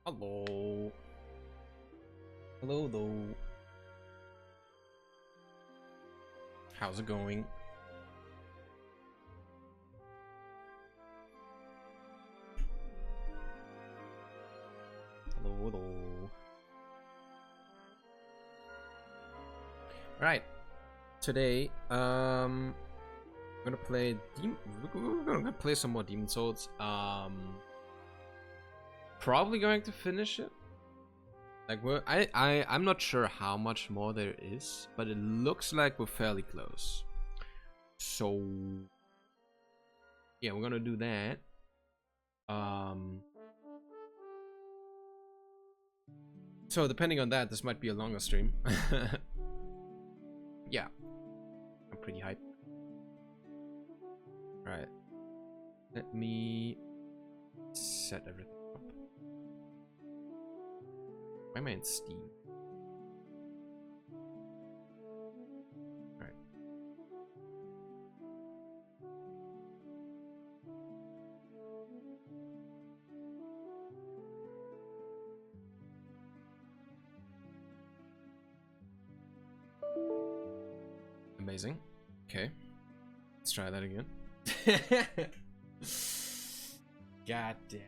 Hello. Hello, though. How's it going? Hello, hello. Right. Today, I'm gonna play we're gonna play some more Demon Souls. Probably going to finish it. Like I'm not sure how much more there is, but it looks like we're fairly close. So yeah, we're gonna do that. So depending on that, this might be a longer stream. Yeah, I'm pretty hyped. Right, let me set everything up. Why am I in Steam? Alright. Amazing. Okay. Let's try that again. God damn.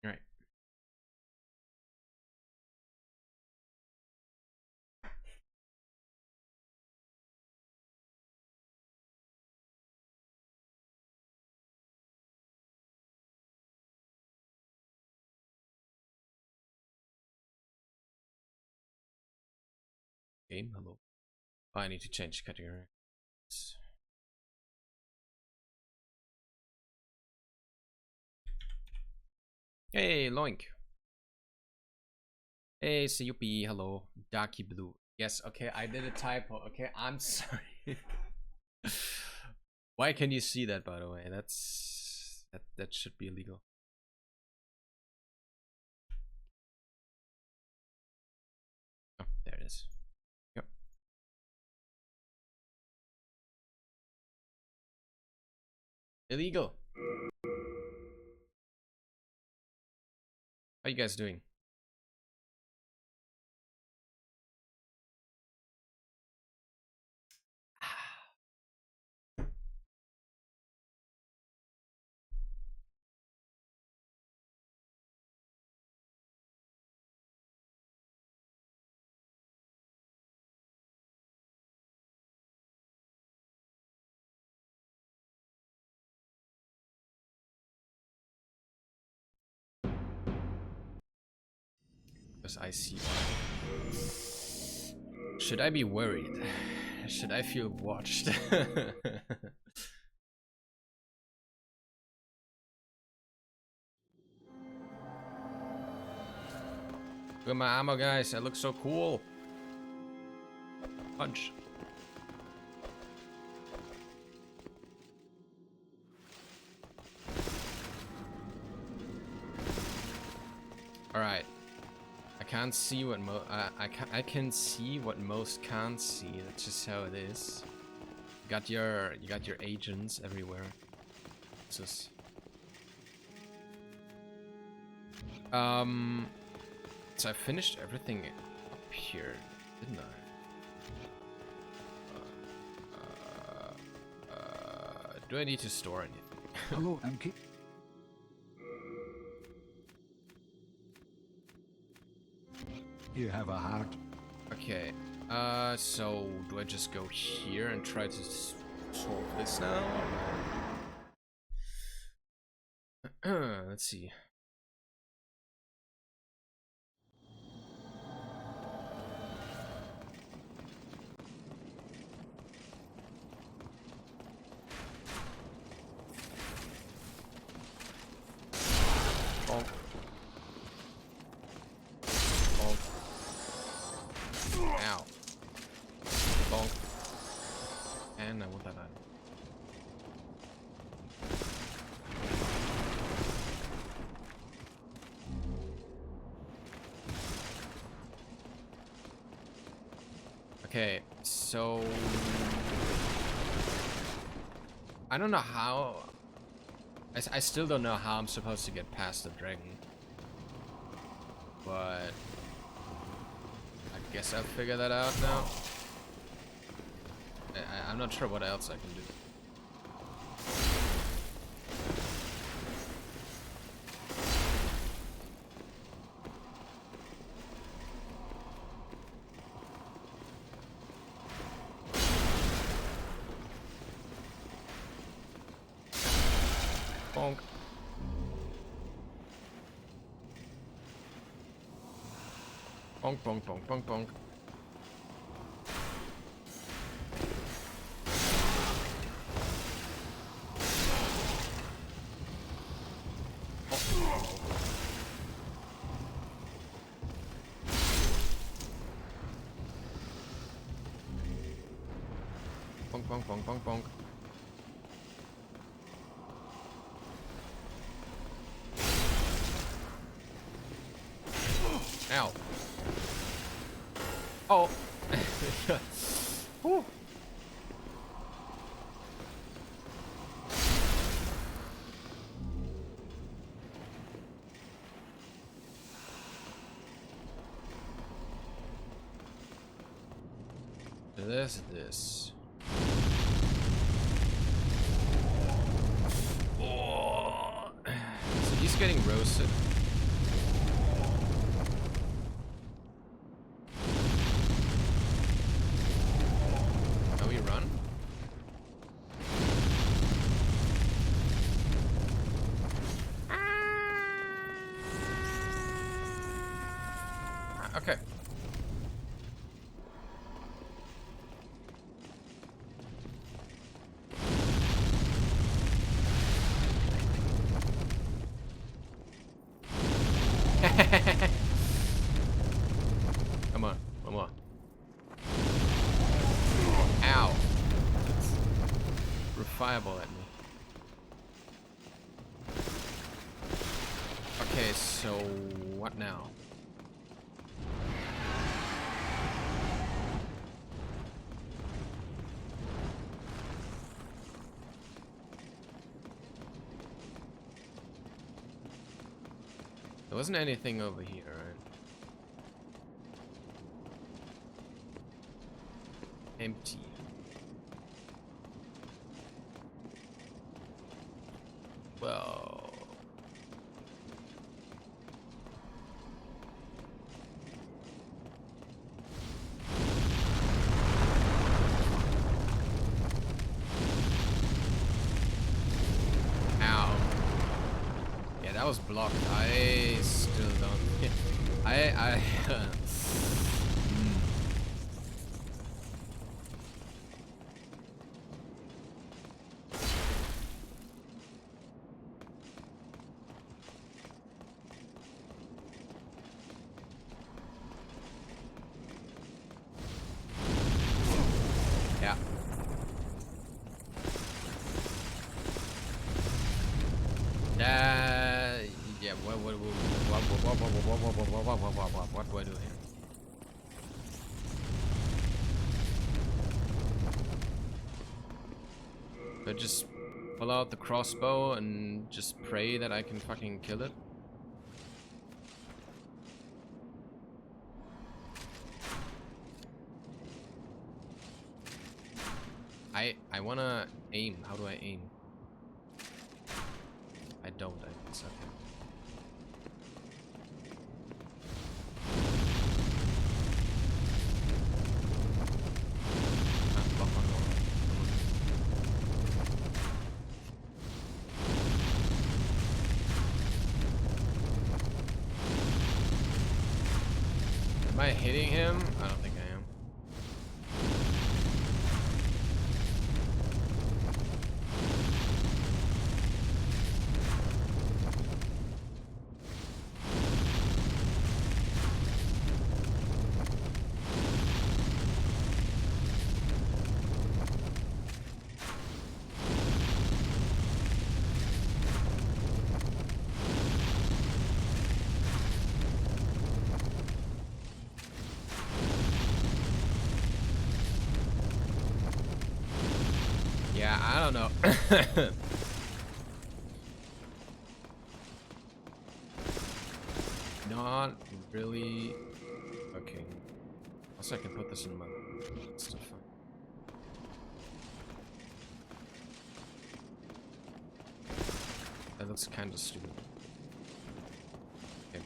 Alright. Game, hello. Oh, I need to change category. Hey, Loink. Hey, Sayupi, hello. Darky Blue. Yes, okay, I did a typo. Okay, I'm sorry. Why can you see that, by the way? That should be illegal. Oh, there it is. Yep. Illegal. How you guys doing? Because I see. Should I be worried? Should I feel watched? Look at my ammo, guys. I look so cool. Punch. All right. I can't see what I can see what most can't see. That's just how it is. You got your agents everywhere. This is so I finished everything up here, didn't I? Do I need to store anything? Hello, Anki. You have a heart. Okay. So do I just go here and try to solve this now? Let's see. Bonk. Bonk. Ow. Bonk. And I want that item. Okay, so I don't know how. I still don't know how I'm supposed to get past the dragon, but I guess I'll figure that out now. I'm not sure what else I can do. Bonk. Bonk, bonk, bonk, bonk, bonk. Bonk, bonk, bonk, bonk, bonk. Ow. Oh. Whew. This. Oh. So he's getting roasted. Now we run. Okay. Come on, one more. Ow. Threw a fireball at me. Okay, so what now? There wasn't anything over here, right? Empty. Well. Ow. Yeah, that was blocked. I still don't. Yeah. Yeah, what do I do here? Do I just pull out the crossbow and just pray that I can fucking kill it? I wanna aim. How do I aim? I don't, I guess. Okay. Block on normal. Am I hitting him? I don't think I am. don't know. Not really. Okay. Also, I can put this in my stuff. That looks kind of stupid. Okay.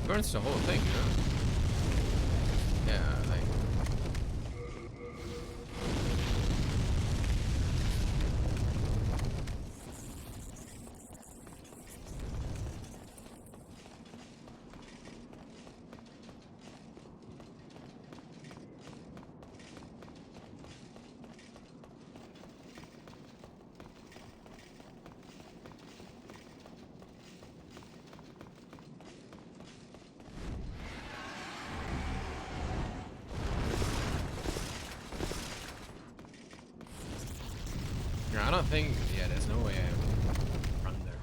Burns the whole thing, you know? Yeah, like. I don't think. Yeah, there's no way I can run there.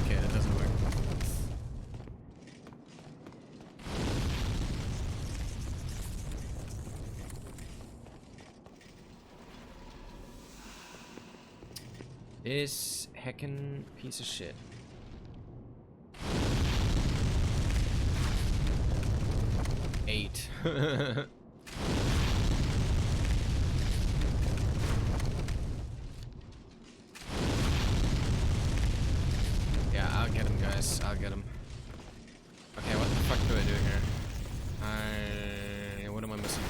Okay, that doesn't work. This heckin' piece of shit. Eight. Yeah, I'll get him, guys. I'll get him. Okay, what the fuck do I do here? What am I missing?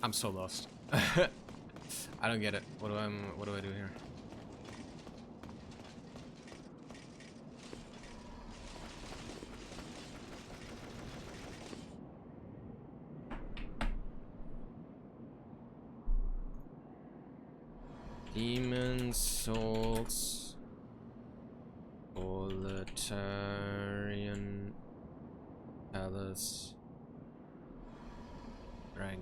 I'm so lost. I don't get it. What do I do here? Demon souls, proletarian palace, dragon.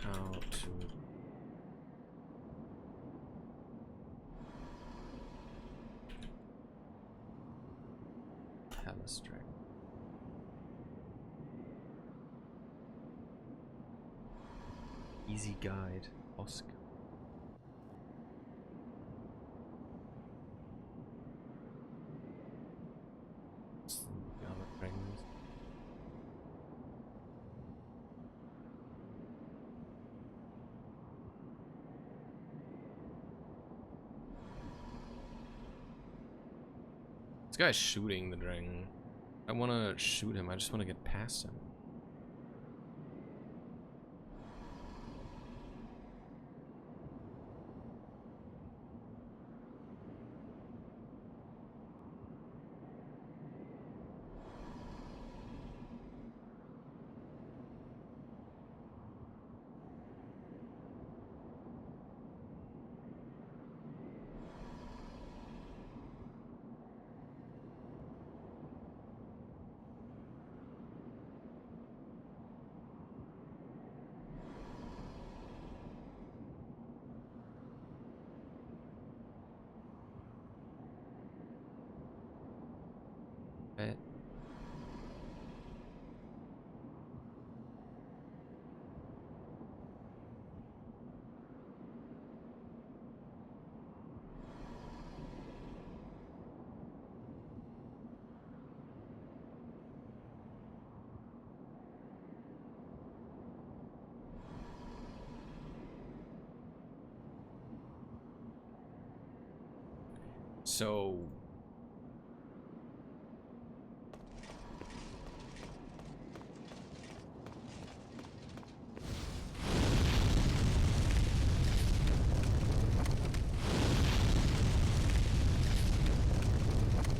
How to palace dragon. easy guide. Oscar. This guy's shooting the dragon. I want to shoot him. I just want to get past him. Bet. So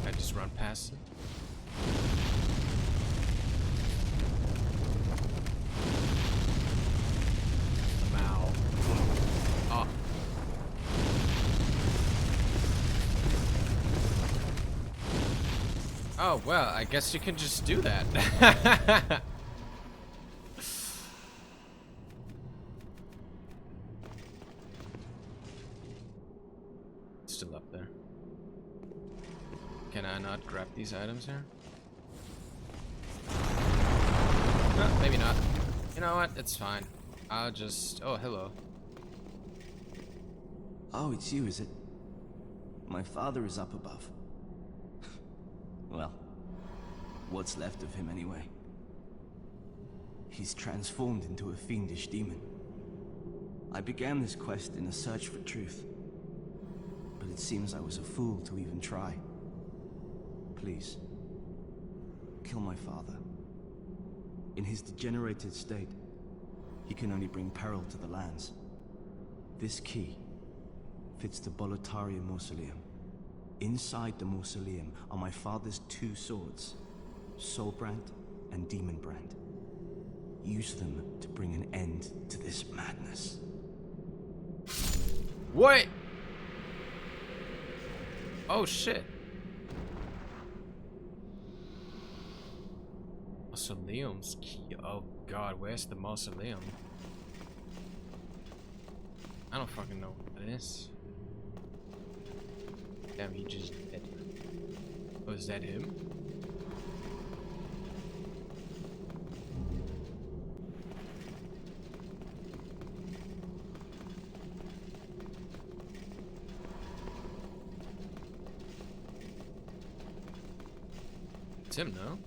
I just run past it. Ow. Oh. Oh, well, I guess you can just do that. Still up there. Can I not grab these items here? No, maybe not. You know what? It's fine. I'll just... Oh, hello. Oh, it's you, is it? My father is up above. Well, what's left of him anyway? He's transformed into a fiendish demon. I began this quest in a search for truth, but it seems I was a fool to even try. Please, kill my father. In his degenerated state, he can only bring peril to the lands. This key fits the Boletaria mausoleum. Inside the mausoleum are my father's two swords, Soulbrand and Demonbrand. Use them to bring an end to this madness. Wait! Oh shit. Mausoleum's key. Oh god, where's the mausoleum? I don't fucking know what that is. Damn, he just dead. Oh, is that him? It's him, no?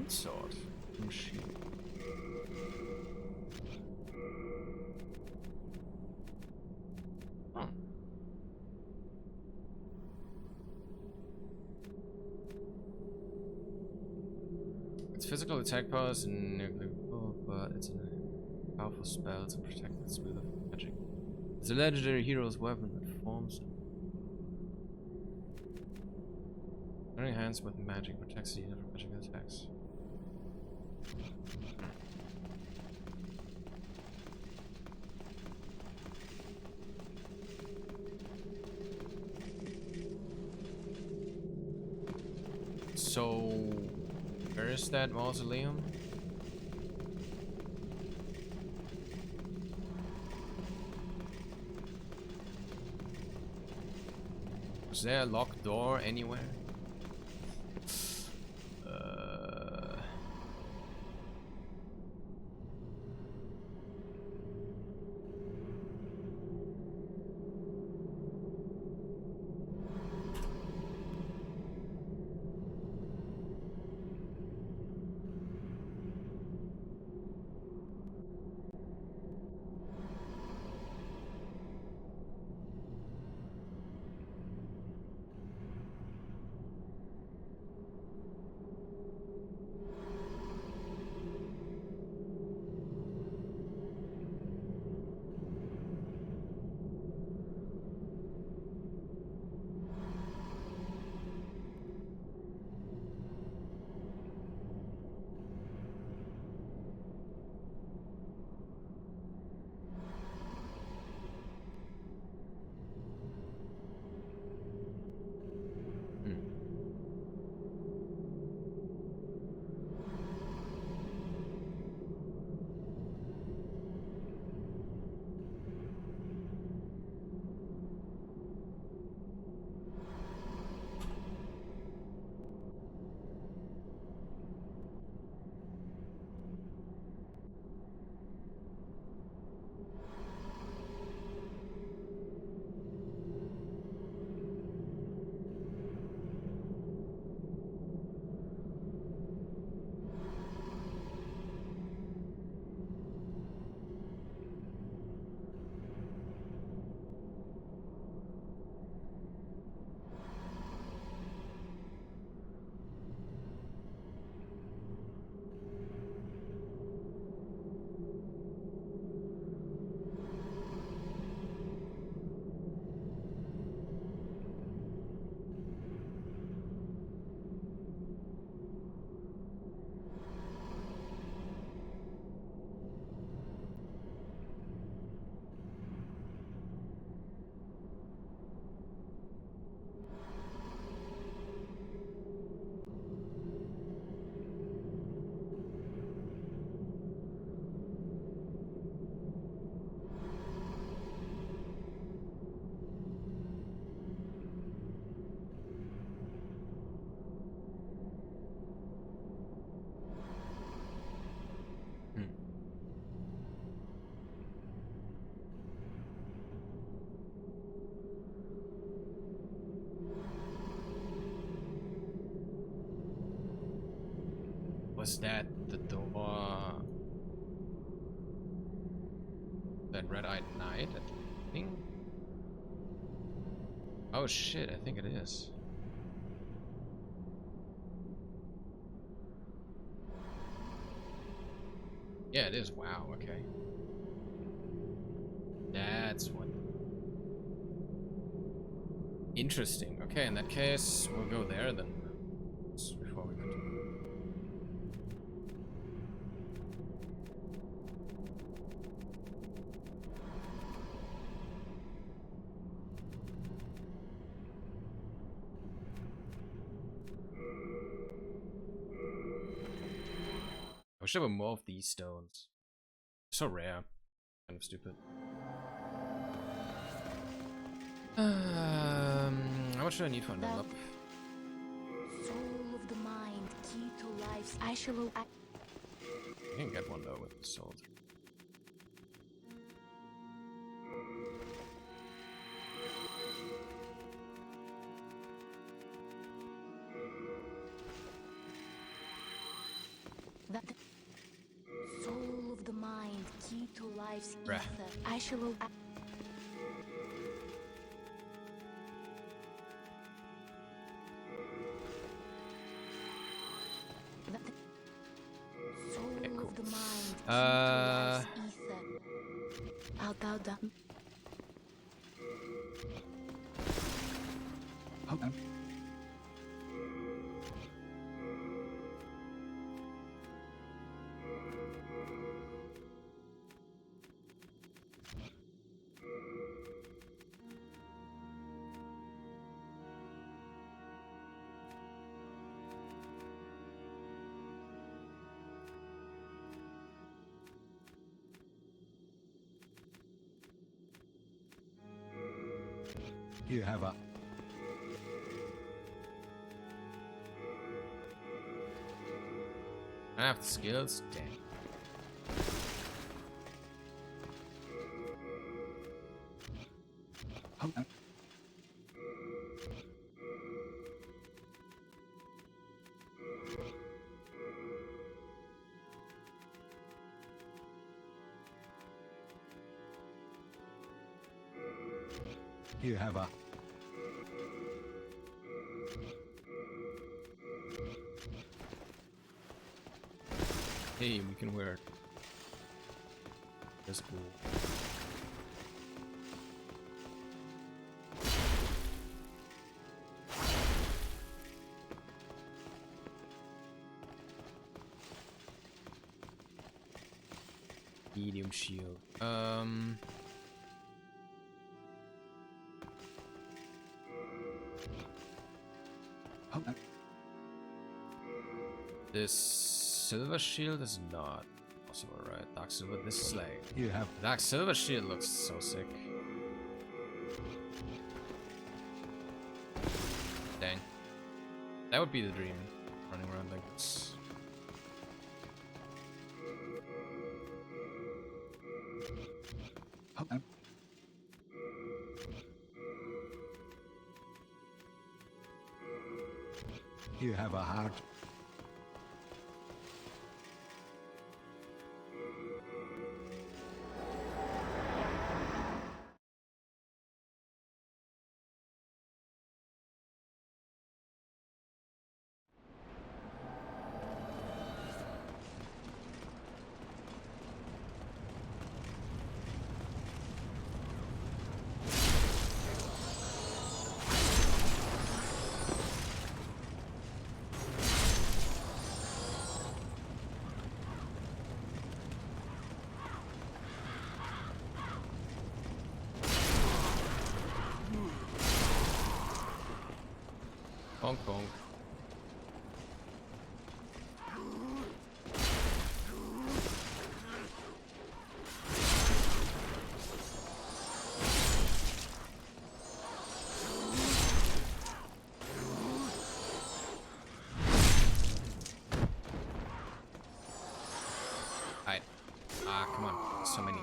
Sword machine. Oh. Its physical attack power is negligible, but it's a powerful spell to protect its smooth of magic. It's a legendary hero's weapon that forms. Turning hands with magic protects the user from magic attacks. So, where is that mausoleum? Is there a locked door anywhere? Was that the door? That red-eyed knight at the beginning? Oh shit, I think it is. Yeah, it is. Wow, okay. That's what. Interesting. Okay, in that case, we'll go there then. Before we continue. I wish there were more of these stones. So rare. Kind of stupid. How much do I need for a level up? Soul of the mind, key to life's I shall. I can get one though with the sword. That soul of the mind, key to life's Bruh. ether. I shall. Soul Okay, cool. of the mind, key to life's ether. I'll bow down. Hold on. You have a... I have the skills. Dang. Hold on. You have a... Hey, we can wear it. That's cool. Medium shield. Hold on. This silver shield is not possible, right? Dark silver. This is like You have... dark silver shield looks so sick. Dang, that would be the dream. Running around like this. Hold on. You have a heart. Bonk bonk. Alright. Ah, come on. So many.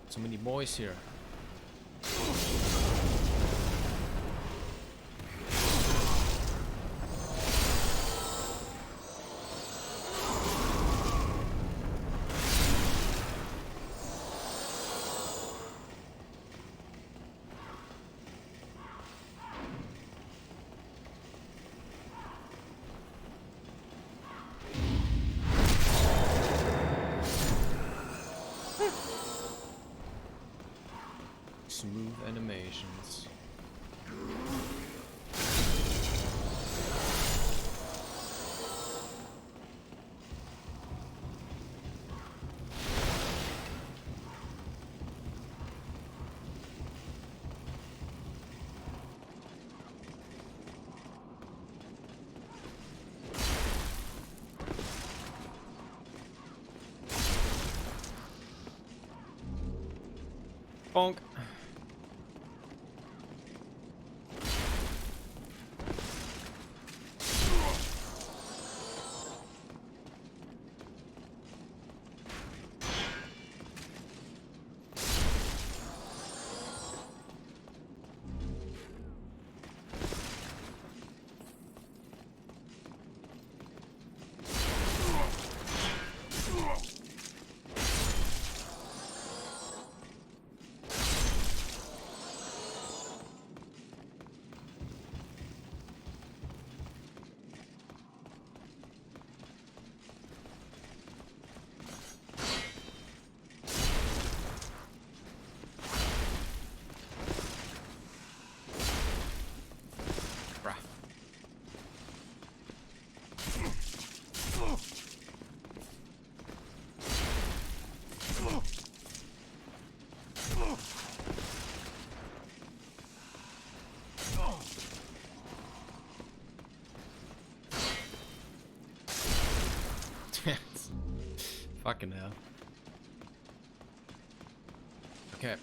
So many boys here. Smooth animations. Bonk. Fucking hell. Okay.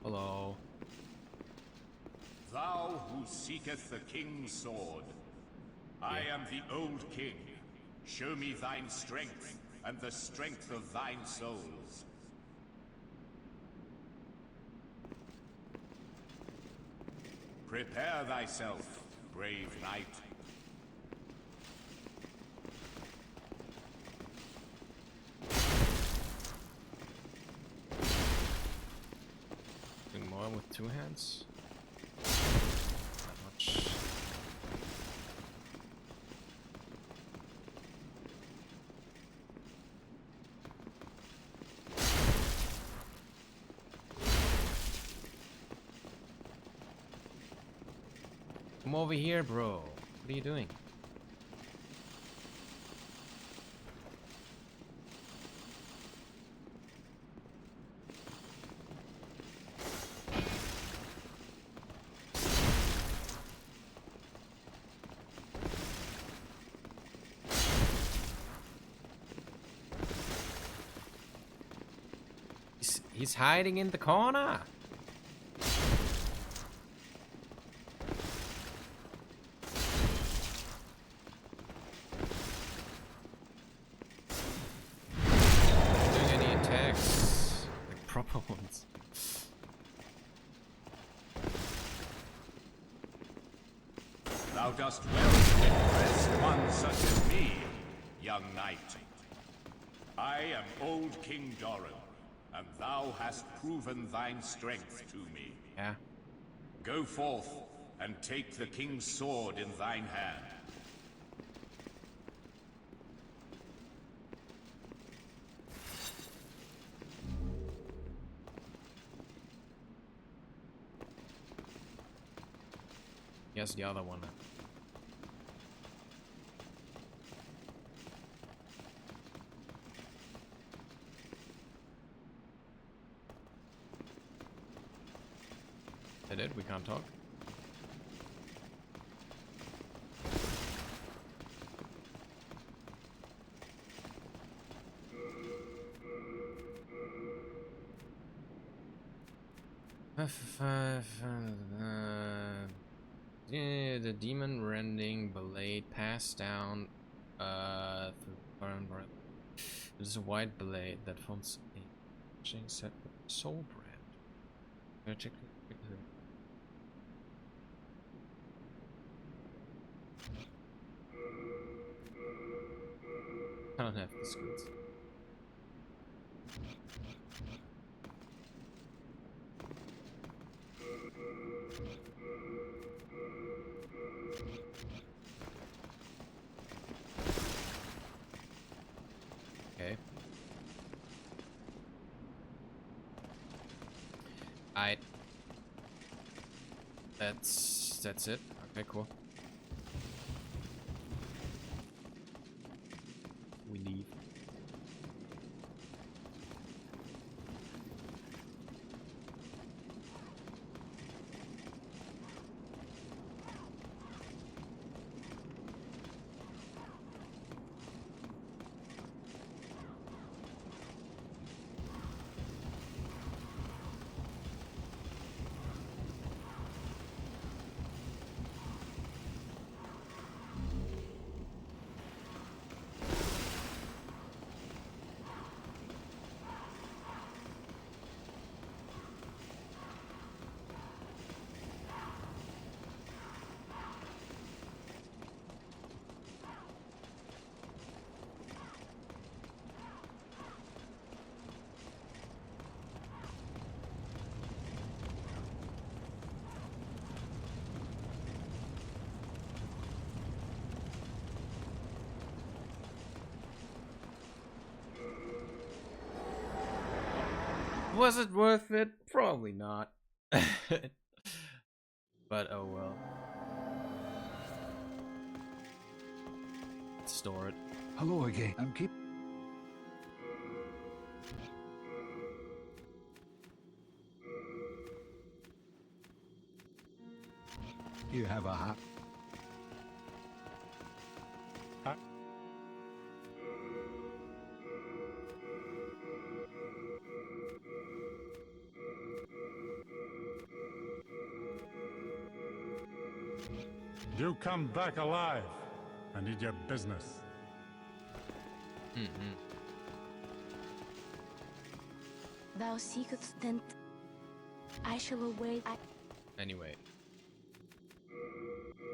Hello. Thou who seeketh the king's sword. I am the old king. Show me thine strength, and the strength of thine souls. Prepare thyself, brave knight. Doing more with two hands. Not much. Come over here, bro. What are you doing? He's hiding in the corner. Doing any attacks, like proper ones. Thou dost well to impress one such as me, young knight. I am old King Doran, and thou hast proven thine strength to me. Yeah. Go forth and take the king's sword in thine hand. Yes, the other one. They did. We can't talk. Yeah, the demon rending blade passed down through burn breath. It is a white blade that forms a chain set with soul brand. Magically. I don't have the skills. Okay. That's it. Okay, cool. We leave. Was it worth it? Probably not. But oh well. Store it. Hello again. I'm keep. have a heart? You come back alive. I need your business. Thou seekest then. I shall await. Anyway.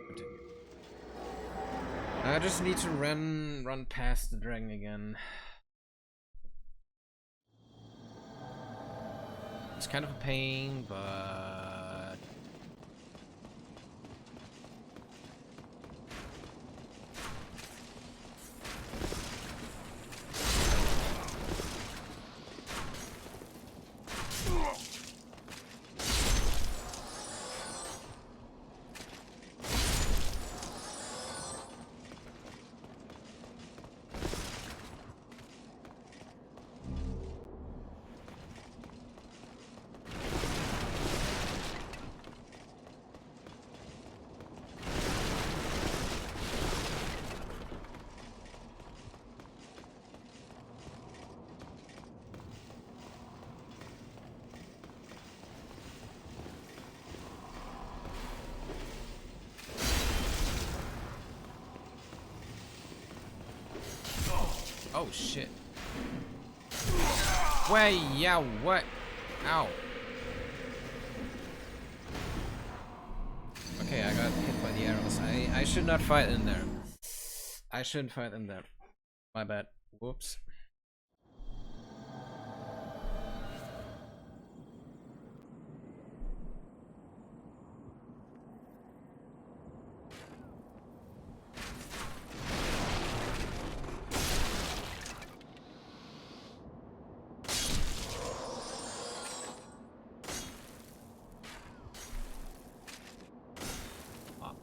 Continue. I just need to run past the dragon again. It's kind of a pain, but oh shit. Wait, yeah, what? Ow. Okay, I got hit by the arrows. I should not fight in there. I shouldn't fight in there. My bad. Whoops. Up.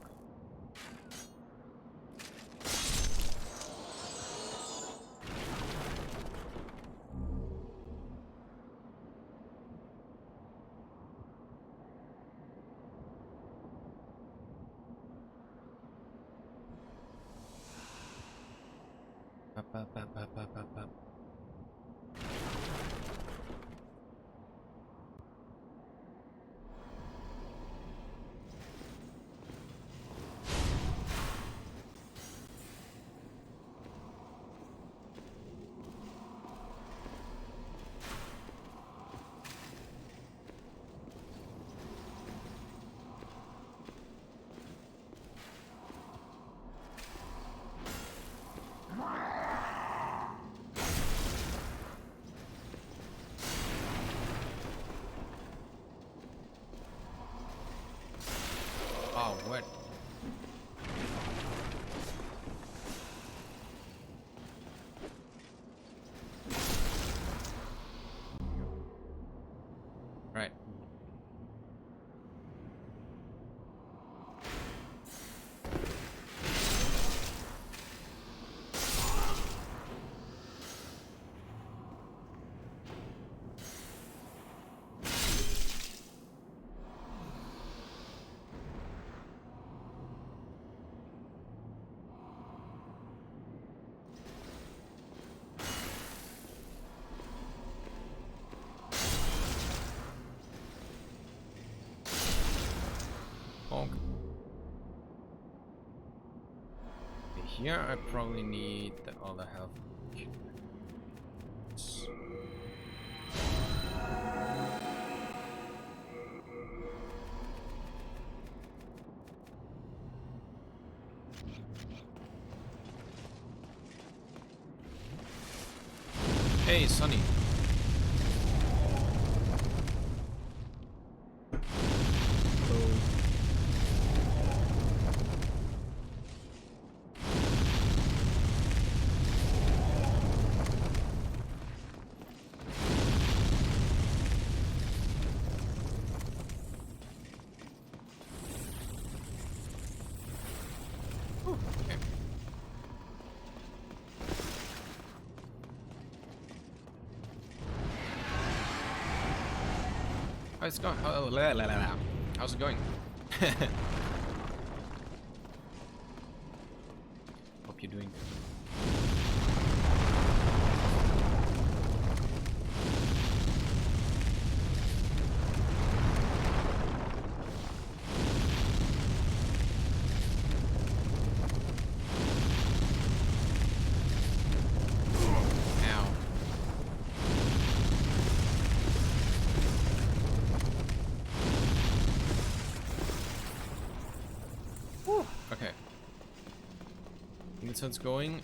Oh, what? Right. Bonk. Here I probably need all the health. Hey, Sonny. Okay. How's it going? How's it going? doing? Ow. Whew. Okay. I think that's how it's going.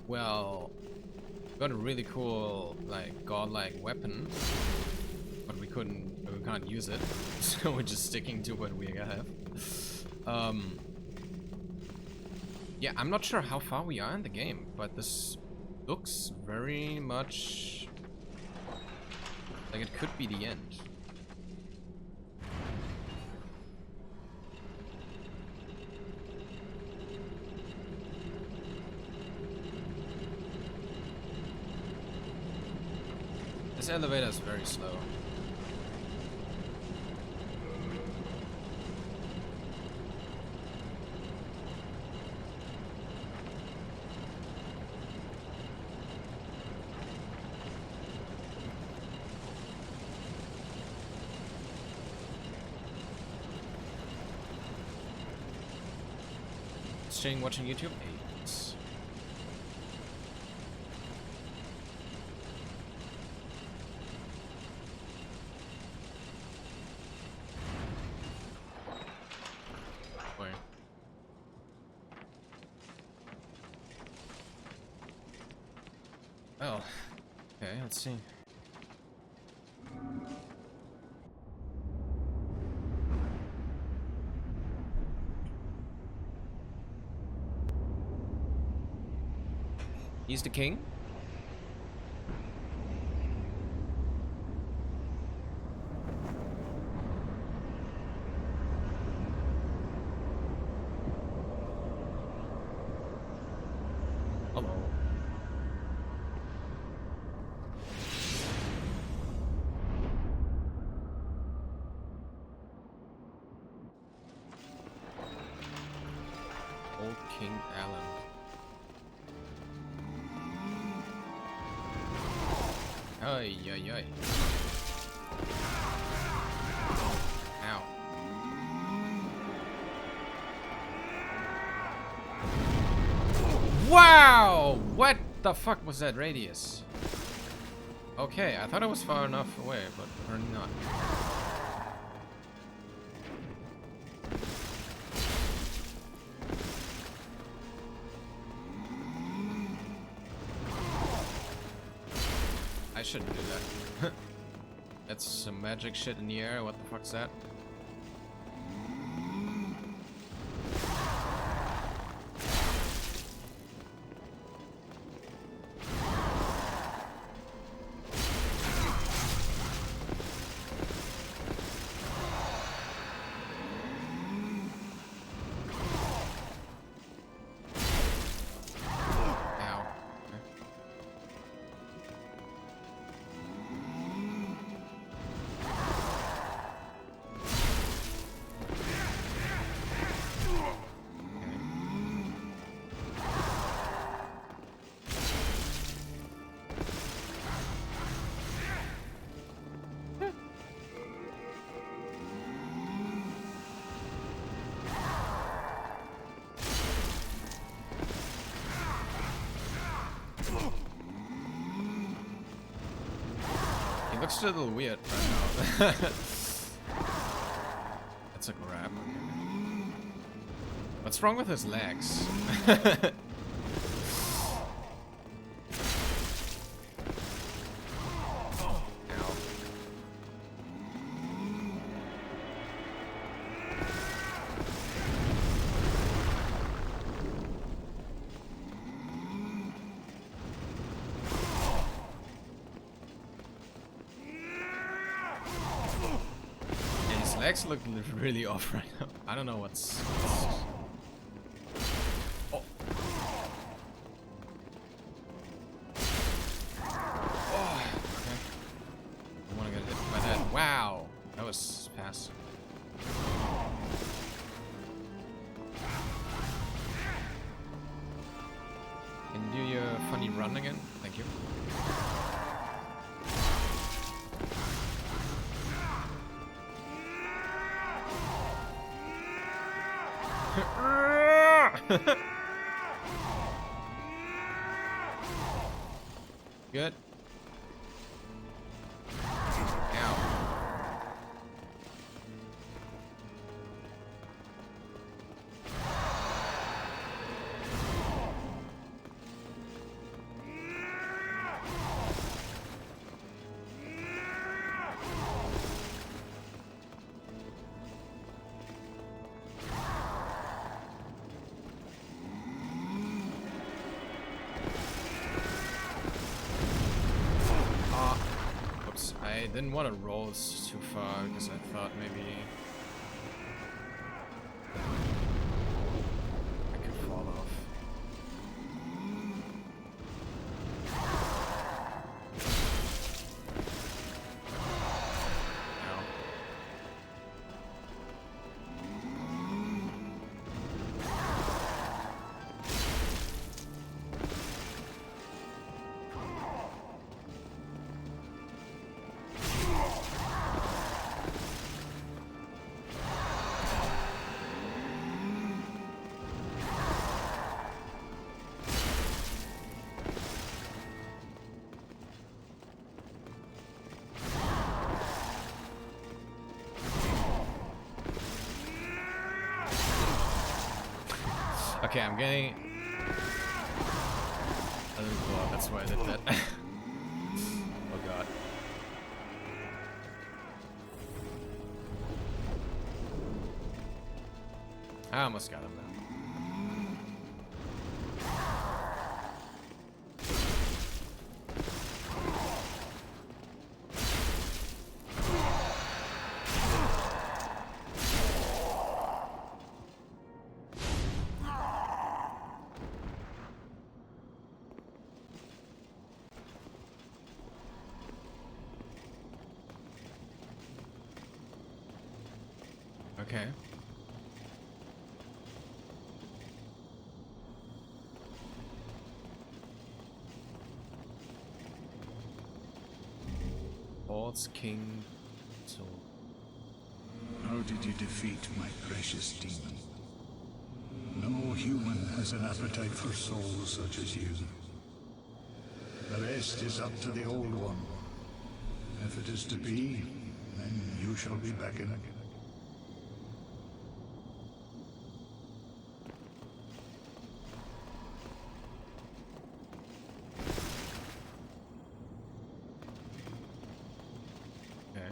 Well, got a really cool, like, godlike weapon, but we can't use it, so we're just sticking to what we have. Yeah, I'm not sure how far we are in the game, but this looks very much like it could be the end. This elevator is very slow. Staying watching YouTube? 8. Where? Oh. Okay, let's see. He's the king? Hello. Old King Alan. Ay, ay, ay. Ow. Wow! What the fuck was that radius? Okay, I thought I was far enough away, but apparently not. I shouldn't do that. That's some magic shit in the air. What the fuck's that? Ow. He looks a little weird right now. That's a grab. Okay. What's wrong with his legs? Ow. Yeah, his legs look really off right now. I don't know what's... Oh. Oh, okay. I want to get hit by that. Wow, that was fast. run again? Thank you. Good. Ow. Oops, I didn't want to roll too far because I thought maybe I could fall off. Ow. Okay, I'm getting a little blow. That's why I did that. Oh god. I almost got him now. Okay. Lord's King Soul. How did you defeat my precious demon? No human has an appetite for souls such as you. The rest is up to the Old One. If it is to be, then you shall be beckoned. Okay.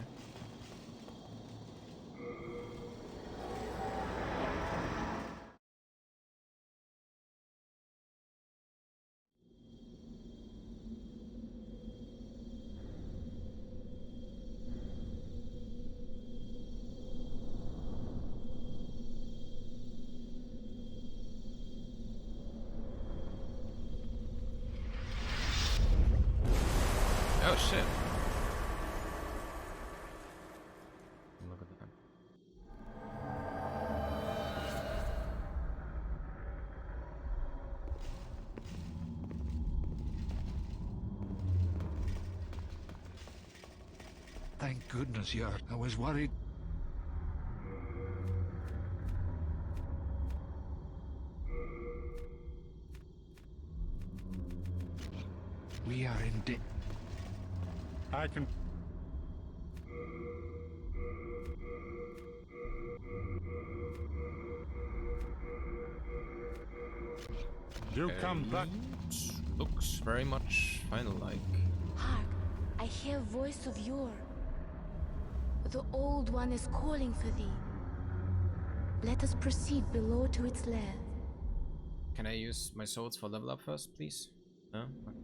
Oh shit. Look at that. Thank goodness you're... I was worried. We are in debt. I can... You come back. Looks very much final-like. Hark, I hear voice of yore. The Old One is calling for thee. Let us proceed below to its lair. Can I use my swords for level up first, please? No? Okay.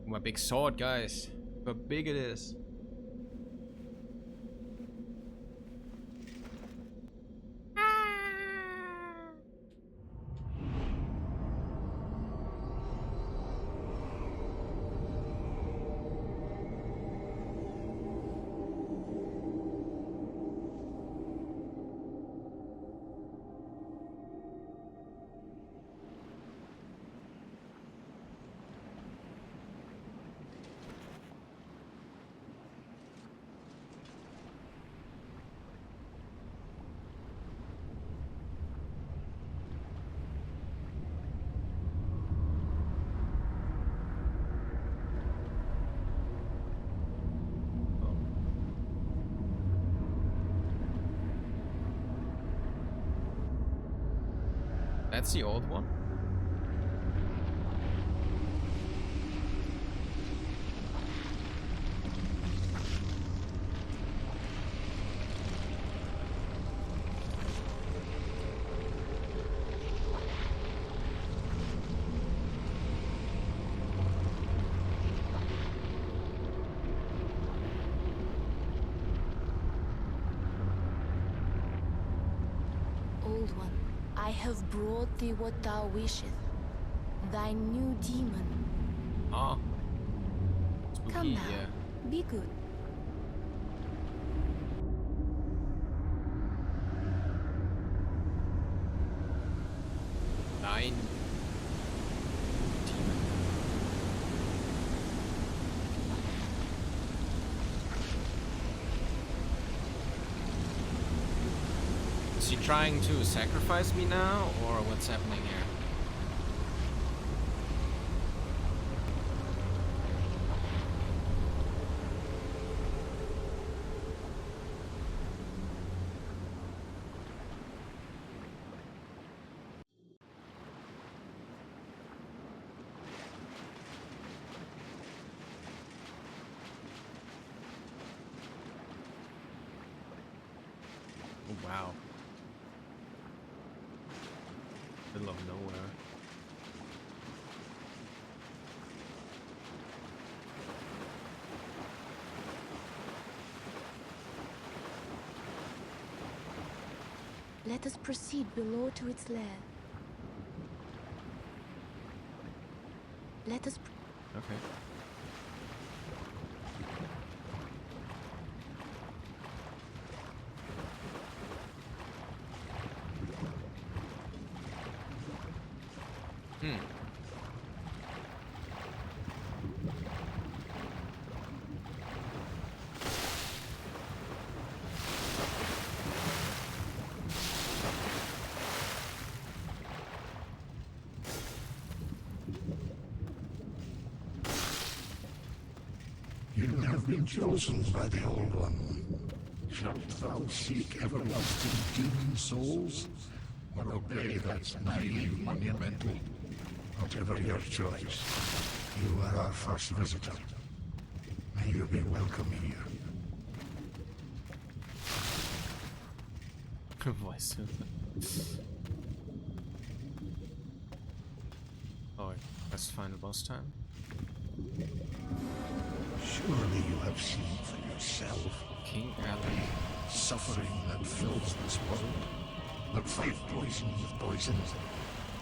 My big sword, guys. Look how big it is. That's the old one? Old one, I have brought thee what thou wishest. Thy new demon. Oh. Come Spooky, now, yeah. be good. Nine. Demon. Is he trying to sacrifice me now, or what's happening here? Oh, wow. Middle of nowhere. Let us proceed below to its lair. Let us. Okay. Hmm. You have been chosen by the Old One. Shalt thou seek everlasting demon souls, or obey that naive monumental? Whatever your choice, you are our first visitor. May you be welcome here. Voice. Oh, that's final boss time. Surely you have seen for yourself King Alan. suffering that fills this world. But fight poison with poison.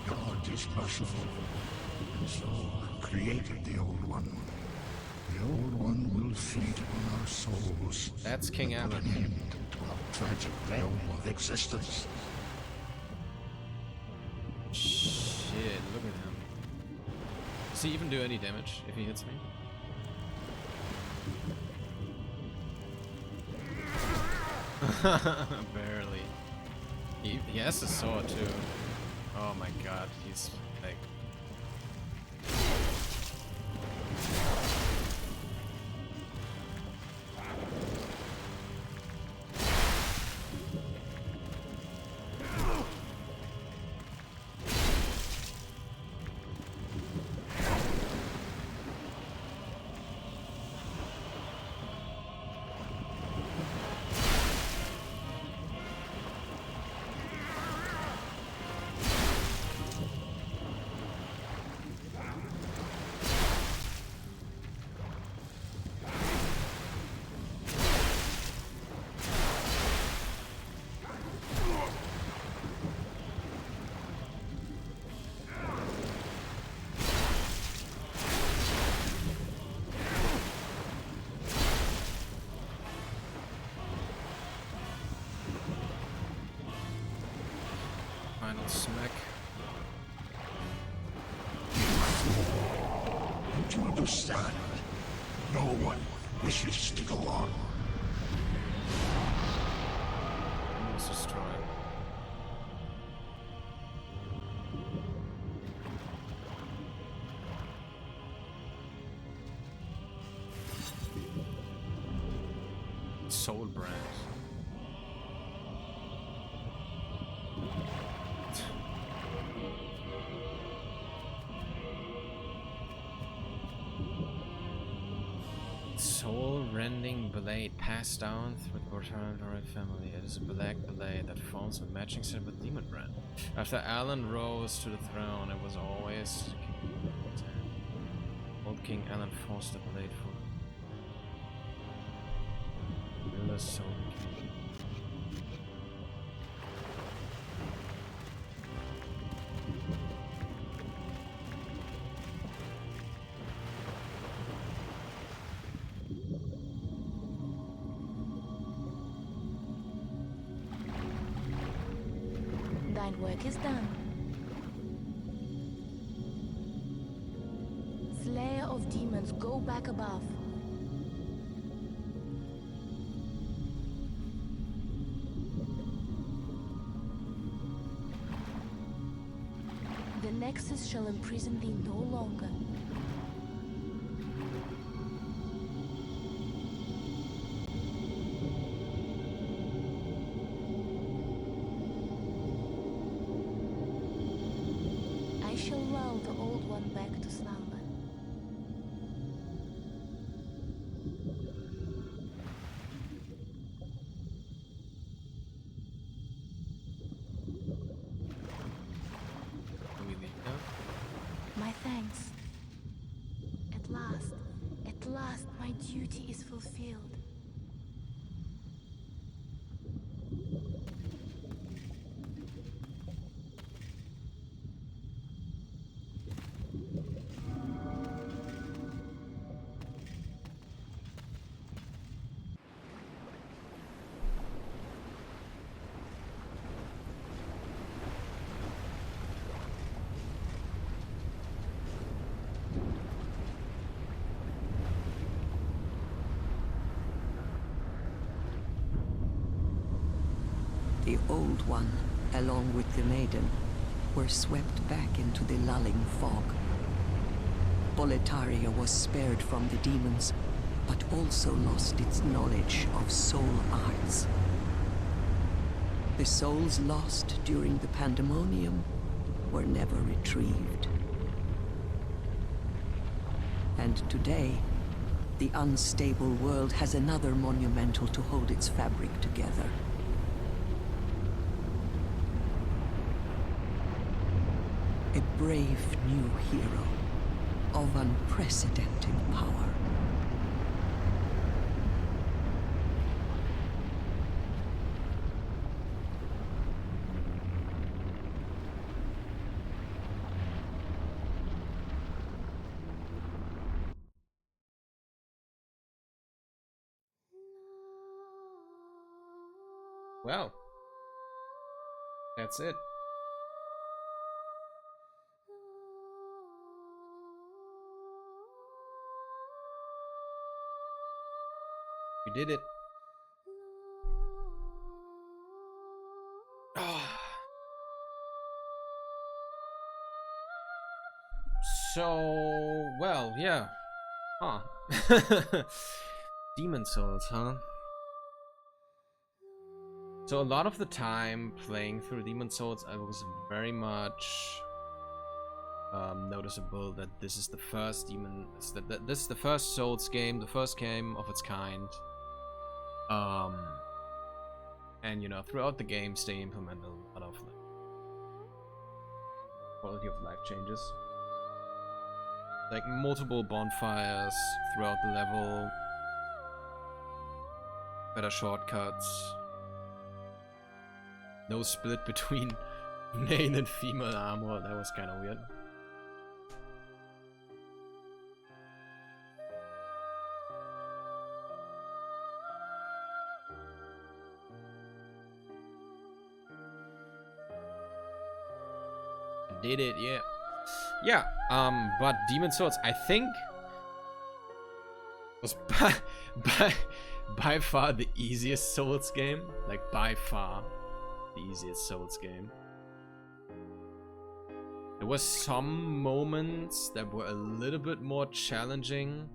God is merciful, and so created the Old One. The Old One will feed on our souls. That's King and put Alan. an end to our tragic realm of existence. Shit, look at him. Does he even do any damage if he hits me? Barely. He has a sword too. Oh my god, he's like... Final smack. Don't you understand? No one wishes to go on. Almost destroyed. Soul brand. never-ending blade passed down through the Bortari family. It is a black blade that forms a matching set with Demon Brand. After Alan rose to the throne, it was always Old King Alan forced the blade for Miller's soul. Thine work is done. Slayer of demons, go back above. The Nexus shall imprison thee no longer. I shall lull the old one back to slumber. Do we leave now? My thanks. At last, my duty is fulfilled. The Old One, along with the Maiden, were swept back into the lulling fog. Boletaria was spared from the demons, but also lost its knowledge of soul arts. The souls lost during the pandemonium were never retrieved. And today, the unstable world has another monumental to hold its fabric together. A brave new hero of unprecedented power. Well, that's it. We did it. So, well, yeah. Huh. Demon Souls, huh? So a lot of the time playing through Demon Souls, I was very much noticeable that this is the first this is the first Souls game, the first game of its kind. And you know, throughout the games they implement a lot of like, quality of life changes. Like multiple bonfires throughout the level, better shortcuts, no split between male and female armor, that was kind of weird. Did it, yeah. Yeah, but Demon Souls, I think, was by far the easiest Souls game. Like, by far the easiest Souls game. There was some moments that were a little bit more challenging.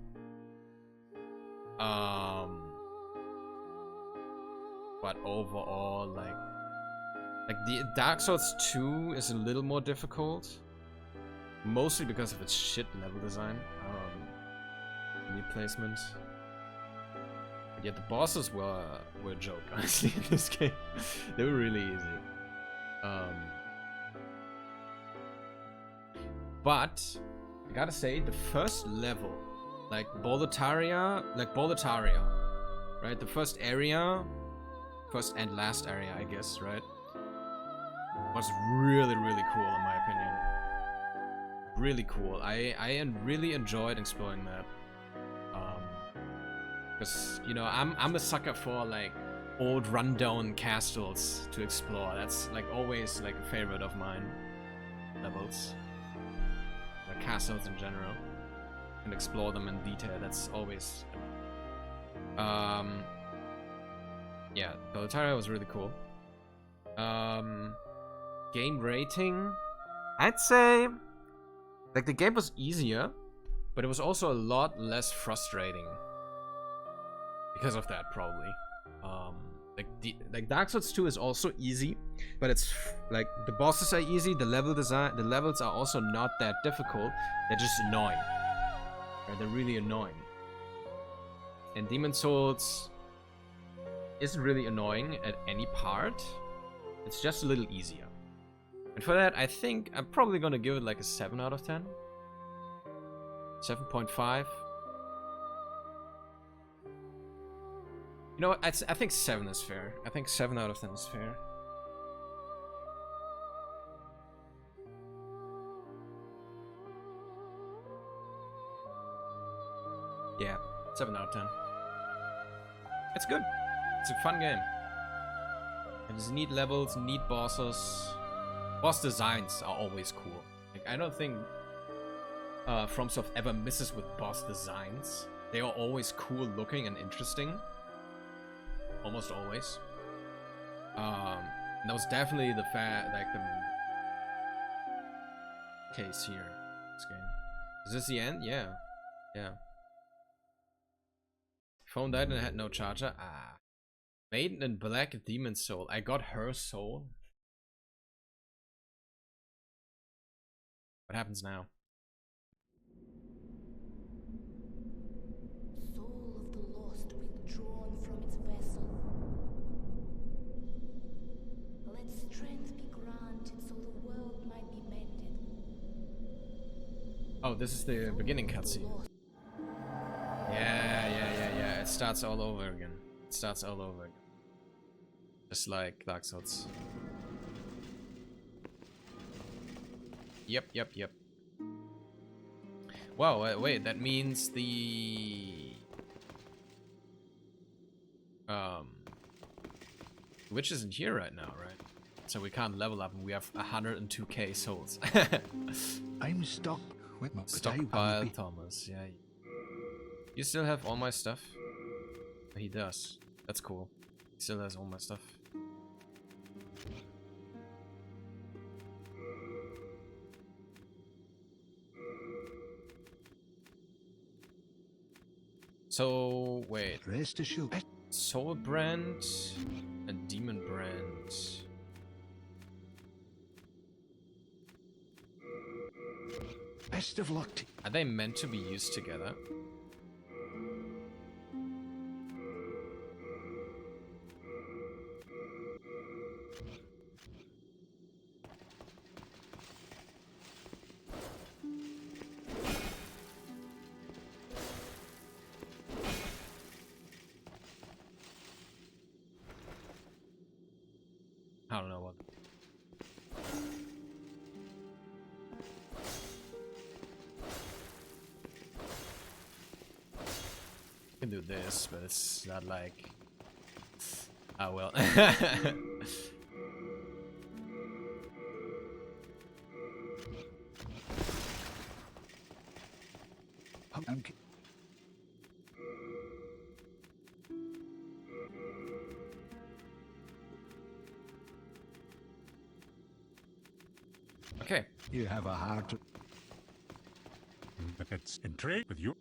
But overall, like the Dark Souls 2 is a little more difficult. Mostly because of its shit level design. Placement. But yet the bosses were a joke, honestly, in this game. They were really easy. But I gotta say, the first level, like Boletaria, right? The first area, first and last area, I guess, right? Was really, really cool in my opinion. Really cool. I really enjoyed exploring that. Because, you know, I'm a sucker for like old rundown castles to explore. That's like always like a favorite of mine. Levels. Like castles in general. And explore them in detail. That's always yeah, Boletaria was really cool. Game rating, I'd say like the game was easier, but it was also a lot less frustrating because of that, probably. Like Dark Souls 2 is also easy, but it's like the bosses are easy, the levels are also not that difficult. They're just annoying. Right? They're really annoying. And Demon Souls isn't really annoying at any part. It's just a little easier. And for that, I think I'm probably gonna give it like a 7 out of 10. 7.5. You know what? I think 7 is fair. I think 7 out of 10 is fair. Yeah, 7 out of 10. It's good. It's a fun game. It has neat levels, neat bosses. Boss designs are always cool. Like, I don't think FromSoft ever misses with boss designs. They are always cool looking and interesting. Almost always. That was definitely the case here in this game. Is this the end? Yeah. Yeah. Phone died and I had no charger. Ah. Maiden in Black Demon Soul. I got her soul. What happens now? Soul of the lost withdrawn from its vessel. Let strength be granted so the world might be mended. Oh, this is the beginning cutscene. Yeah. It starts all over again. It starts all over again. Just like Dark Souls. Yep. Wow, wait, that means the witch isn't here right now, right? So we can't level up and we have 102k souls. I'm stuck with my Stockpile Thomas, yeah. You still have all my stuff? He does. That's cool. He still has all my stuff. So, wait. Rest assured. Soul Brand and Demon Brand. Best of luck. Are they meant to be used together? I don't know what. I can do this, but it's not like. Ah, well. Okay. You have a heart. But it's intrigued with you.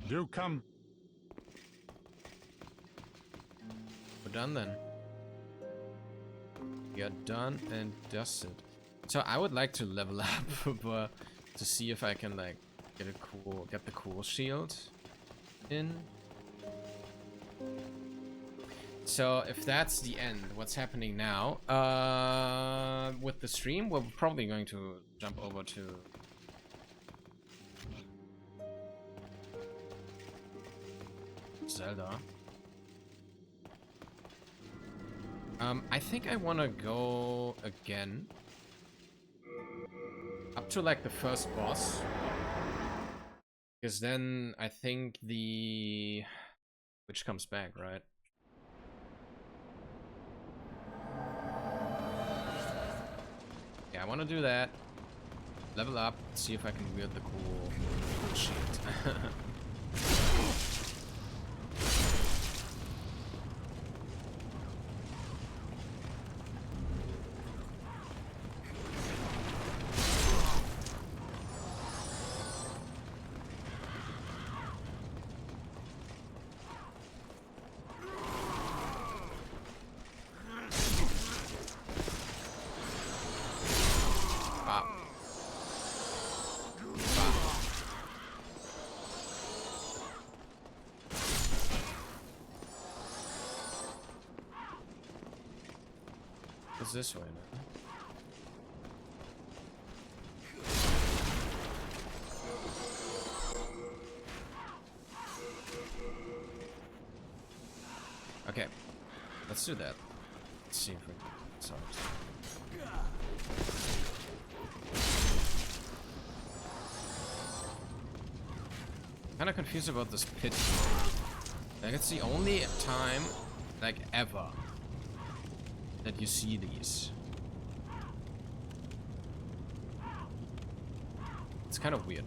Do come. We're done then. We are done and dusted. So I would like to level up, but to see if I can like get the cool shield in. So if that's the end, what's happening now? With the stream, we're probably going to jump over to Zelda. I think I want to go again up to like the first boss, because then I think the witch comes back, right? Yeah, I want to do that. Level up, see if I can wield the cool shield. It's this way, man. Okay, let's do that. Let's see if we can solve it. Kinda confused about this pit. Like, it's the only time, like, ever that you see these. It's kind of weird.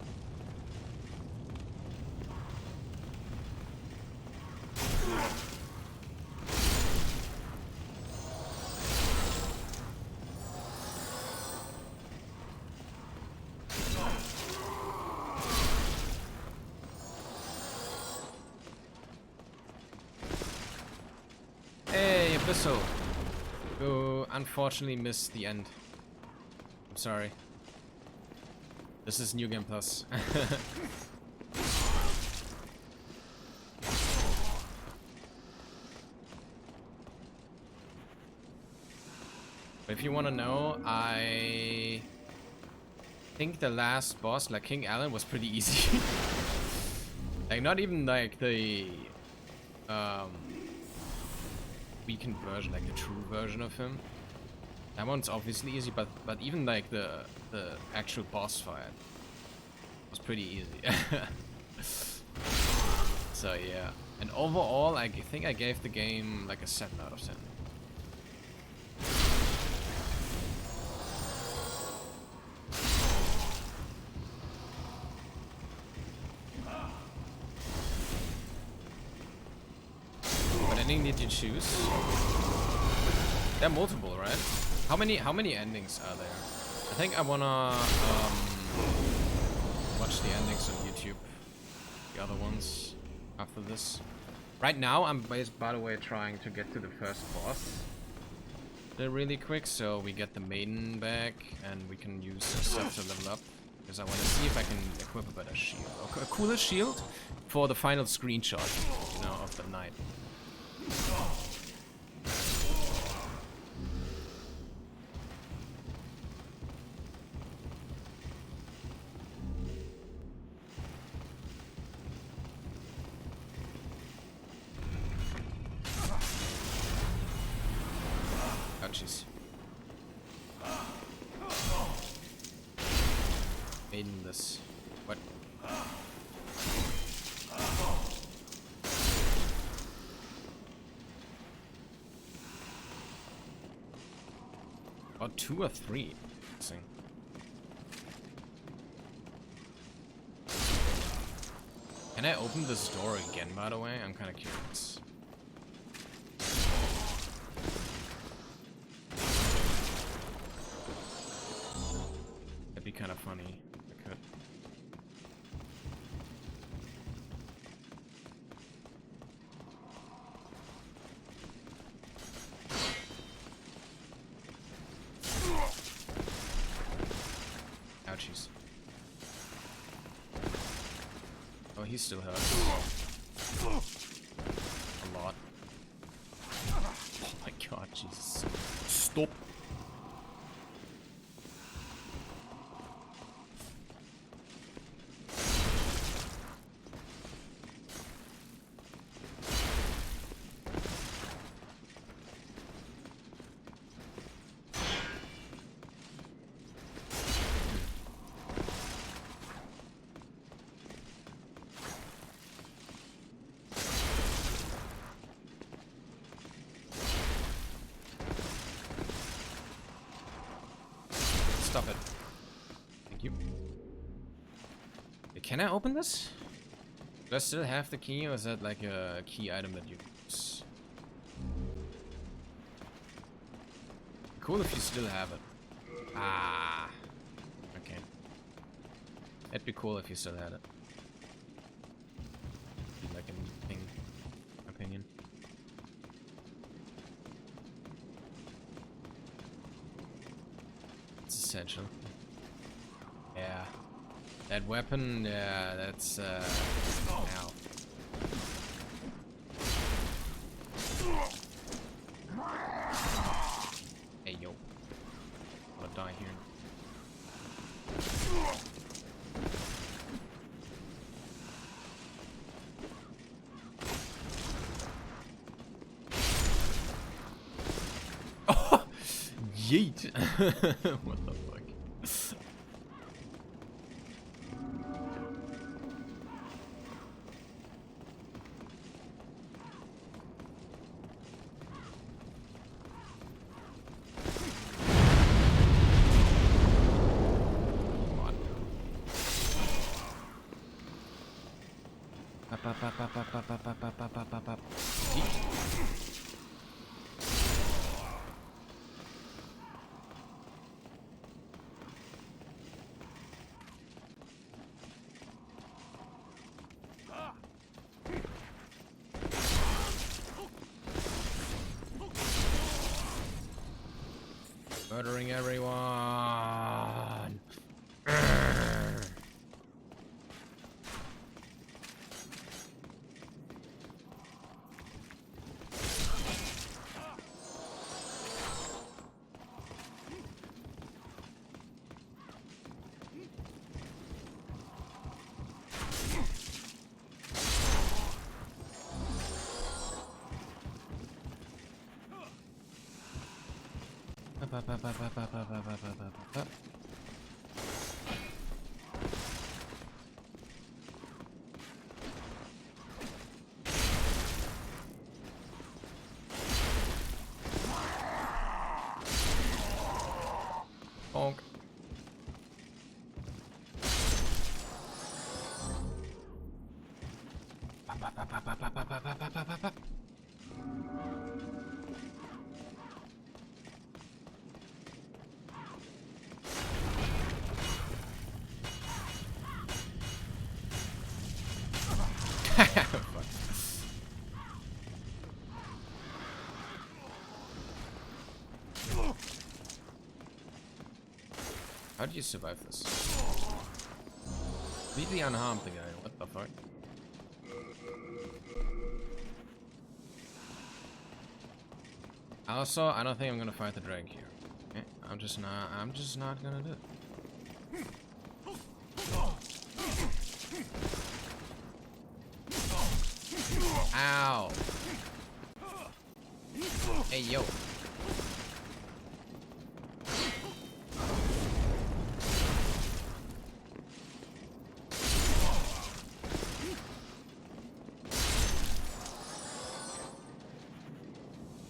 Hey, Abysso! You unfortunately missed the end. I'm sorry. This is New Game Plus. But if you want to know, I think the last boss, like King Alan, was pretty easy. Like, not even like the weakened version, like the true version of him. That one's obviously easy, but even like the actual boss fight was pretty easy. So yeah, and overall, I think I gave the game like a 7 out of 10. What ending did you choose? There are multiple, right? How many endings are there? I think I wanna watch the endings on YouTube. The other ones after this. Right now, I'm by the way trying to get to the first boss. They're really quick, so we get the maiden back and we can use stuff to level up. Because I want to see if I can equip a better shield, or a cooler shield for the final screenshot, you know, of the night. Jeez. Maiden this. What? About 2 or 3. Interesting. Can I open this door again, by the way? I'm kind of curious. That'd be kind of funny. I could. Oh, he's still hurt. A lot. Oh my god, Jesus. Stop. Stop it. Thank you. Can I open this? Do I still have the key, or is that like a key item that you use? Cool if you still have it. Ah. Okay. It'd be cool if you still had it. Be like a thing. Opinion. Essential. Yeah. That weapon, yeah, that's ow. Hey yo. I'm gonna die here. Oh! Yeet! What the fuck? Murdering everyone. Bonk. How do you survive this? Completely unharmed the guy. What the fuck? Also, I don't think I'm gonna fight the drag here. Okay? I'm just not gonna do it. Ow! Hey yo!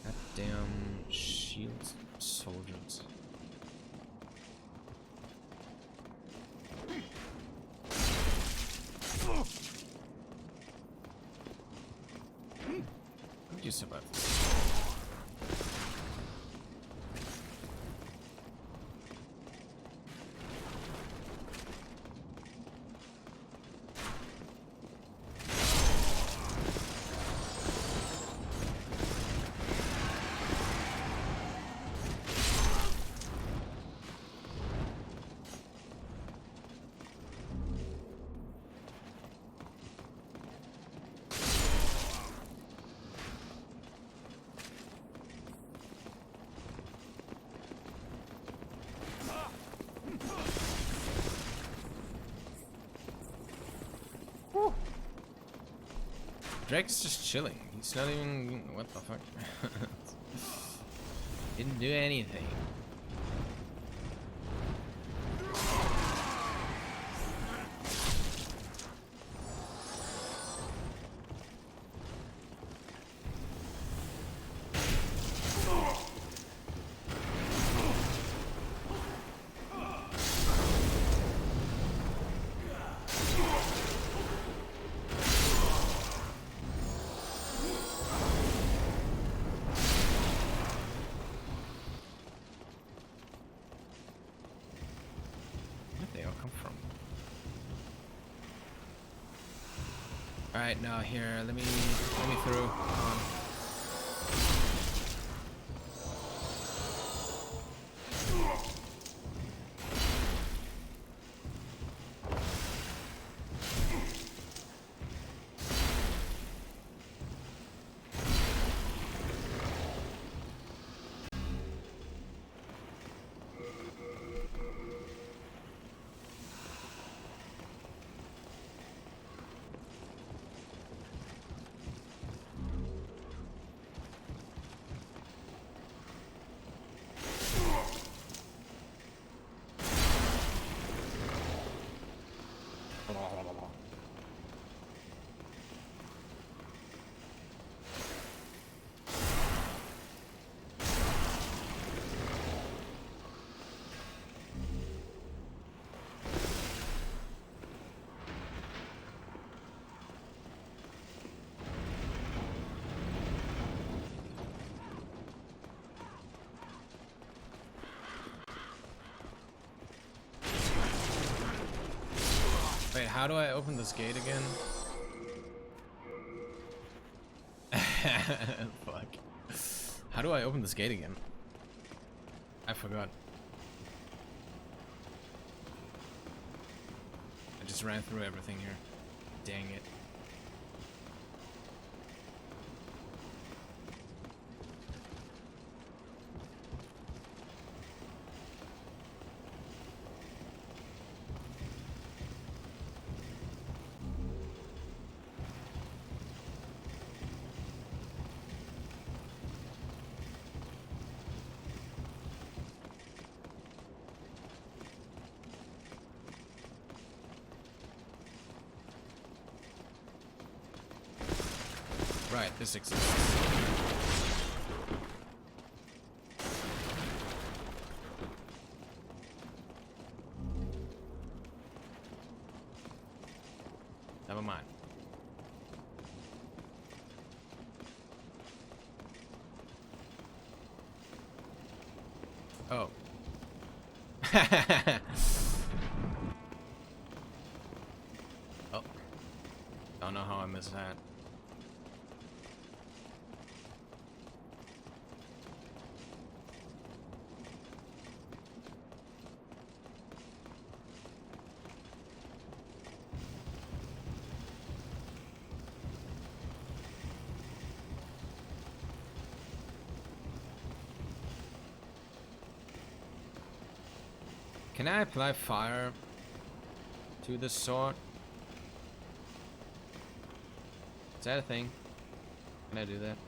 Goddamn shield soldiers. How did you survive this? Drake's just chilling. He's not even... What the fuck? Didn't do anything. Alright, now here, let me through. Come on. Wait, how do I open this gate again? Fuck. How do I open this gate again? I forgot. I just ran through everything here. Dang it. Right, this exists. Never mind. Oh. Oh. Don't know how I missed that. Can I apply fire to this sword? Is that a thing? Can I do that?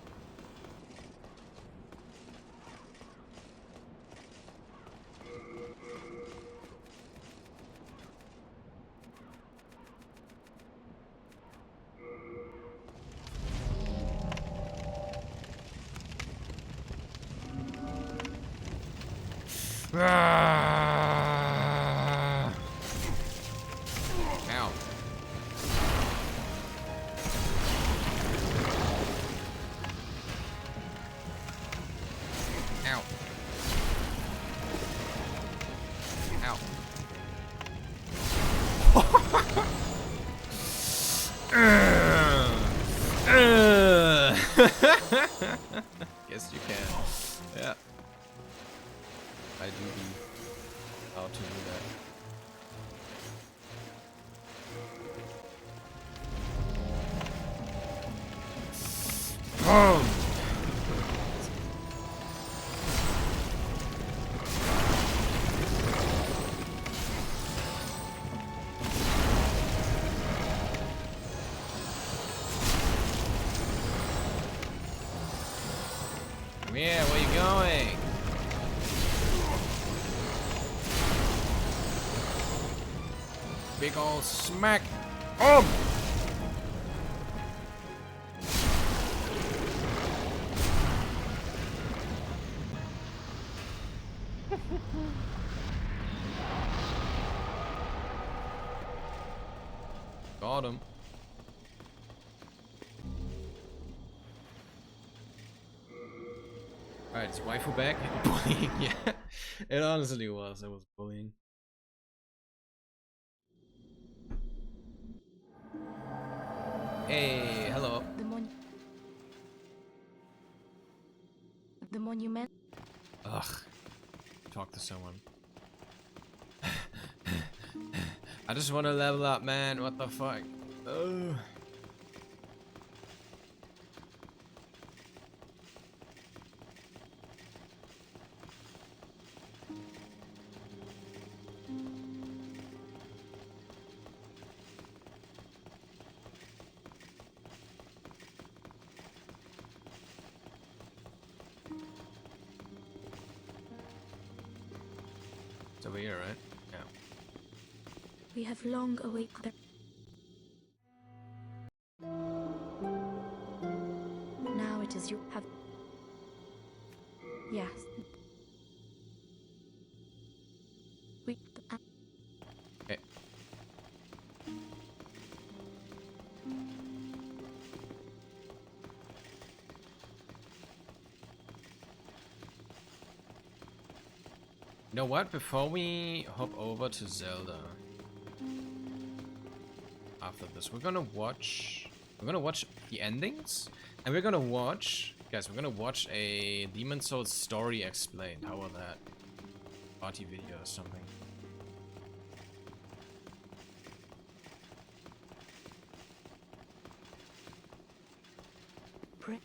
Ow. Ow. Ow. Guess you can. Yeah. I do be how to do that. Boom! Come here, where you going? Big ol' smack. Got him. Alright, is waifu back? Bullying, yeah. It honestly was. It was bullying. Hey, hello. The monument. Ugh. Talk to someone. I just want to level up, man. What the fuck? Ugh. It's over here, right? Yeah. We have long awaited. Now it is you have. Yes. We. Okay. You know what? Before we hop over to Zelda, after this, we're gonna watch the endings, and we're gonna watch, guys, we're gonna watch a Demon Souls story explained. How about that? Party video or something. Pray.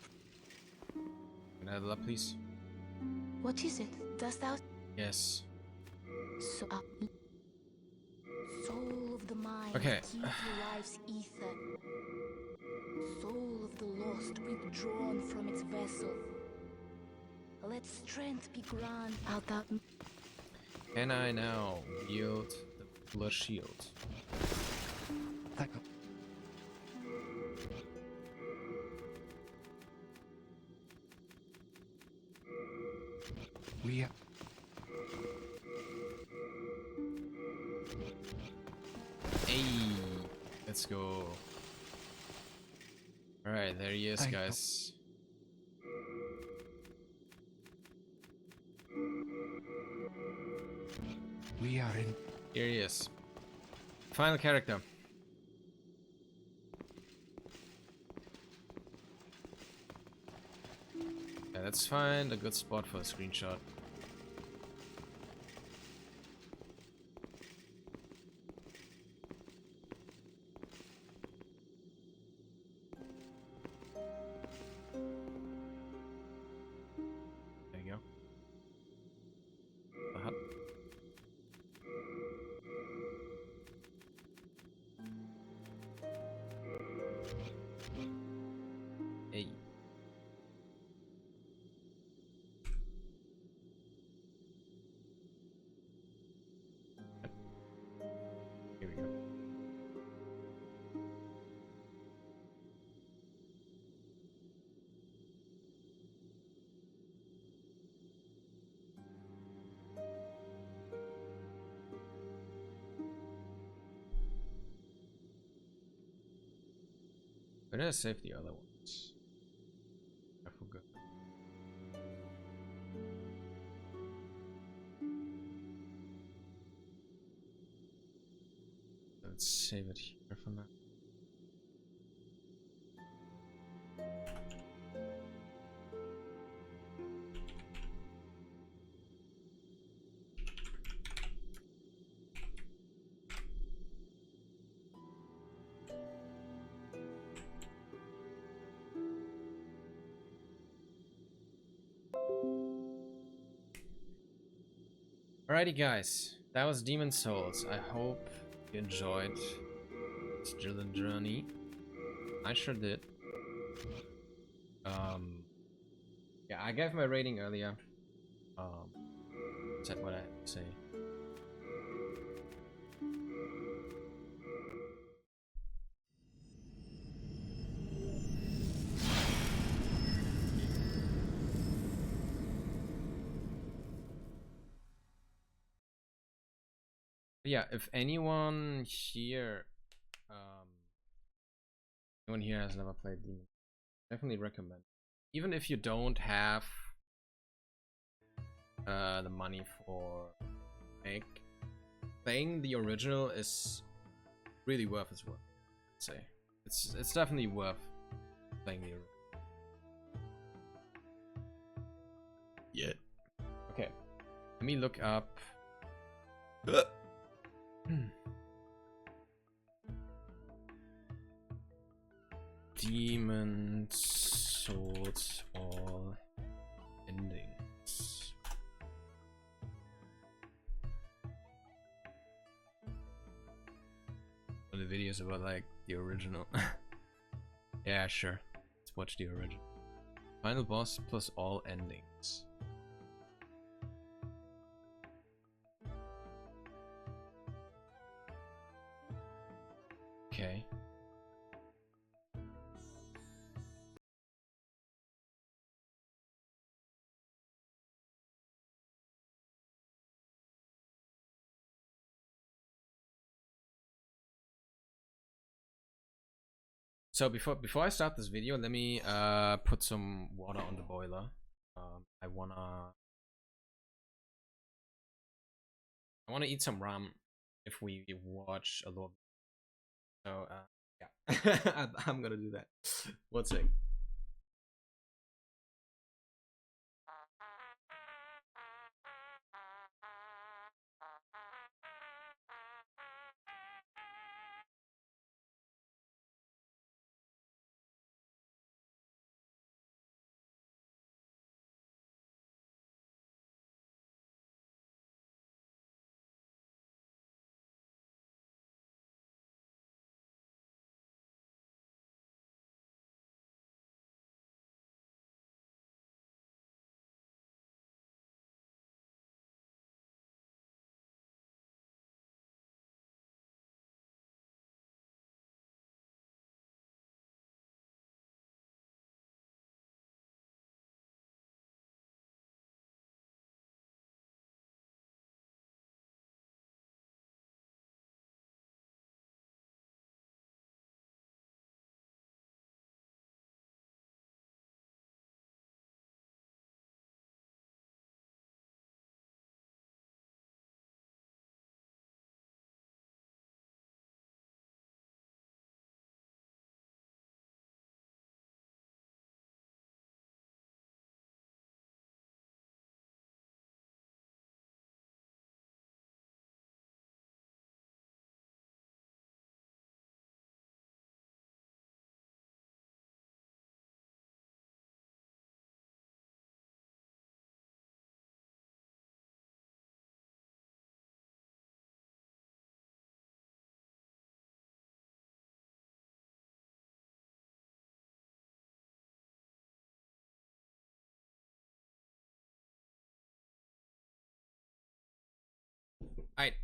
Can I have that, please? What is it? Dost thou? Yes. So, soul of the mind, Okay. key to life's ether. Soul of the lost, withdrawn from its vessel. Let strength be granted out that. Can I now wield the blood shield? We are... Hey, let's go. All right, there he is, guys. We are in... Here he is. Final character. Yeah, let's find a good spot for a screenshot. There you go. The hut. Hey. Here we go. Where did I save the other ones? I forgot. Let's save it here for now. Alrighty guys, that was Demon Souls. I hope you enjoyed this journey. I sure did. Yeah, Yeah, I gave my rating earlier. Said what I had to say. Yeah, if anyone here has never played Demon, definitely recommend. Even if you don't have the money for make, playing the original is really worth its worth. I'd say it's definitely worth playing the original. Yeah. Okay. Let me look up. Demon Souls all endings. The videos about like the original. Yeah, sure. Let's watch the original. Final boss plus all endings. Okay. So before I start this video, let me put some water on the boiler. I wanna eat some ram if we watch a little. So yeah, I'm gonna do that. One sec. Alright.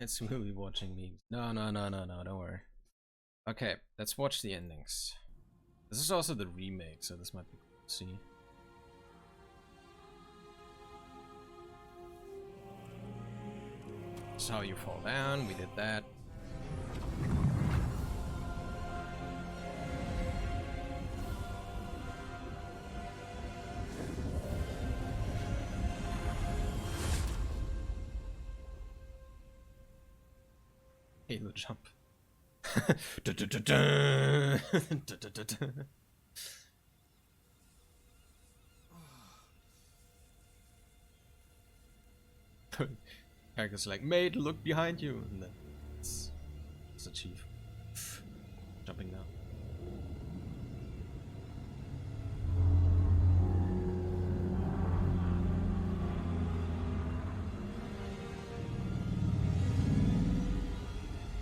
It's really watching memes. No, don't worry. Okay, let's watch the endings. This is also the remake, so this might be cool to see. This is how you fall down, we did that. Halo jump. Characters like, mate, look behind you, and then it's achieved. Jumping now.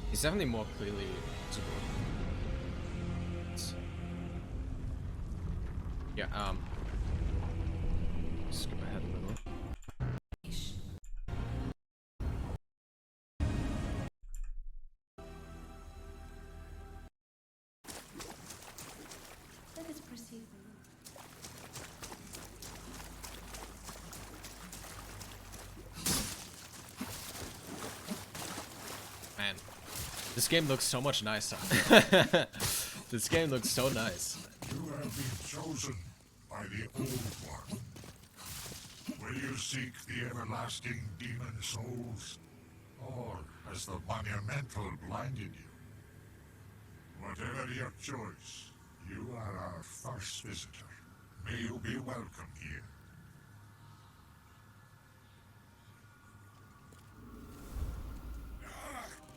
It's definitely more clearly visible. Yeah, skip ahead a little. Let us proceed. Man, this game looks so much nicer. This game looks so nice. You have been chosen by the Old One. Will you seek the everlasting demon souls? Or has the monumental blinded you? Whatever your choice, you are our first visitor. May you be welcome here.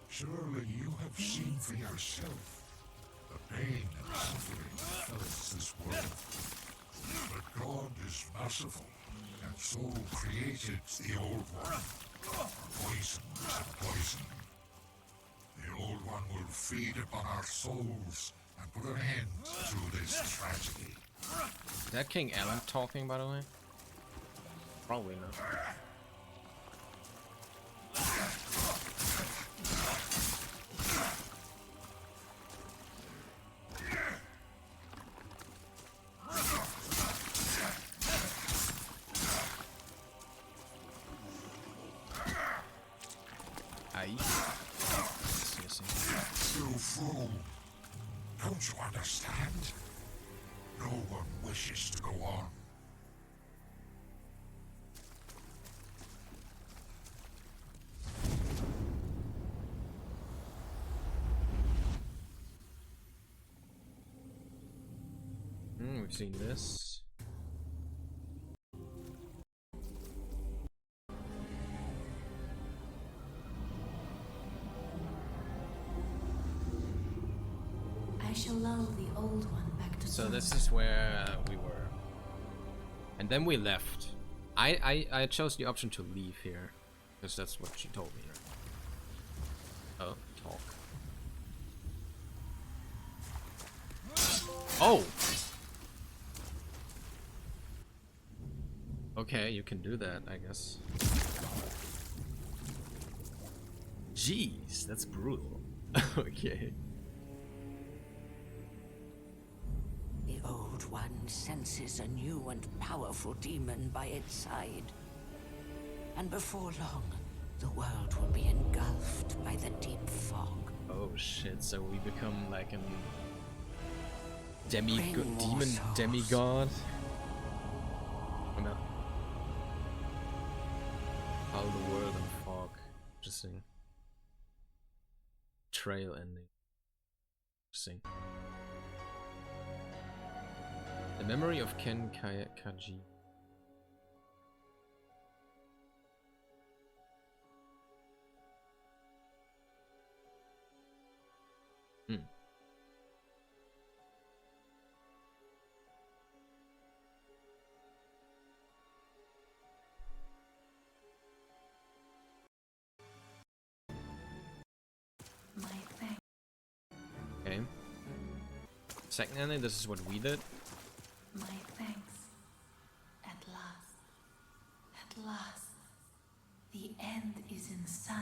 Surely you have seen for yourself the pain and suffering that fills this world. But God is merciful, and so created the Old One. Poison and poison. The Old One will feed upon our souls and put an end to this tragedy. Is that King Alan talking, by the way? Probably not. Aye. You fool! Don't you understand? No one wishes to go on. We've seen this. I shall lull the old one back to So sleep. this is where we were, and then we left. I chose the option to leave here because that's what she told me. Right? Oh, talk. Oh. Okay, you can do that, I guess. Jeez, that's brutal. Okay. The Old One senses a new and powerful demon by its side. And before long, the world will be engulfed by the deep fog. Oh shit, so we become like an Bring more demon souls. demigod? Oh no. Out of the world in fog. Interesting. Trail ending. Interesting. The memory of Ken Kaji. My thanks. Okay. Second ending, this is what we did. My thanks. At last. At last. The end is in sight.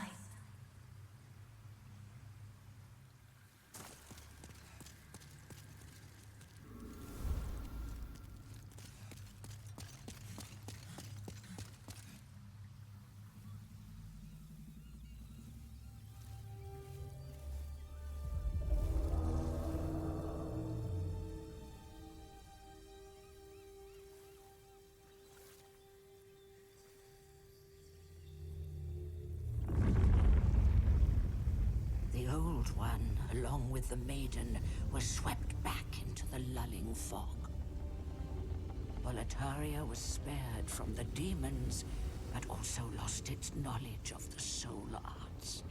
The Old One, along with the maiden, was swept back into the lulling fog. Boletaria was spared from the demons, but also lost its knowledge of the soul arts.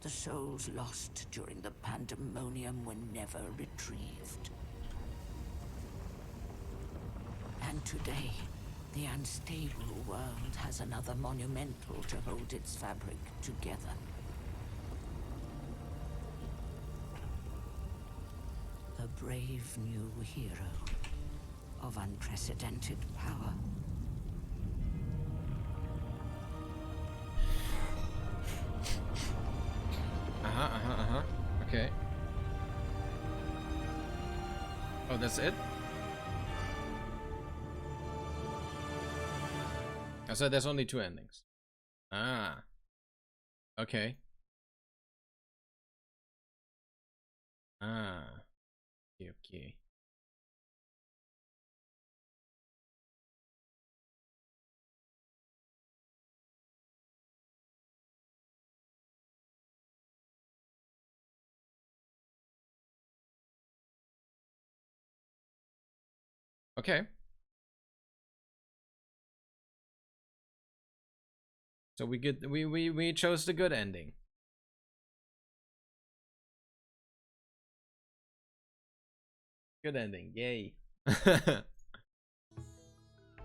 The souls lost during the pandemonium were never retrieved. And today, the unstable world has another monumental to hold its fabric together. A brave new hero of unprecedented power. Okay. Oh, that's it? I said there's only 2 endings. Ah. Okay. Ah. Okay, okay. Okay. So we chose the good ending. Good ending. Yay.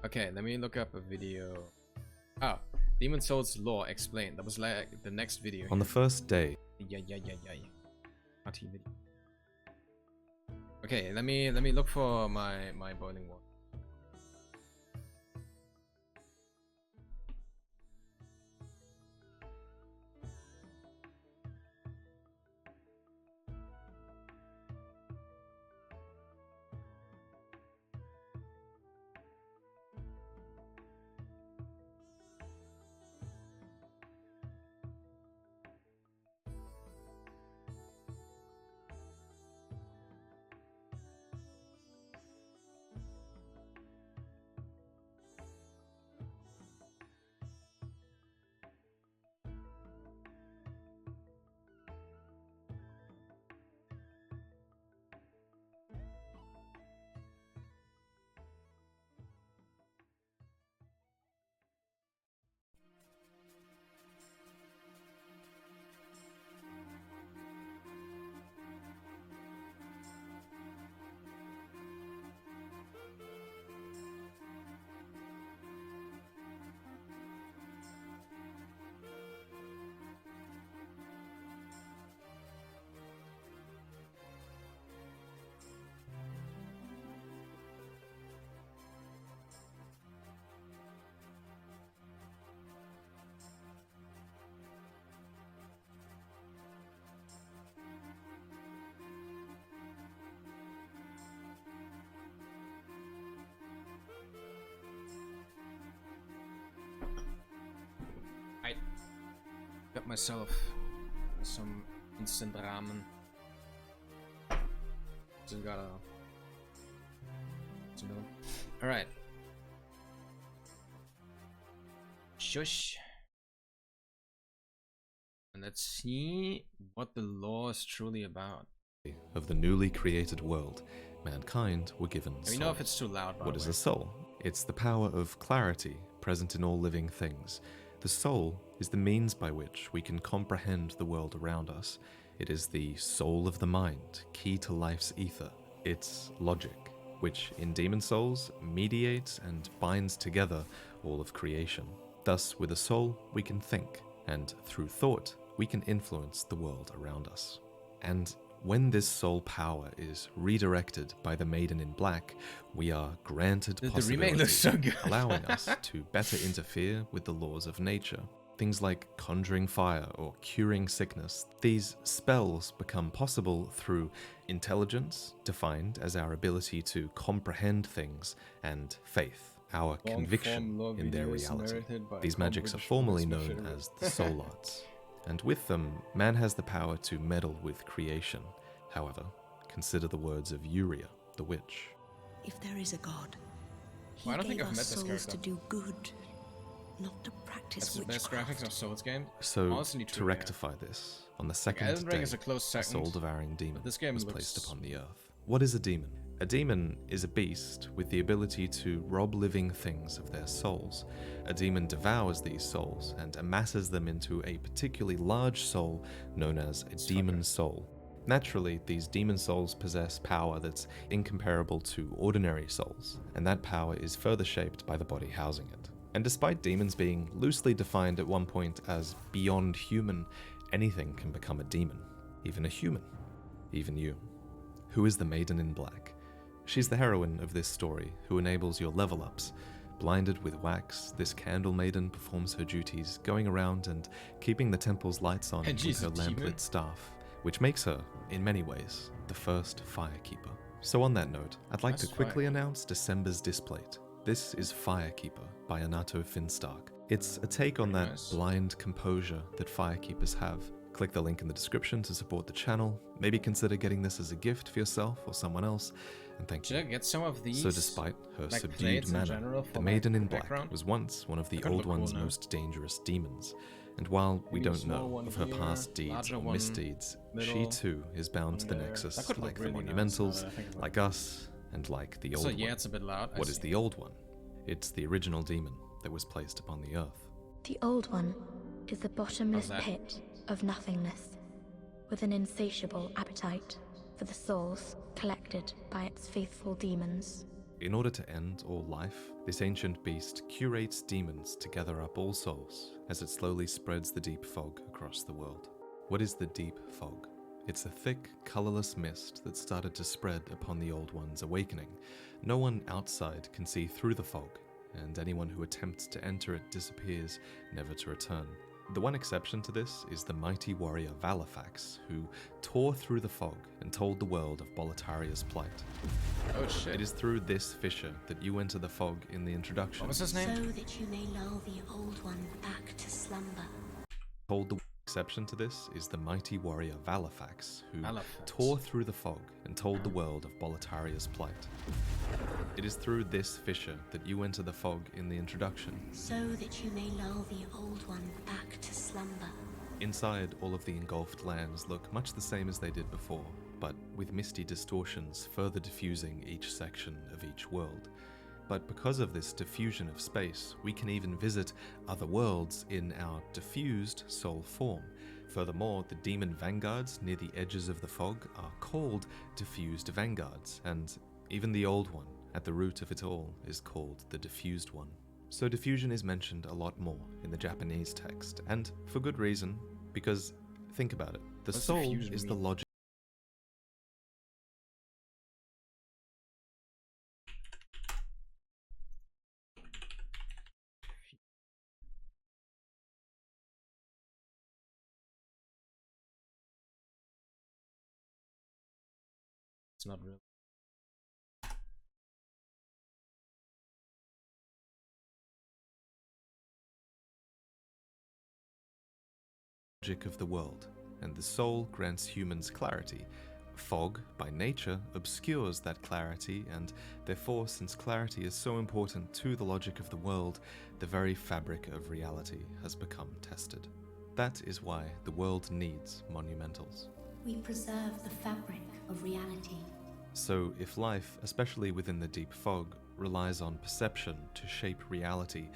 Okay, let me look up a video. Oh, Demon Souls lore explained. That was like the next video. On the first day. Yeah. RT video. Okay, let me look for my boiling water. I got myself some instant ramen. Just gotta. All right. Shush. And let's see what the law is truly about. Of the newly created world, mankind were given souls. Let me know if it's too loud. What is a soul? It's the power of clarity present in all living things. The soul is the means by which we can comprehend the world around us. It is the soul of the mind, key to life's ether. It's logic, which in Demon Souls mediates and binds together all of creation. Thus, with a soul, we can think, and through thought, we can influence the world around us. And when this soul power is redirected by the Maiden in Black, we are granted The remake possibilities, looks so good. allowing us to better interfere with the laws of nature. Things like conjuring fire or curing sickness. These spells become possible through intelligence, defined as our ability to comprehend things, and faith, our conviction in their reality. These magics are formally known as the soul arts. And with them, man has the power to meddle with creation. However, consider the words of Uria, the witch. If there is a god, he Well, I don't think gave I've met us this souls character. to do good, not to practice That's the best witchcraft. graphics of Souls game. So, Honestly, to true, yeah. rectify this, on the second Elden Ring day, is a close a second, soul-devouring demon this game was looks- placed upon the earth. What is a demon? A demon is a beast with the ability to rob living things of their souls. A demon devours these souls and amasses them into a particularly large soul known as a demon soul. Naturally, these demon souls possess power that's incomparable to ordinary souls, and that power is further shaped by the body housing it. And despite demons being loosely defined at one point as beyond human, anything can become a demon, even a human, even you. Who is the Maiden in Black? She's the heroine of this story, who enables your level ups. Blinded with wax, this candle maiden performs her duties, going around and keeping the temple's lights on And with she's her a demon? lamplit staff, which makes her, in many ways, the first Firekeeper. So on that note, I'd like to That's quickly fire. announce December's Displate. This is Firekeeper by Anato Finstark. It's a take on that Nice. blind composure that Firekeepers have. Click the link in the description to support the channel. Maybe consider getting this as a gift for yourself or someone else, and thank you. Should I get some of these? So despite her like, subdued plates in manner, general the for Maiden my in Black background? was once one of the Could Old look cool One's now. most dangerous demons. And while we Maybe a don't small know one of her here, past deeds larger or one, misdeeds, she middle, too is bound to the one there. Nexus, That could look like the really nice now Monumentals, that I think about like it. us, and like the Old So One. yeah, it's a bit loud. I What is see. the Old One? It's the original demon that was placed upon the earth. The Old One is the bottomless How's that? pit of nothingness, with an insatiable appetite for the souls collected by its faithful demons. In order to end all life, this ancient beast curates demons to gather up all souls as it slowly spreads the deep fog across the world. What is the deep fog? It's a thick, colorless mist that started to spread upon the Old One's awakening. No one outside can see through the fog, and anyone who attempts to enter it disappears, never to return. The one exception to this is the mighty warrior Valifax, who tore through the fog and told the world of Boletaria's plight. Oh shit. It is through this fissure that you enter the fog in the introduction. What was his So name? that you may lull the Old One back to slumber. Told the exception to this is the mighty warrior Valifax, who Valifax. tore through the fog and told the world of Boletaria's plight. It is through this fissure that you enter the fog in the introduction. So that you may lull the Old One back to slumber. Inside, all of the engulfed lands look much the same as they did before, but with misty distortions further diffusing each section of each world. But because of this diffusion of space, we can even visit other worlds in our diffused soul form. Furthermore, the demon vanguards near the edges of the fog are called diffused vanguards, and even the Old One, at the root of it all, is called the diffused one. So diffusion is mentioned a lot more in the Japanese text, and for good reason, because think about it, the What's soul diffusion is the mean? logic. It's not real. Of the world, and the soul grants humans clarity. Fog, by nature, obscures that clarity, and therefore, since clarity is so important to the logic of the world, the very fabric of reality has become tested. That is why the world needs monumentals. We preserve the fabric of reality. So, if life, especially within the deep fog, relies on perception to shape reality,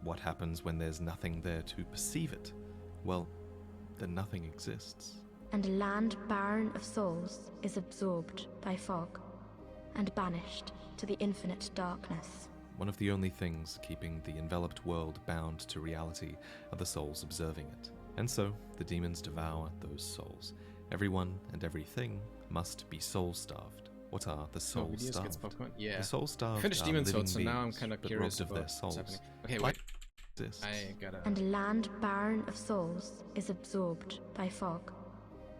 what happens when there's nothing there to perceive it? Well, then nothing exists. And a land barren of souls is absorbed by fog and banished to the infinite darkness. One of the only things keeping the enveloped world bound to reality are the souls observing it. And so, the demons devour those souls. Everyone and everything must be soul-starved. What are the So videos gets soul-starved? popcorn. Yeah. The soul-starved Finished are Demon living Sword, so now I'm beings, kind of but curious robbed of about their what's souls. happening. Okay, Life wait. exists. I gotta. And a land barren of souls is absorbed by fog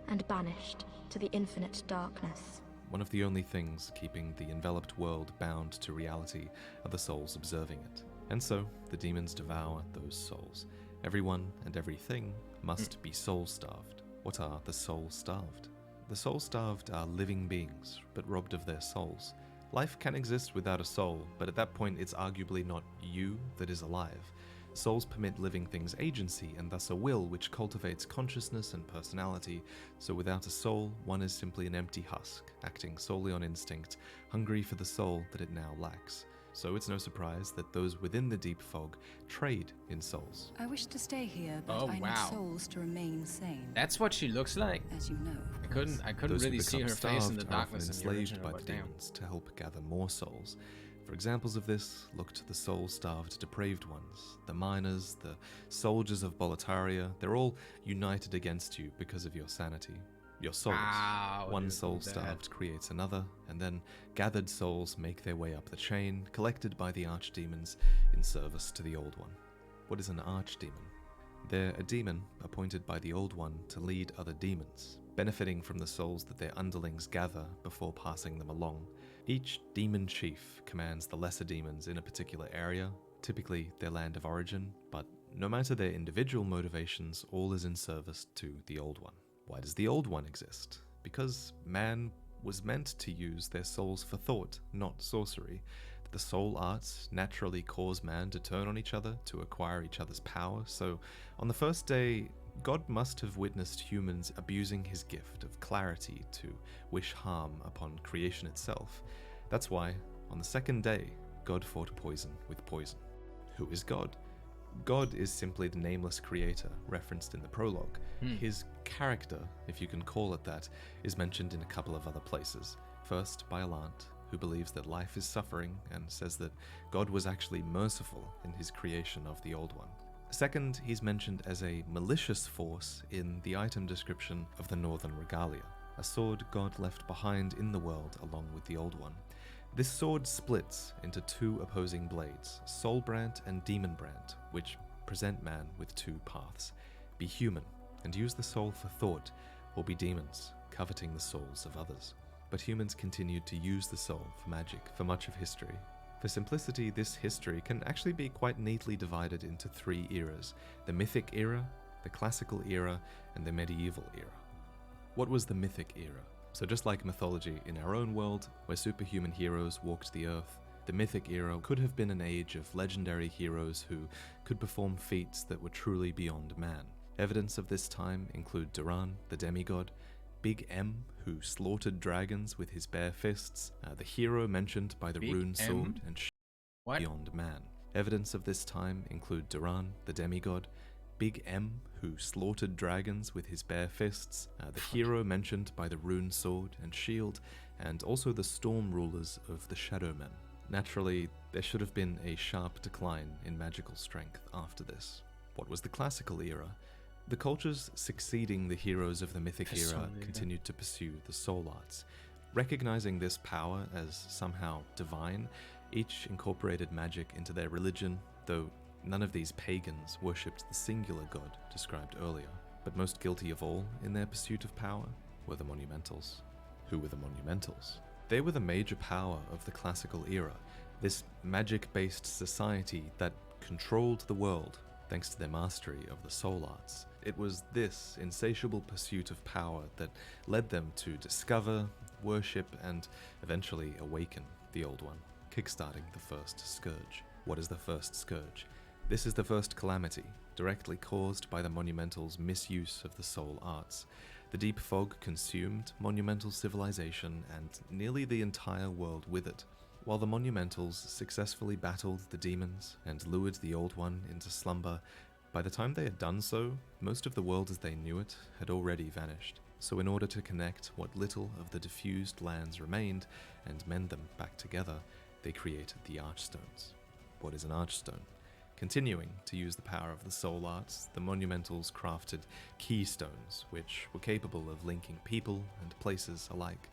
and banished to the infinite darkness. One of the only things keeping the enveloped world bound to reality are the souls observing it. And so, the demons devour those souls. Everyone and everything must be soul-starved. What are the soul-starved? The soul-starved are living beings, but robbed of their souls. Life can exist without a soul, but at that point it's arguably not you that is alive. Souls permit living things agency and thus a will which cultivates consciousness and personality, so without a soul, one is simply an empty husk, acting solely on instinct, hungry for the soul that it now lacks. So it's no surprise that those within the deep fog trade in souls. I wish to stay here, but Oh, I wow. need souls to remain sane. That's what she looks like. As you know, of I course. couldn't Those who really see become her face in the starved are often darkness in the enslaved original, by but the damn. demons to help gather more souls. For examples of this, look to the soul-starved depraved ones. The miners, the soldiers of Boletaria, they're all united against you because of your sanity. your souls. Ow, One dude, soul look at that. starved creates another, and then gathered souls make their way up the chain, collected by the archdemons in service to the Old One. What is an archdemon? They're a demon appointed by the Old One to lead other demons, benefiting from the souls that their underlings gather before passing them along. Each demon chief commands the lesser demons in a particular area, typically their land of origin, but no matter their individual motivations, all is in service to the Old One. Why does the Old One exist? Because man was meant to use their souls for thought, not sorcery. The soul arts naturally cause man to turn on each other, to acquire each other's power, so on the first day, God must have witnessed humans abusing his gift of clarity to wish harm upon creation itself. That's why, on the second day, God fought poison with poison. Who is God? God is simply the nameless creator referenced in the prologue. His character, if you can call it that, is mentioned in a couple of other places. First, by Alant, who believes that life is suffering and says that God was actually merciful in his creation of the Old One. Second, he's mentioned as a malicious force in the item description of the Northern Regalia, a sword God left behind in the world along with the Old One. This sword splits into two opposing blades, Soulbrand and Demonbrand, which present man with two paths. Be human and use the soul for thought, or be demons, coveting the souls of others. But humans continued to use the soul for magic for much of history. For simplicity, this history can actually be quite neatly divided into three eras: the Mythic era, the Classical era, and the Medieval era. What was the Mythic era? So just like mythology in our own world, where superhuman heroes walked the earth, the Mythic era could have been an age of legendary heroes who could perform feats that were truly beyond man. Evidence of this time include Duran, the demigod, Big M, who slaughtered dragons with his bare fists, the hero mentioned by the Big rune M? sword, and What? beyond man. Evidence of this time include Duran, the demigod, Big M, who slaughtered dragons with his bare fists, the hero mentioned by the rune sword and shield, and also the storm rulers of the Shadowmen. Naturally, there should have been a sharp decline in magical strength after this. What was the Classical era? The cultures succeeding the heroes of the Mythic era continued to pursue the soul arts. Recognizing this power as somehow divine, each incorporated magic into their religion, though none of these pagans worshipped the singular god described earlier. But most guilty of all in their pursuit of power were the Monumentals. Who were the Monumentals? They were the major power of the Classical era, this magic-based society that controlled the world thanks to their mastery of the soul arts. It was this insatiable pursuit of power that led them to discover, worship, and eventually awaken the Old One, kickstarting the first scourge. What is the first scourge? This is the first calamity, directly caused by the Monumentals' misuse of the soul arts. The deep fog consumed monumental civilization and nearly the entire world with it. While the Monumentals successfully battled the demons and lured the Old One into slumber, by the time they had done so, most of the world as they knew it had already vanished. So in order to connect what little of the diffused lands remained and mend them back together, they created the Archstones. What is an Archstone? Continuing to use the power of the soul arts, the Monumentals crafted keystones, which were capable of linking people and places alike.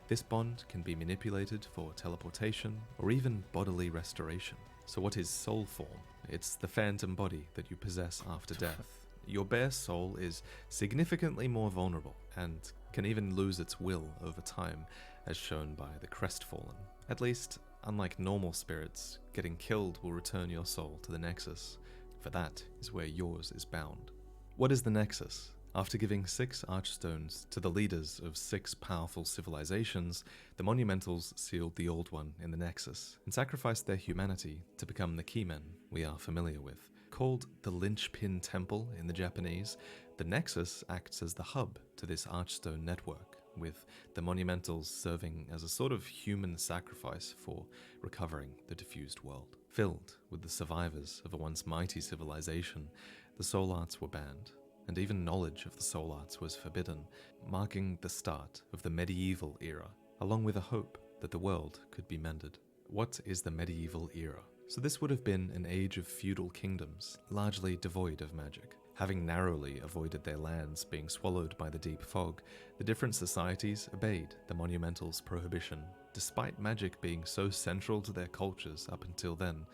This bond can be manipulated for teleportation or even bodily restoration. So what is soul form? It's the phantom body that you possess after death. Your bare soul is significantly more vulnerable and can even lose its will over time, as shown by the Crestfallen. At least, unlike normal spirits, getting killed will return your soul to the Nexus, for that is where yours is bound. What is the Nexus? After giving 6 Archstones to the leaders of 6 powerful civilizations, the Monumentals sealed the Old One in the Nexus and sacrificed their humanity to become the Keymen we are familiar with. Called the Linchpin Temple in the Japanese, the Nexus acts as the hub to this Archstone network, with the Monumentals serving as a sort of human sacrifice for recovering the diffused world. Filled with the survivors of a once mighty civilization, the soul arts were banned, and even knowledge of the soul arts was forbidden, marking the start of the medieval era, along with a hope that the world could be mended. What is the medieval era? So this would have been an age of feudal kingdoms, largely devoid of magic. Having narrowly avoided their lands being swallowed by the deep fog, the different societies obeyed the Monumental's prohibition, despite magic being so central to their cultures up until then.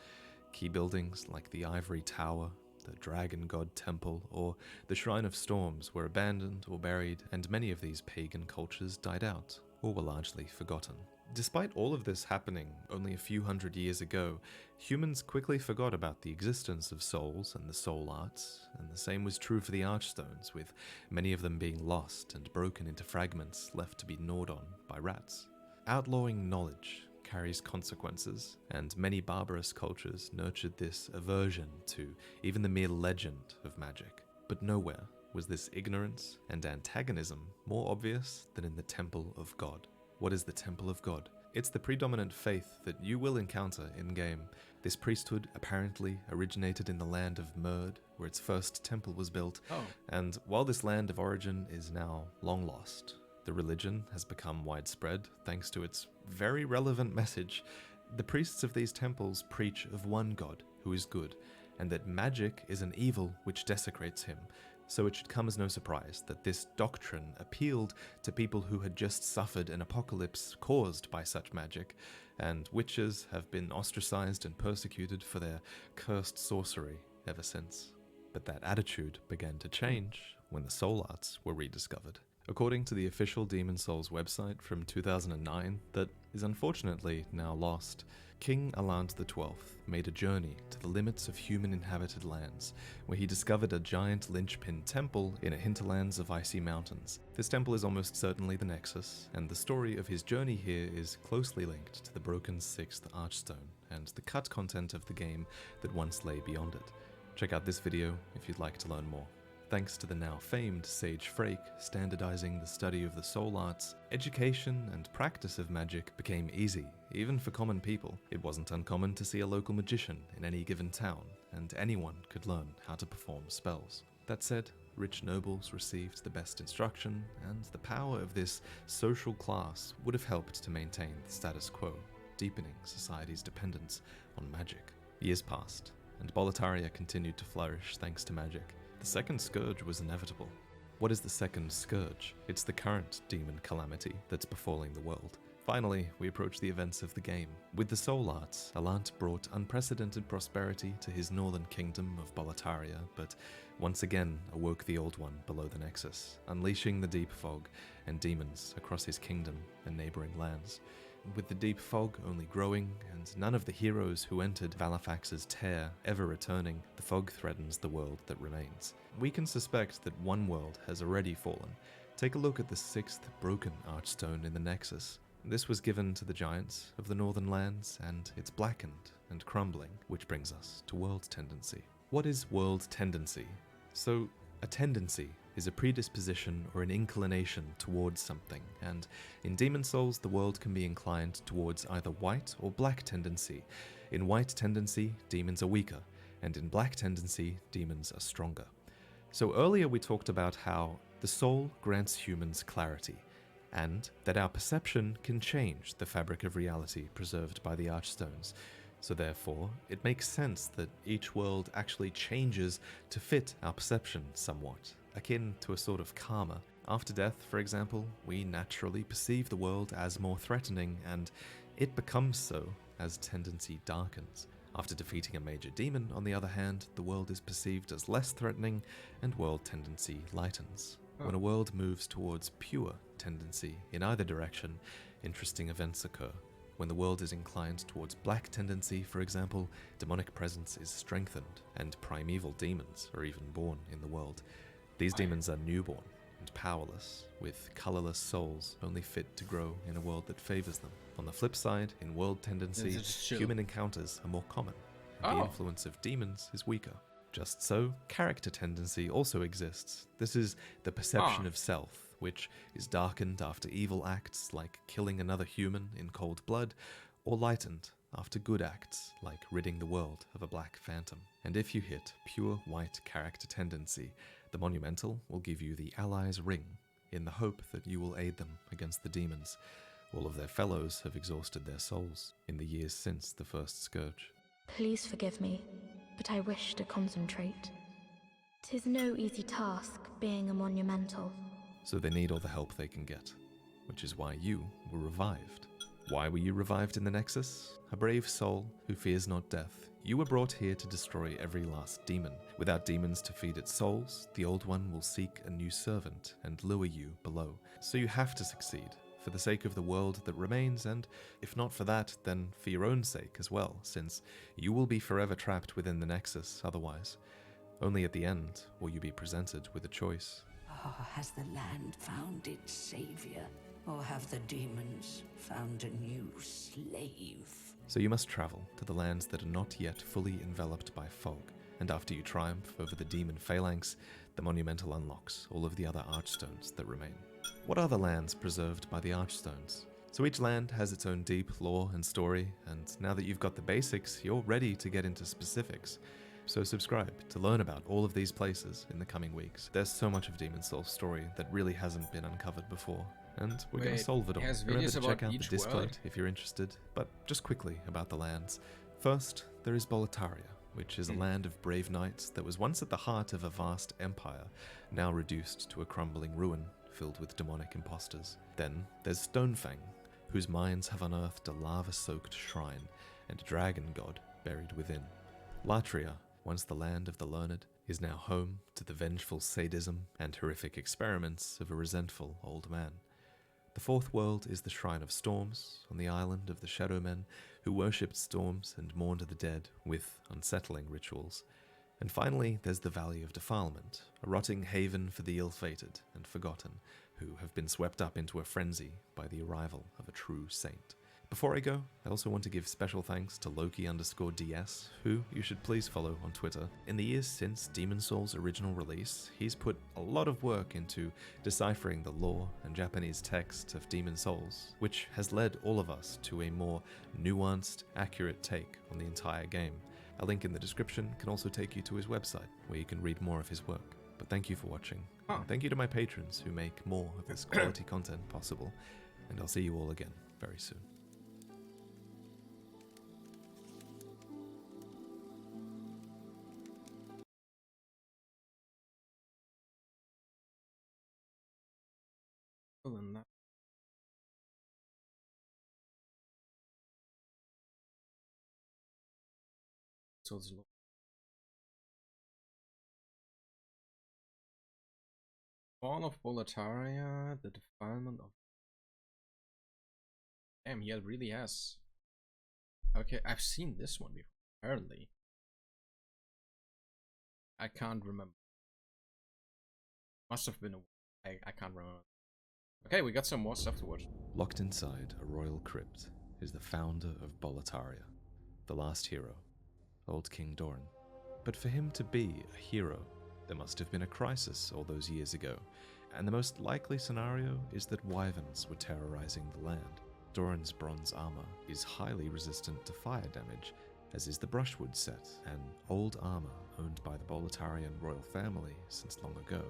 Key buildings like the Ivory Tower, the Dragon God Temple, or the Shrine of Storms were abandoned or buried, and many of these pagan cultures died out, or were largely forgotten. Despite all of this happening only a few hundred years ago, humans quickly forgot about the existence of souls and the soul arts, and the same was true for the Archstones, with many of them being lost and broken into fragments left to be gnawed on by rats. Outlawing knowledge carries consequences, and many barbarous cultures nurtured this aversion to even the mere legend of magic. But nowhere was this ignorance and antagonism more obvious than in the Temple of God. What is the Temple of God? It's the predominant faith that you will encounter in-game. This priesthood apparently originated in the land of Murd, where its first temple was built, and while this land of origin is now long lost, the religion has become widespread thanks to its very relevant message. The priests of these temples preach of one God who is good, and that magic is an evil which desecrates him. So it should come as no surprise that this doctrine appealed to people who had just suffered an apocalypse caused by such magic, and witches have been ostracized and persecuted for their cursed sorcery ever since. But that attitude began to change when the soul arts were rediscovered. According to the official Demon Souls website from 2009, that is unfortunately now lost, King Allant XII made a journey to the limits of human-inhabited lands, where he discovered a giant linchpin temple in a hinterlands of icy mountains. This temple is almost certainly the Nexus, and the story of his journey here is closely linked to the broken 6th Archstone and the cut content of the game that once lay beyond it. Check out this video if you'd like to learn more. Thanks to the now famed Sage Frake standardizing the study of the soul arts, education and practice of magic became easy, even for common people. It wasn't uncommon to see a local magician in any given town, and anyone could learn how to perform spells. That said, rich nobles received the best instruction, and the power of this social class would have helped to maintain the status quo, deepening society's dependence on magic. Years passed, and Boletaria continued to flourish thanks to magic. The second scourge was inevitable. What is the second scourge? It's the current demon calamity that's befalling the world. Finally, we approach the events of the game. With the soul arts, Allant brought unprecedented prosperity to his northern kingdom of Boletaria, but once again awoke the Old One below the Nexus, unleashing the deep fog and demons across his kingdom and neighboring lands. With the deep fog only growing, and none of the heroes who entered Valifax's tear ever returning, the fog threatens the world that remains. We can suspect that one world has already fallen. Take a look at the 6th broken Archstone in the Nexus. This was given to the giants of the Northern Lands, and it's blackened and crumbling, which brings us to world tendency. What is world tendency? So, a tendency is a predisposition or an inclination towards something, and in Demon Souls the world can be inclined towards either white or black tendency. In white tendency, demons are weaker, and in black tendency, demons are stronger. So earlier we talked about how the soul grants humans clarity, and that our perception can change the fabric of reality preserved by the Archstones. So therefore, it makes sense that each world actually changes to fit our perception somewhat, akin to a sort of karma. After death, for example, we naturally perceive the world as more threatening, and it becomes so as tendency darkens. After defeating a major demon, on the other hand, the world is perceived as less threatening, and world tendency lightens. When a world moves towards pure tendency in either direction, interesting events occur. When the world is inclined towards black tendency, for example, demonic presence is strengthened, and primeval demons are even born in the world. These demons are newborn and powerless, with colorless souls only fit to grow in a world that favors them. On the flip side, in world tendency, human encounters are more common, and the influence of demons is weaker. Just so, character tendency also exists. This is the perception of self, which is darkened after evil acts like killing another human in cold blood, or lightened after good acts like ridding the world of a black phantom. And if you hit pure white character tendency, the Monumental will give you the Allies' Ring, in the hope that you will aid them against the demons. All of their fellows have exhausted their souls in the years since the first scourge. Please forgive me, but I wish to concentrate. 'Tis no easy task, being a monumental. So they need all the help they can get, which is why you were revived. Why were you revived in the Nexus? A brave soul who fears not death. You were brought here to destroy every last demon. Without demons to feed its souls, the Old One will seek a new servant and lure you below. So you have to succeed, for the sake of the world that remains, and if not for that, then for your own sake as well, since you will be forever trapped within the Nexus otherwise. Only at the end will you be presented with a choice. Has the land found its savior? Or have the demons found a new slave? So you must travel to the lands that are not yet fully enveloped by fog, and after you triumph over the demon phalanx, the Monumental unlocks all of the other Archstones that remain. What are the lands preserved by the Archstones? So each land has its own deep lore and story, and now that you've got the basics, you're ready to get into specifics. So subscribe to learn about all of these places in the coming weeks. There's so much of Demon Soul's story that really hasn't been uncovered before, and we're going to solve it all. Remember to check out the Discord if you're interested, but just quickly about the lands. First, there is Boletaria, which is a land of brave knights that was once at the heart of a vast empire, now reduced to a crumbling ruin filled with demonic imposters. Then there's Stonefang, whose mines have unearthed a lava-soaked shrine and a dragon god buried within. Latria, once the land of the learned, is now home to the vengeful sadism and horrific experiments of a resentful old man. The fourth world is the Shrine of Storms, on the island of the Shadow Men, who worshipped storms and mourned the dead with unsettling rituals. And finally, there's the Valley of Defilement, a rotting haven for the ill-fated and forgotten, who have been swept up into a frenzy by the arrival of a true saint. Before I go, I also want to give special thanks to Loki_DS, who you should please follow on Twitter. In the years since Demon Soul's original release, he's put a lot of work into deciphering the lore and Japanese text of Demon Souls, which has led all of us to a more nuanced, accurate take on the entire game. A link in the description can also take you to his website, where you can read more of his work. But thank you for watching. And thank you to my patrons who make more of this quality content possible. And I'll see you all again very soon. Than that. So it's Fall of Boletaria, the defilement of. Damn, he really has. Okay, I've seen this one before. Apparently, I can't remember. Must have been a. I can't remember. Okay, we got some more stuff to watch. Locked inside a royal crypt is the founder of Boletaria, the last hero, old King Doran. But for him to be a hero, there must have been a crisis all those years ago, and the most likely scenario is that wyverns were terrorizing the land. Doran's bronze armor is highly resistant to fire damage, as is the brushwood set, an old armor owned by the Boletarian royal family since long ago.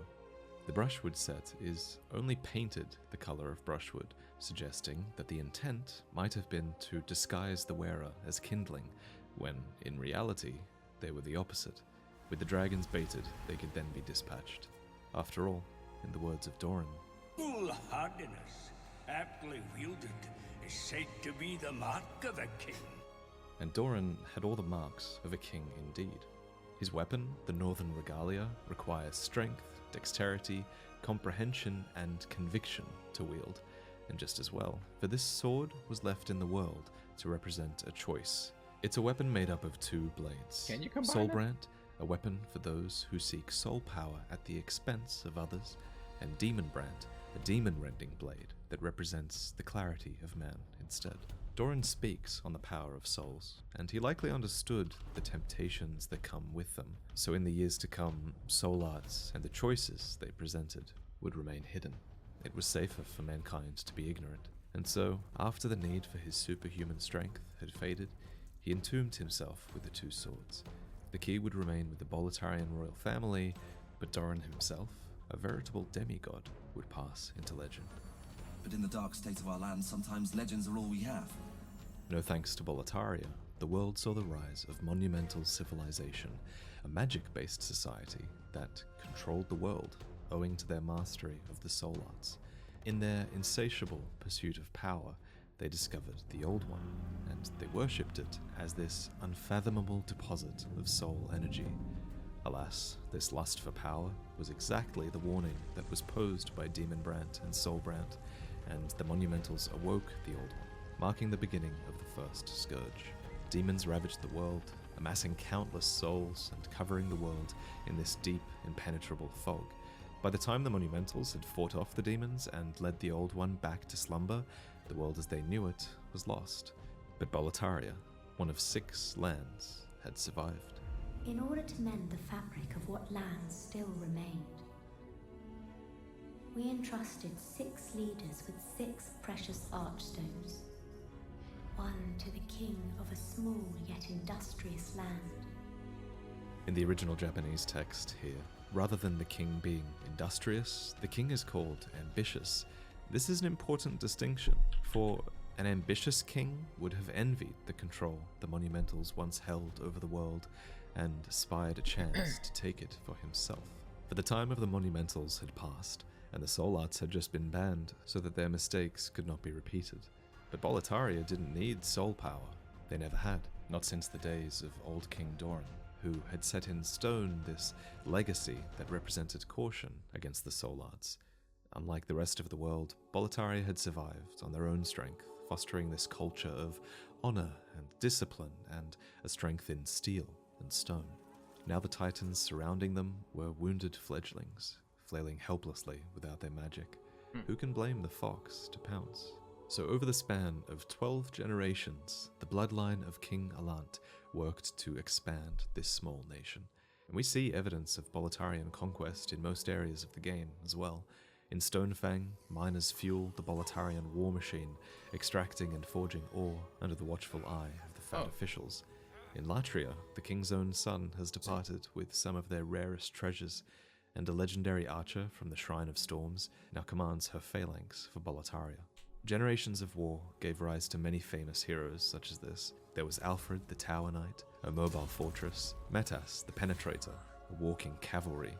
The brushwood set is only painted the color of brushwood, suggesting that the intent might have been to disguise the wearer as kindling, when, in reality, they were the opposite. With the dragons baited, they could then be dispatched. After all, in the words of Doran, foolhardiness, aptly wielded, is said to be the mark of a king. And Doran had all the marks of a king indeed. His weapon, the Northern Regalia, requires strength, dexterity, comprehension, and conviction to wield, and just as well, for this sword was left in the world to represent a choice. It's a weapon made up of two blades. Can you combine it? Soulbrand, a weapon for those who seek soul power at the expense of others, and Demonbrand, a demon-rending blade that represents the clarity of man instead. Doran speaks on the power of souls, and he likely understood the temptations that come with them. So in the years to come, soul arts and the choices they presented would remain hidden. It was safer for mankind to be ignorant. And so, after the need for his superhuman strength had faded, he entombed himself with the two swords. The key would remain with the Boletarian royal family, but Doran himself, a veritable demigod, would pass into legend. But in the dark state of our land, sometimes legends are all we have. No thanks to Boletaria, the world saw the rise of monumental civilization, a magic-based society that controlled the world, owing to their mastery of the soul arts. In their insatiable pursuit of power, they discovered the Old One, and they worshipped it as this unfathomable deposit of soul energy. Alas, this lust for power was exactly the warning that was posed by Demon Brand and Soul Brand, and the Monumentals awoke the Old One, marking the beginning of the first scourge. Demons ravaged the world, amassing countless souls and covering the world in this deep, impenetrable fog. By the time the Monumentals had fought off the demons and led the Old One back to slumber, the world as they knew it was lost. But Boletaria, one of 6 lands, had survived. In order to mend the fabric of what lands still remained, we entrusted 6 leaders with 6 precious archstones. One to the king of a small yet industrious land. In the original Japanese text here, rather than the king being industrious, the king is called ambitious. This is an important distinction, for an ambitious king would have envied the control the Monumentals once held over the world and spied a chance to take it for himself. For the time of the Monumentals had passed, and the soul arts had just been banned so that their mistakes could not be repeated. But Boletaria didn't need soul power. They never had, not since the days of old King Doran, who had set in stone this legacy that represented caution against the soul arts. Unlike the rest of the world, Boletaria had survived on their own strength, fostering this culture of honor and discipline and a strength in steel and stone. Now the titans surrounding them were wounded fledglings, flailing helplessly without their magic. Who can blame the fox to pounce? So over the span of 12 generations, the bloodline of King Alant worked to expand this small nation. And we see evidence of Boletarian conquest in most areas of the game as well. In Stonefang, miners fueled the Boletarian war machine, extracting and forging ore under the watchful eye of the Fat officials. In Latria, the king's own son has departed with some of their rarest treasures, and a legendary archer from the Shrine of Storms now commands her phalanx for Boletaria. Generations of war gave rise to many famous heroes such as this. There was Alfred the Tower Knight, a mobile fortress, Metas the Penetrator, a walking cavalry,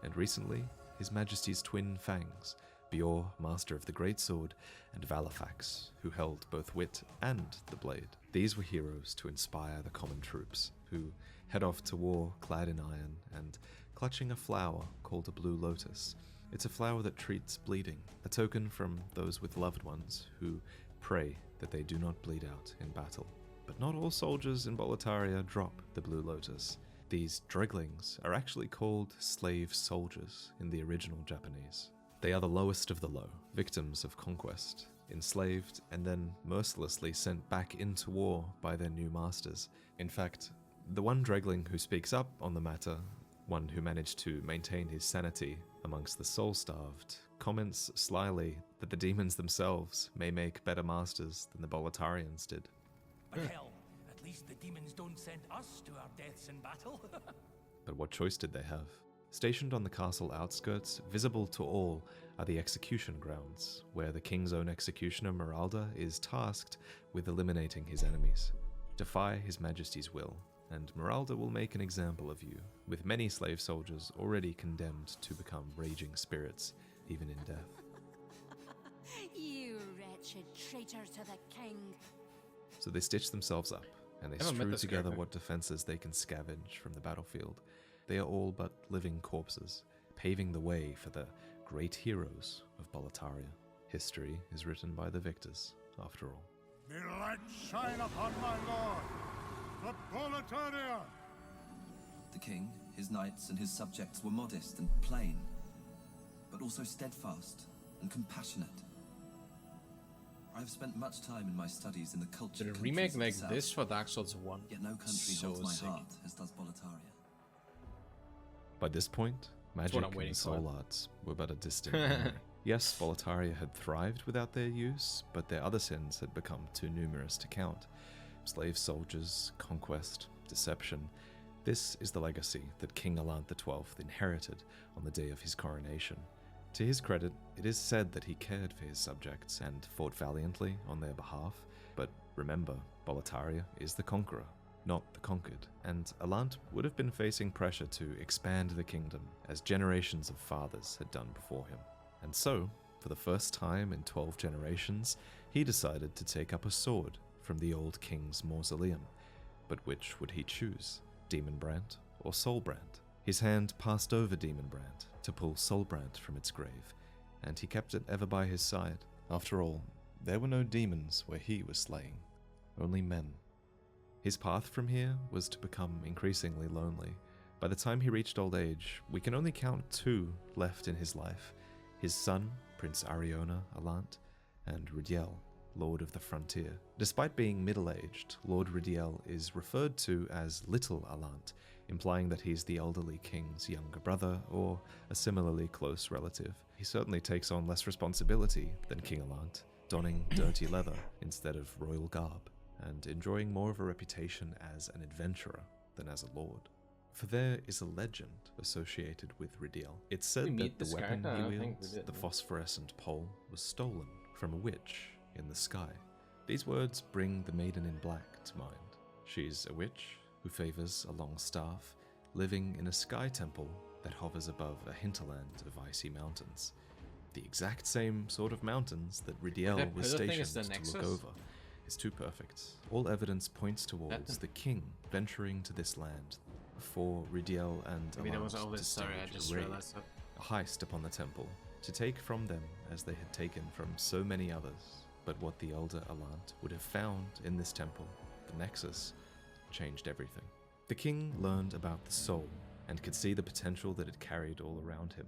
and recently, His Majesty's twin fangs, Bior, Master of the Greatsword, and Valifax, who held both wit and the blade. These were heroes to inspire the common troops, who head off to war clad in iron and clutching a flower called a blue lotus. It's a flower that treats bleeding, a token from those with loved ones who pray that they do not bleed out in battle. But not all soldiers in Boletaria drop the blue lotus. These dreglings are actually called slave soldiers in the original Japanese. They are the lowest of the low, victims of conquest, enslaved and then mercilessly sent back into war by their new masters. In fact, the one dregling who speaks up on the matter, one who managed to maintain his sanity amongst the soul-starved, comments slyly that the demons themselves may make better masters than the Boletarians did. But hell, at least the demons don't send us to our deaths in battle. But what choice did they have? Stationed on the castle outskirts, visible to all, are the execution grounds, where the king's own executioner Meralda is tasked with eliminating his enemies. Defy his majesty's will, and Meralda will make an example of you, with many slave soldiers already condemned to become raging spirits, even in death. You wretched traitor to the king. So they stitch themselves up, and they strew together what defenses they can scavenge from the battlefield. They are all but living corpses, paving the way for the great heroes of Boletaria. History is written by the victors, after all. The light shine upon my lord, the Boletaria! The king, his knights, and his subjects were modest and plain, but also steadfast and compassionate. I have spent much time in my studies in the culture. Did a remake like this for Dark Souls 1? Yet no country holds my heart as does Boletaria. By this point, magic and soul arts were but a distant memory. Yes, Boletaria had thrived without their use, but their other sins had become too numerous to count. Slave soldiers, conquest, deception. This is the legacy that King Alant XII inherited on the day of his coronation. To his credit, it is said that he cared for his subjects and fought valiantly on their behalf, but remember, Boletaria is the conqueror, not the conquered, and Alant would have been facing pressure to expand the kingdom as generations of fathers had done before him. And so, for the first time in 12 generations, he decided to take up a sword from the old king's mausoleum. But which would he choose? Demonbrand or Soulbrand? His hand passed over Demonbrand to pull Soulbrand from its grave, and he kept it ever by his side. After all, there were no demons where he was slaying, only men. His path from here was to become increasingly lonely. By the time he reached old age, we can only count 2 left in his life: his son, Prince Ariona Alant, and Ridiel, Lord of the Frontier. Despite being middle-aged, Lord Ridiel is referred to as Little Alant, implying that he's the elderly king's younger brother or a similarly close relative. He certainly takes on less responsibility than King Alant, donning dirty leather instead of royal garb, and enjoying more of a reputation as an adventurer than as a lord. For there is a legend associated with Ridiel. It's said that the weapon he wields, the phosphorescent pole, was stolen from a witch in the sky. These words bring the Maiden in Black to mind. She's a witch who favors a long staff, living in a sky temple that hovers above a hinterland of icy mountains. The exact same sort of mountains that Ridiel was stationed to look over. Is too perfect. All evidence points towards the king venturing to this land for Ridiel and Alant to stage a raid, a heist upon the temple, to take from them as they had taken from so many others. But what the elder Alant would have found in this temple, the Nexus, changed everything. The king learned about the soul and could see the potential that it carried all around him.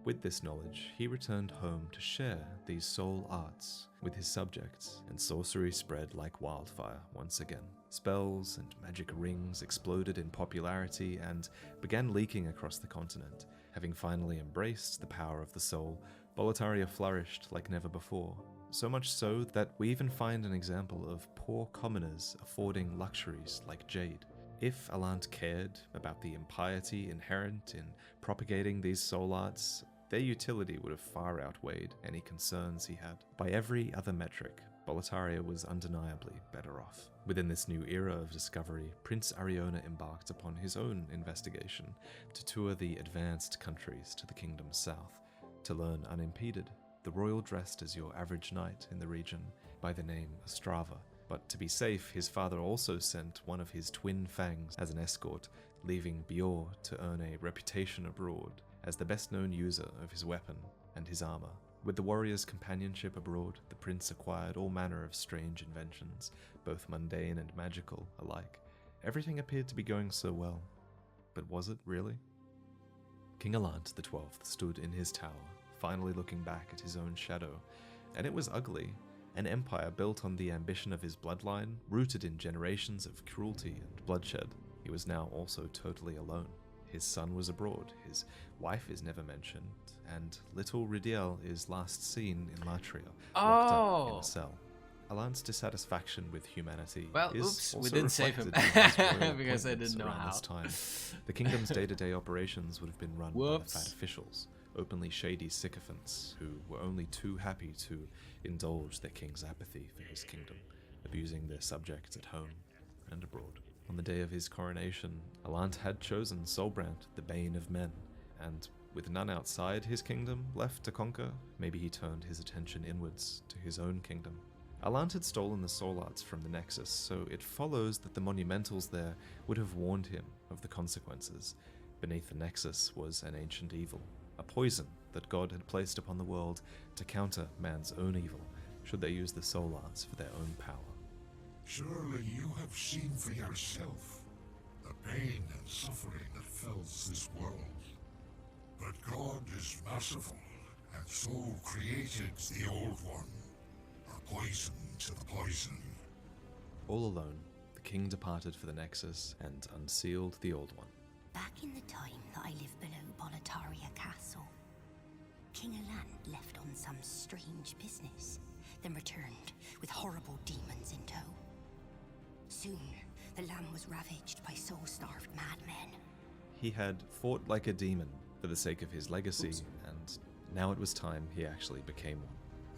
With this knowledge, he returned home to share these soul arts with his subjects, and sorcery spread like wildfire once again. Spells and magic rings exploded in popularity and began leaking across the continent. Having finally embraced the power of the soul, Boletaria flourished like never before. So much so that we even find an example of poor commoners affording luxuries like jade. If Alant cared about the impiety inherent in propagating these soul arts, their utility would have far outweighed any concerns he had. By every other metric, Boletaria was undeniably better off. Within this new era of discovery, Prince Ariona embarked upon his own investigation to tour the advanced countries to the kingdom's south, to learn unimpeded. The royal dressed as your average knight in the region by the name Ostrava. But to be safe, his father also sent one of his twin fangs as an escort, leaving Bior to earn a reputation abroad as the best-known user of his weapon and his armor. With the warrior's companionship abroad, the prince acquired all manner of strange inventions, both mundane and magical alike. Everything appeared to be going so well. But was it really? King Alant XII stood in his tower, finally looking back at his own shadow, and it was ugly. An empire built on the ambition of his bloodline, rooted in generations of cruelty and bloodshed. He was now also totally alone. His son was abroad, his wife is never mentioned, and little Ridiel is last seen in Latria, locked up in a cell. Alant's dissatisfaction with humanity is also we didn't save him because I didn't know how. This time. The kingdom's day-to-day operations would have been run by the fat officials, openly shady sycophants who were only too happy to indulge their king's apathy for his kingdom, abusing their subjects at home and abroad. On the day of his coronation, Alant had chosen Soulbrand, the bane of men, and with none outside his kingdom left to conquer, maybe he turned his attention inwards to his own kingdom. Alant had stolen the soul arts from the Nexus, so it follows that the monumentals there would have warned him of the consequences. Beneath the Nexus was an ancient evil, a poison that God had placed upon the world to counter man's own evil, should they use the soul arts for their own power. Surely you have seen for yourself the pain and suffering that fills this world. But God is merciful, and so created the Old One, a poison to the poison. All alone, the king departed for the Nexus and unsealed the Old One. Back in the time that I lived below Boletaria Castle, King Alant left on some strange business, then returned with horrible demons in tow. Soon, the land was ravaged by soul-starved madmen. He had fought like a demon for the sake of his legacy, and now it was time he actually became one.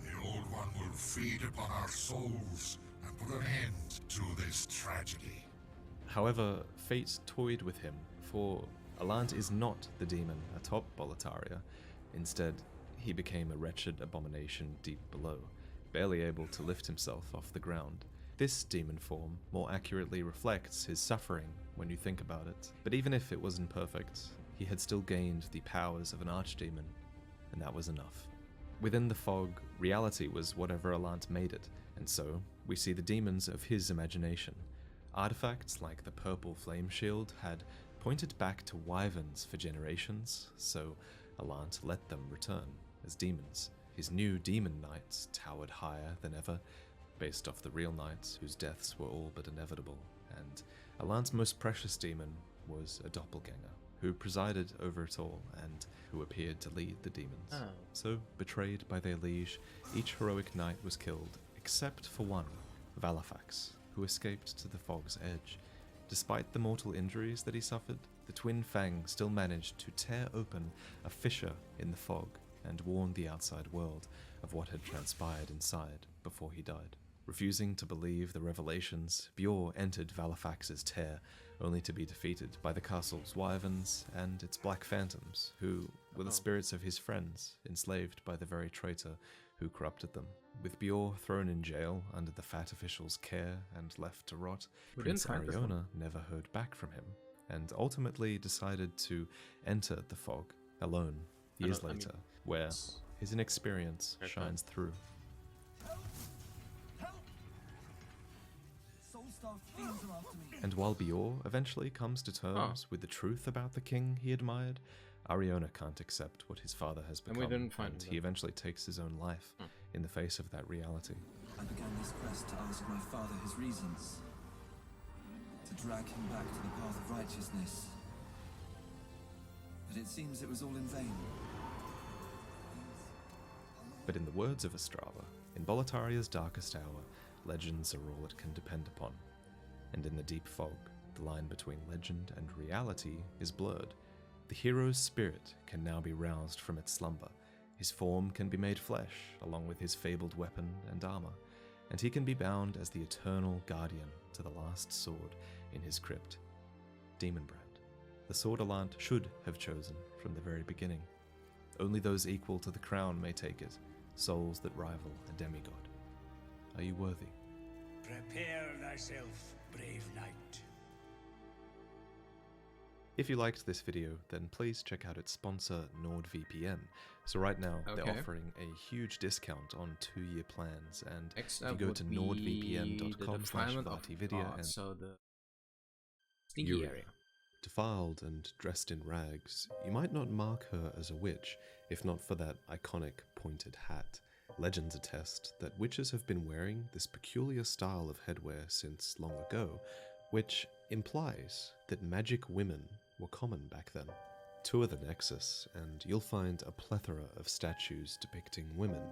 The Old One will feed upon our souls and put an end to this tragedy. However, fate toyed with him, for Alant is not the demon atop Boletaria. Instead, he became a wretched abomination deep below, barely able to lift himself off the ground. This demon form more accurately reflects his suffering when you think about it, but even if it wasn't perfect, he had still gained the powers of an archdemon, and that was enough. Within the fog, reality was whatever Alant made it, and so we see the demons of his imagination. Artifacts like the purple flame shield had pointed back to wyverns for generations, so Alant let them return as demons. His new demon knights towered higher than ever, based off the real knights whose deaths were all but inevitable, and Alant's most precious demon was a doppelganger, who presided over it all and who appeared to lead the demons. So, betrayed by their liege, each heroic knight was killed, except for one, Valafax, who escaped to the fog's edge. Despite the mortal injuries that he suffered, the twin Fang still managed to tear open a fissure in the fog and warn the outside world of what had transpired inside before he died. Refusing to believe the revelations, Bjor entered Valafax's tear, only to be defeated by the castle's wyverns and its black phantoms, who were the spirits of his friends, enslaved by the very traitor who corrupted them. With Bjor thrown in jail under the fat official's care and left to rot, Prince Ariona never heard back from him, and ultimately decided to enter the fog alone years later, where his inexperience shines through. And while Bjor eventually comes to terms with the truth about the king he admired, Ariona can't accept what his father has become, and he eventually takes his own life in the face of that reality. I began this quest to ask my father his reasons, to drag him back to the path of righteousness. But it seems it was all in vain. But in the words of Estrava, in Boletaria's darkest hour, legends are all it can depend upon. And in the deep fog, the line between legend and reality is blurred. The hero's spirit can now be roused from its slumber. His form can be made flesh, along with his fabled weapon and armor, and he can be bound as the eternal guardian to the last sword in his crypt, Demonbrand, the sword Alant should have chosen from the very beginning. Only those equal to the crown may take it, souls that rival a demigod. Are you worthy? Prepare thyself, brave knight. If you liked this video, then please check out its sponsor, NordVPN. So right now, they're offering a huge discount on 2-year plans, and if you go to nordvpn.com/VODvideo and so the stinky area. Defiled and dressed in rags, you might not mark her as a witch, if not for that iconic pointed hat. Legends attest that witches have been wearing this peculiar style of headwear since long ago, which implies that magic women were common back then. Tour the Nexus, and you'll find a plethora of statues depicting women,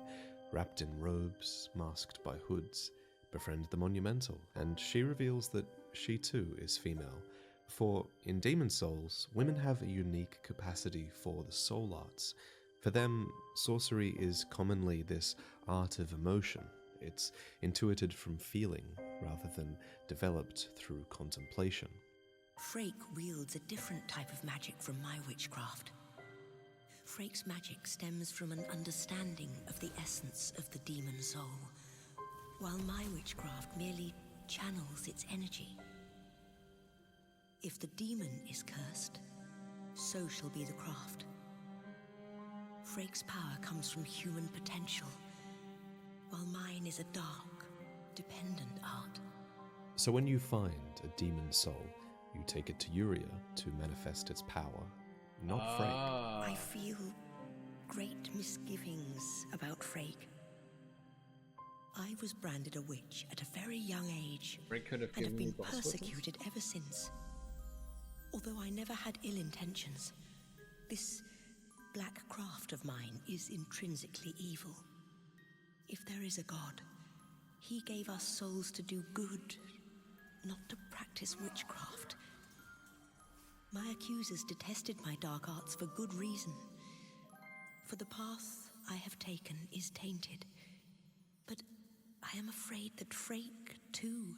wrapped in robes, masked by hoods. Befriend the Monumental, and she reveals that she too is female. For in Demon Souls, women have a unique capacity for the soul arts. For them, sorcery is commonly this art of emotion. It's intuited from feeling, rather than developed through contemplation. Frake wields a different type of magic from my witchcraft. Frake's magic stems from an understanding of the essence of the demon soul, while my witchcraft merely channels its energy. If the demon is cursed, so shall be the craft. Frake's power comes from human potential, while mine is a dark, dependent art. So when you find a demon soul, you take it to Yuria to manifest its power, not Frake. I feel great misgivings about Frake. I was branded a witch at a very young age, and have been persecuted ever since. Although I never had ill intentions, this black craft of mine is intrinsically evil. If there is a god, he gave us souls to do good, not to practice witchcraft. My accusers detested my dark arts for good reason. For the path I have taken is tainted. But I am afraid that Frake, too,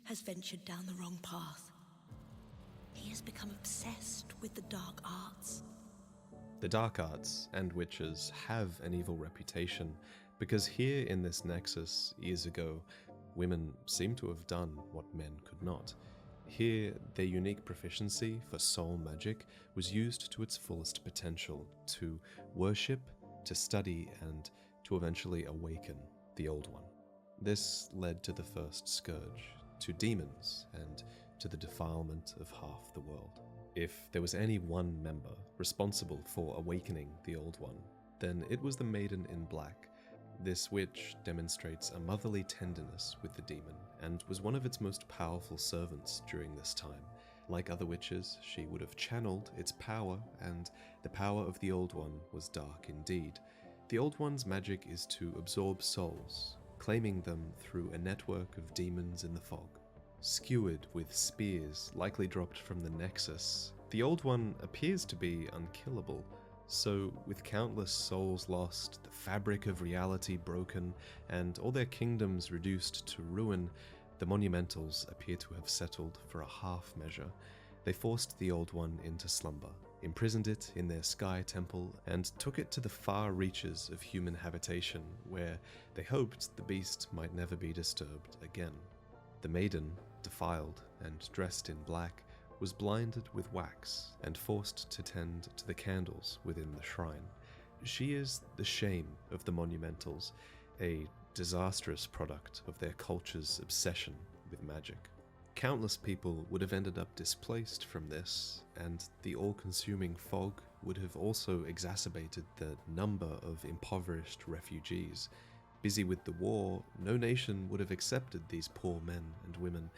has ventured down the wrong path. He has become obsessed with the dark arts. The dark arts and witches have an evil reputation because here in this nexus, years ago, women seem to have done what men could not. Here, their unique proficiency for soul magic was used to its fullest potential to worship, to study, and to eventually awaken the Old One. This led to the first scourge, to demons, and to the defilement of half the world. If there was any one member responsible for awakening the Old One, then it was the Maiden in Black. This witch demonstrates a motherly tenderness with the demon, and was one of its most powerful servants during this time. Like other witches, she would have channeled its power, and the power of the Old One was dark indeed. The Old One's magic is to absorb souls, claiming them through a network of demons in the fog. Skewered with spears likely dropped from the Nexus, the Old One appears to be unkillable, so with countless souls lost, the fabric of reality broken, and all their kingdoms reduced to ruin, the Monumentals appear to have settled for a half measure. They forced the Old One into slumber, imprisoned it in their sky temple, and took it to the far reaches of human habitation, where they hoped the beast might never be disturbed again. The maiden, defiled and dressed in black, was blinded with wax and forced to tend to the candles within the shrine. She is the shame of the Monumentals, a disastrous product of their culture's obsession with magic. Countless people would have ended up displaced from this, and the all-consuming fog would have also exacerbated the number of impoverished refugees. Busy with the war, no nation would have accepted these poor men and women,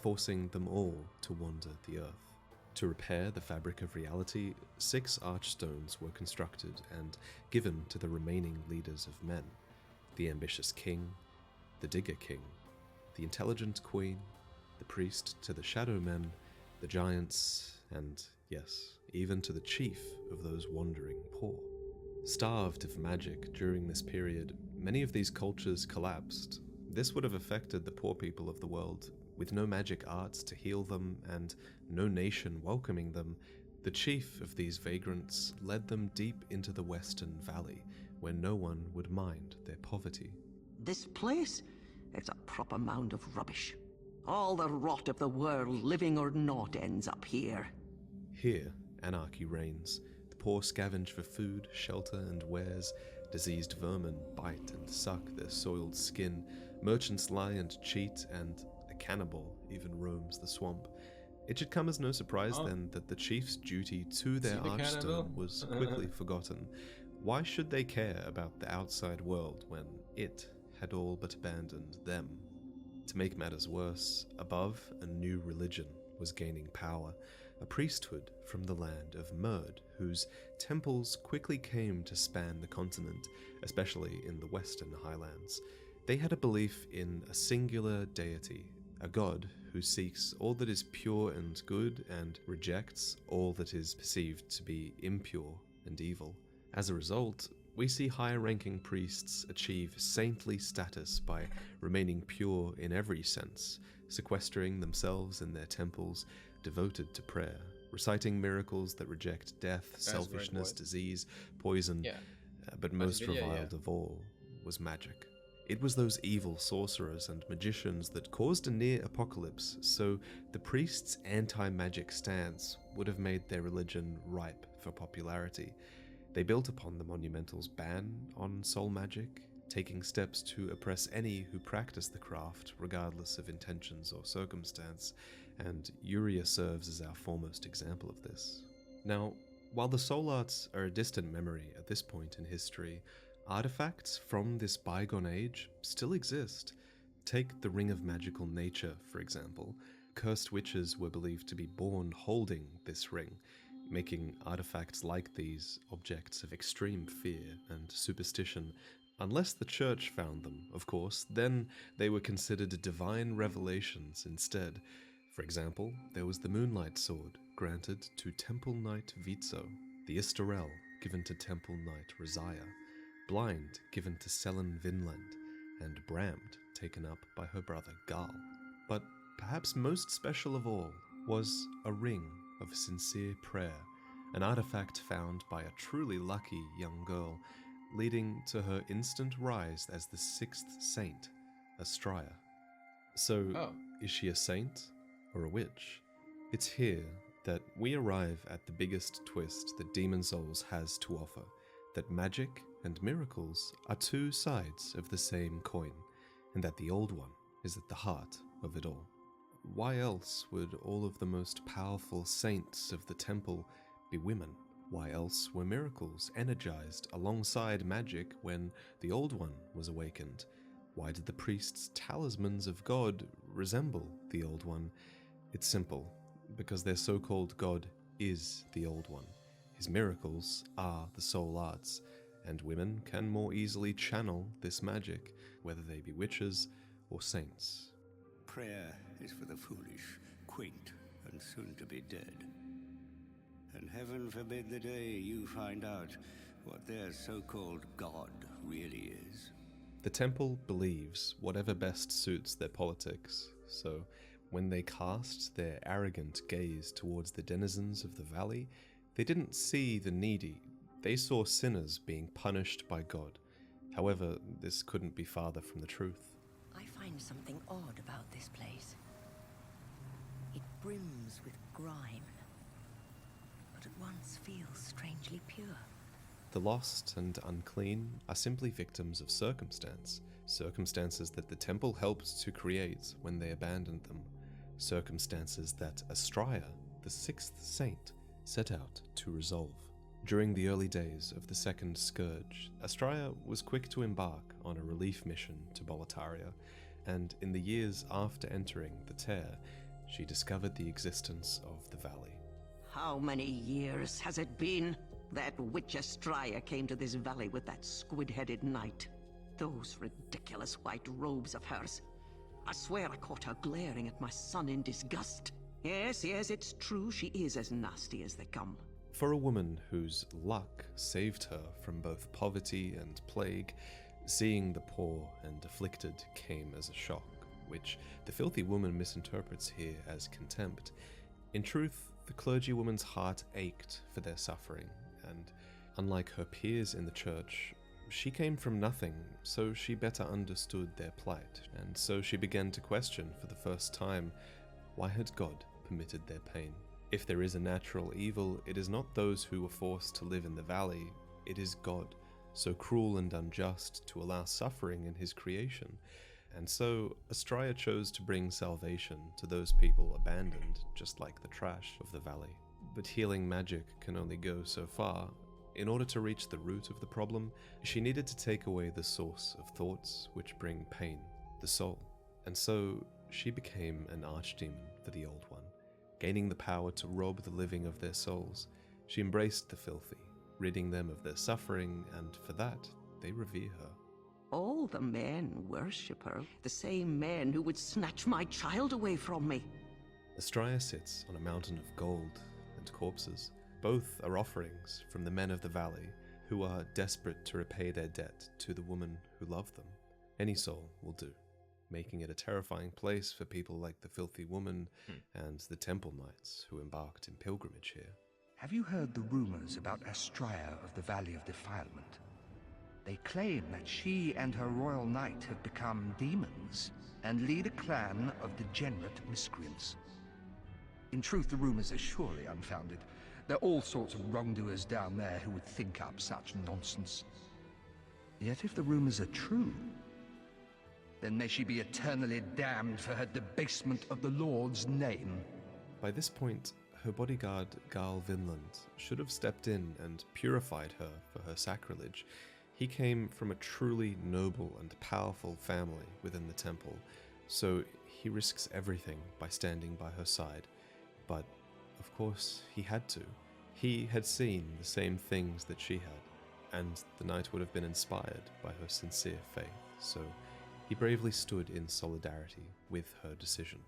forcing them all to wander the earth. To repair the fabric of reality, 6 archstones were constructed and given to the remaining leaders of men: the ambitious king, the digger king, the intelligent queen, the priest to the shadow men, the giants, and, yes, even to the chief of those wandering poor. Starved of magic during this period, many of these cultures collapsed. This would have affected the poor people of the world. With no magic arts to heal them and no nation welcoming them, the chief of these vagrants led them deep into the Western Valley, where no one would mind their poverty. This place? It's a proper mound of rubbish. All the rot of the world, living or not, ends up here. Here, anarchy reigns. The poor scavenge for food, shelter, and wares. Diseased vermin bite and suck their soiled skin. Merchants lie and cheat, and a cannibal even roams the swamp. It should come as no surprise then that the chief's duty to their archstone was quickly forgotten. Why should they care about the outside world when it had all but abandoned them? To make matters worse, above, a new religion was gaining power, a priesthood from the land of Murd, whose temples quickly came to span the continent, especially in the western highlands. They had a belief in a singular deity, a god who seeks all that is pure and good and rejects all that is perceived to be impure and evil. As a result, we see higher-ranking priests achieve saintly status by remaining pure in every sense, sequestering themselves in their temples, devoted to prayer, reciting miracles that reject death, selfishness, disease, poison, but most reviled of all was magic. It was those evil sorcerers and magicians that caused a near apocalypse, so the priests' anti-magic stance would have made their religion ripe for popularity. They built upon the Monumental's ban on soul magic, taking steps to oppress any who practiced the craft, regardless of intentions or circumstance, and Uria serves as our foremost example of this. Now, while the soul arts are a distant memory at this point in history, artifacts from this bygone age still exist. Take the Ring of Magical Nature, for example. Cursed witches were believed to be born holding this ring, making artifacts like these objects of extreme fear and superstition. Unless the church found them, of course, then they were considered divine revelations instead. For example, there was the Moonlight Sword, granted to Temple Knight Vitzo, the Istorel, given to Temple Knight Rosiah, Blind, given to Selen Vinland, and Brammed, taken up by her brother Gal. But perhaps most special of all was a ring of sincere prayer, an artifact found by a truly lucky young girl, leading to her instant rise as the 6th saint, Astraea. So, is she a saint or a witch? It's here that we arrive at the biggest twist that Demon Souls has to offer, that magic and miracles are two sides of the same coin, and that the Old One is at the heart of it all. Why else would all of the most powerful saints of the temple be women? Why else were miracles energized alongside magic when the Old One was awakened? Why did the priests' talismans of God resemble the Old One? It's simple, because their so-called God is the Old One. His miracles are the soul arts, and women can more easily channel this magic, whether they be witches or saints. Prayer is for the foolish, quaint, and soon-to-be dead. And heaven forbid the day you find out what their so-called God really is. The temple believes whatever best suits their politics, so when they cast their arrogant gaze towards the denizens of the valley, they didn't see the needy, they saw sinners being punished by God. However, this couldn't be farther from the truth. I find something odd about this place. It brims with grime, but at once feels strangely pure. The lost and unclean are simply victims of circumstance, circumstances that the temple helped to create when they abandoned them, circumstances that Astraea, the 6th saint, set out to resolve. During the early days of the Second Scourge, Astraea was quick to embark on a relief mission to Boletaria, and in the years after entering the Tear, she discovered the existence of the valley. How many years has it been? That witch Astraea came to this valley with that squid-headed knight. Those ridiculous white robes of hers. I swear I caught her glaring at my son in disgust. Yes, it's true, she is as nasty as they come. For a woman whose luck saved her from both poverty and plague, seeing the poor and afflicted came as a shock, which the filthy woman misinterprets here as contempt. In truth, the clergywoman's heart ached for their suffering, and unlike her peers in the church, she came from nothing, so she better understood their plight, and so she began to question for the first time, why had God permitted their pain? If there is a natural evil, it is not those who were forced to live in the valley, it is God, so cruel and unjust to allow suffering in his creation. And so Astraea chose to bring salvation to those people abandoned, just like the trash of the valley. But healing magic can only go so far. In order to reach the root of the problem, she needed to take away the source of thoughts which bring pain, the soul. And so she became an archdemon for the Old One, gaining the power to rob the living of their souls. She embraced the filthy, ridding them of their suffering, and for that, they revere her. All the men worship her, the same men who would snatch my child away from me. Astraea sits on a mountain of gold and corpses. Both are offerings from the men of the valley, who are desperate to repay their debt to the woman who loved them. Any soul will do, making it a terrifying place for people like the filthy woman and the temple knights who embarked in pilgrimage here. Have you heard the rumors about Astraea of the Valley of Defilement? They claim that she and her royal knight have become demons and lead a clan of degenerate miscreants. In truth, the rumors are surely unfounded. There are all sorts of wrongdoers down there who would think up such nonsense. Yet if the rumors are true, then may she be eternally damned for her debasement of the Lord's name. By this point, her bodyguard, Garl Vinland, should have stepped in and purified her for her sacrilege. He came from a truly noble and powerful family within the temple, so he risks everything by standing by her side. But, of course, he had to. He had seen the same things that she had, and the knight would have been inspired by her sincere faith, so he bravely stood in solidarity with her decision.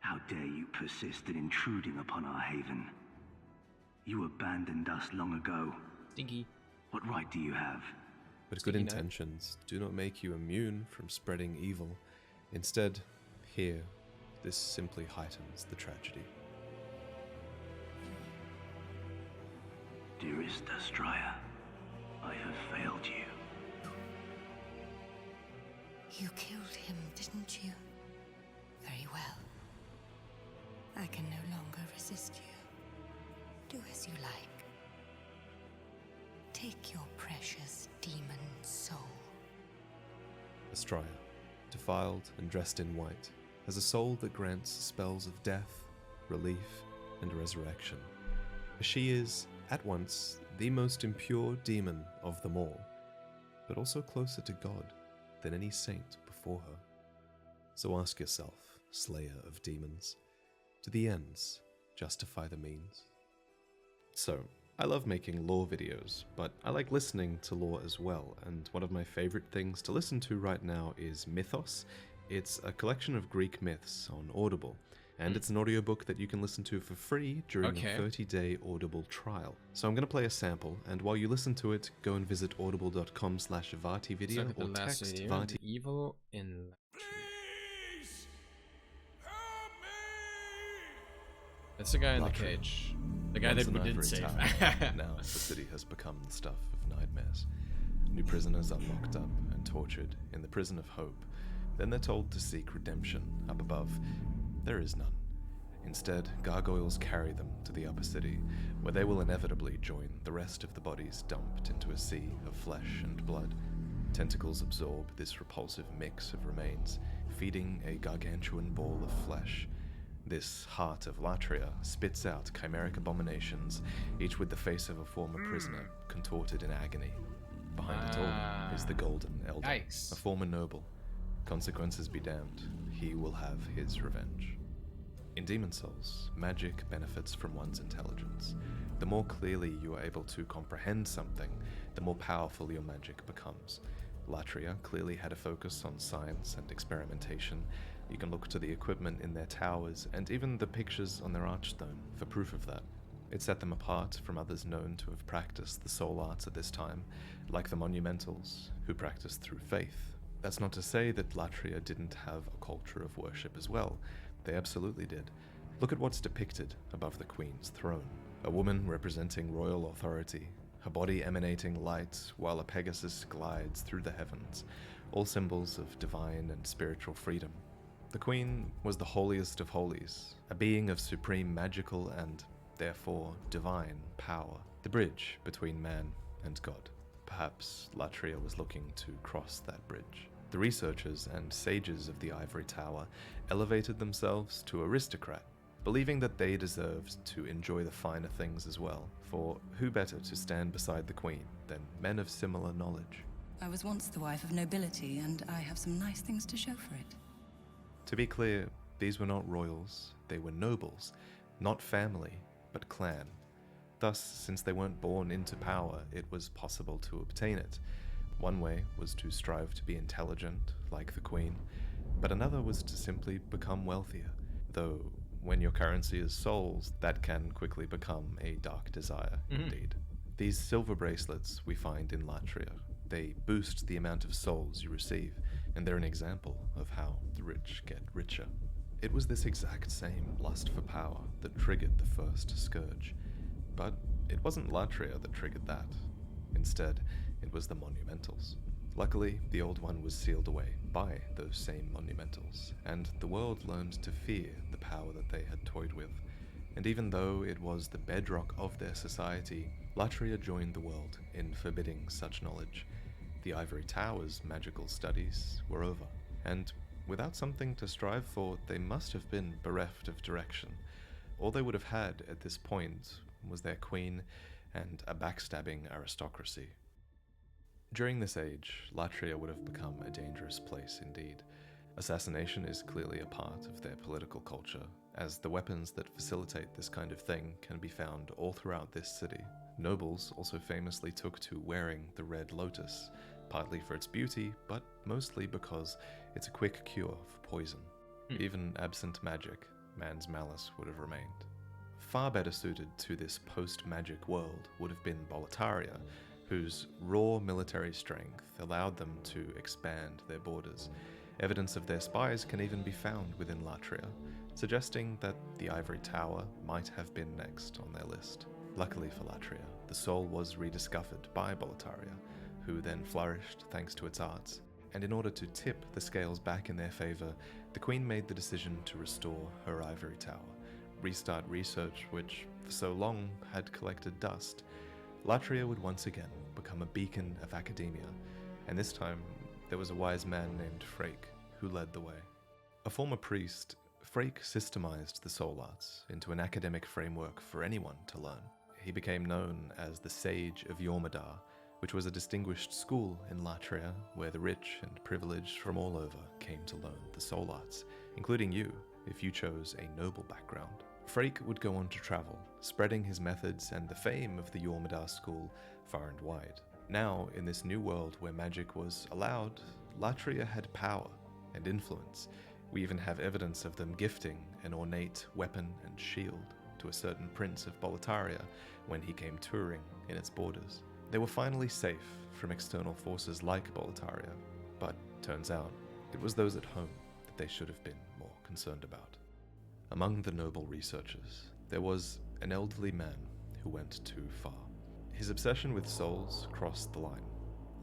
How dare you persist in intruding upon our haven? You abandoned us long ago. Stinky. What right do you have? But good intentions do not make you immune from spreading evil. Instead, here, this simply heightens the tragedy. Dearest Astraea, I have failed you. You killed him, didn't you? Very well. I can no longer resist you. Do as you like. Take your precious demon soul. Astraea, defiled and dressed in white, has a soul that grants spells of death, relief, and resurrection. She is, at once, the most impure demon of them all, but also closer to God than any saint before her. So ask yourself, slayer of demons, do the ends justify the means? So, I love making lore videos, but I like listening to lore as well, and one of my favorite things to listen to right now is Mythos. It's a collection of Greek myths on Audible, and it's an audiobook that you can listen to for free during a 30-day Audible trial. So I'm going to play a sample, and while you listen to it, go and visit audible.com/VartiVideo or text Varti. Evil in. That's the guy in the cage. The guy that we didn't save. Now the city has become the stuff of nightmares. New prisoners are locked up and tortured in the prison of hope. Then they're told to seek redemption up above. There is none. Instead, gargoyles carry them to the upper city, where they will inevitably join the rest of the bodies dumped into a sea of flesh and blood. Tentacles absorb this repulsive mix of remains, feeding a gargantuan ball of flesh. This heart of Latria spits out chimeric abominations, each with the face of a former prisoner, contorted in agony. Behind it all is the Golden Elder, a former noble. Consequences be damned, he will have his revenge. In Demon Souls, magic benefits from one's intelligence. The more clearly you are able to comprehend something, the more powerful your magic becomes. Latria clearly had a focus on science and experimentation. You can look to the equipment in their towers and even the pictures on their archstone for proof of that. It set them apart from others known to have practiced the soul arts at this time, like the Monumentals, who practiced through faith. That's not to say that Latria didn't have a culture of worship as well. They absolutely did. Look at what's depicted above the Queen's throne. A woman representing royal authority, her body emanating light while a Pegasus glides through the heavens, all symbols of divine and spiritual freedom. The Queen was the holiest of holies, a being of supreme magical and, therefore, divine power, the bridge between man and God. Perhaps Latria was looking to cross that bridge. The researchers and sages of the Ivory Tower elevated themselves to aristocrat, believing that they deserved to enjoy the finer things as well, for who better to stand beside the Queen than men of similar knowledge? I was once the wife of nobility, and I have some nice things to show for it. To be clear, these were not royals, they were nobles, not family, but clan. Thus, since they weren't born into power, it was possible to obtain it. One way was to strive to be intelligent, like the Queen, but another was to simply become wealthier, though when your currency is souls, that can quickly become a dark desire, indeed. These silver bracelets we find in Latria. They boost the amount of souls you receive, and they're an example of how the rich get richer. It was this exact same lust for power that triggered the first scourge, but it wasn't Latria that triggered that. Instead, it was the Monumentals. Luckily, the Old One was sealed away by those same Monumentals, and the world learned to fear the power that they had toyed with. And even though it was the bedrock of their society, Latria joined the world in forbidding such knowledge. The Ivory Tower's magical studies were over, and without something to strive for, they must have been bereft of direction. All they would have had at this point was their queen and a backstabbing aristocracy. During this age, Latria would have become a dangerous place indeed. Assassination is clearly a part of their political culture, as the weapons that facilitate this kind of thing can be found all throughout this city. Nobles also famously took to wearing the red lotus, partly for its beauty, but mostly because it's a quick cure for poison. Even absent magic, man's malice would have remained. Far better suited to this post-magic world would have been Boletaria, whose raw military strength allowed them to expand their borders. Evidence of their spies can even be found within Latria, suggesting that the Ivory Tower might have been next on their list. Luckily for Latria, the soul was rediscovered by Boletaria, who then flourished thanks to its arts. And in order to tip the scales back in their favor, the Queen made the decision to restore her ivory tower, restart research which, for so long, had collected dust. Latria would once again become a beacon of academia, and this time there was a wise man named Frake who led the way. A former priest, Frake systemized the soul arts into an academic framework for anyone to learn. He became known as the Sage of Jormungandr, which was a distinguished school in Latria where the rich and privileged from all over came to learn the soul arts, including you, if you chose a noble background. Frake would go on to travel, spreading his methods and the fame of the Jormungandr school far and wide. Now, in this new world where magic was allowed, Latria had power and influence. We even have evidence of them gifting an ornate weapon and shield to a certain prince of Boletaria when he came touring in its borders. They were finally safe from external forces like Boletaria, but turns out it was those at home that they should have been more concerned about. Among the noble researchers, there was an elderly man who went too far. His obsession with souls crossed the line,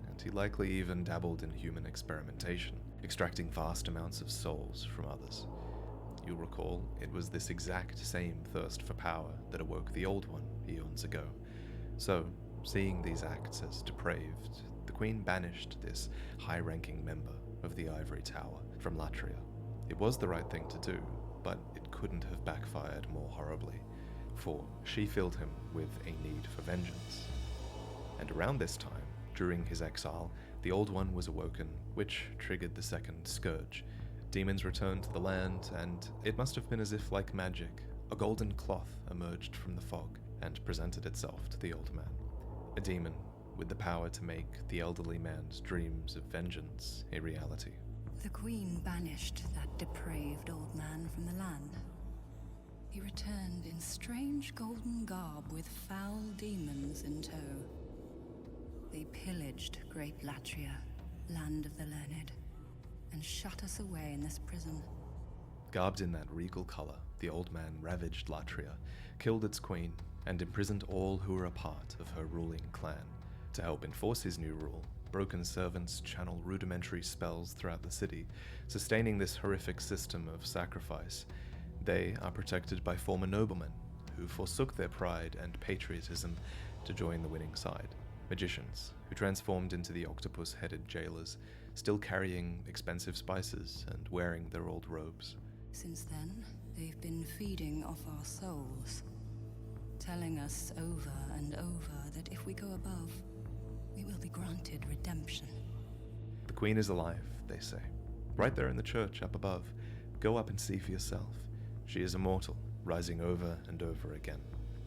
and he likely even dabbled in human experimentation, extracting vast amounts of souls from others. You'll recall, it was this exact same thirst for power that awoke the Old One eons ago. So, seeing these acts as depraved, the Queen banished this high-ranking member of the Ivory Tower from Latria. It was the right thing to do, but it couldn't have backfired more horribly, for she filled him with a need for vengeance. And around this time, during his exile, the Old One was awoken, which triggered the second scourge. Demons returned to the land, and it must have been as if, like magic, a golden cloth emerged from the fog and presented itself to the old man. A demon with the power to make the elderly man's dreams of vengeance a reality. The Queen banished that depraved old man from the land. He returned in strange golden garb with foul demons in tow. They pillaged Great Latria, land of the learned, and shut us away in this prison. Garbed in that regal color, the old man ravaged Latria, killed its queen, and imprisoned all who were a part of her ruling clan. To help enforce his new rule, broken servants channel rudimentary spells throughout the city, sustaining this horrific system of sacrifice. They are protected by former noblemen, who forsook their pride and patriotism to join the winning side. Magicians, who transformed into the octopus-headed jailers, still carrying expensive spices and wearing their old robes. Since then, they've been feeding off our souls, telling us over and over that if we go above, we will be granted redemption. The Queen is alive, they say. Right there in the church up above. Go up and see for yourself. She is immortal, rising over and over again.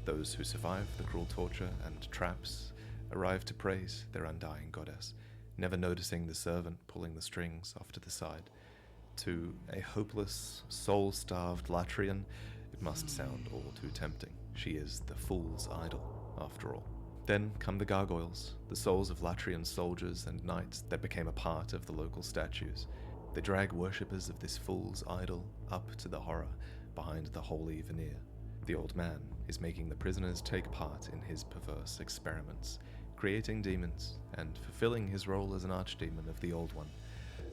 Those who survive the cruel torture and traps arrive to praise their undying goddess, never noticing the servant pulling the strings off to the side. To a hopeless, soul-starved Latrian, it must sound all too tempting. She is the fool's idol, after all. Then come the gargoyles, the souls of Latrian soldiers and knights that became a part of the local statues. They drag worshippers of this fool's idol up to the horror behind the holy veneer. The old man is making the prisoners take part in his perverse experiments, creating demons and fulfilling his role as an archdemon of the Old One.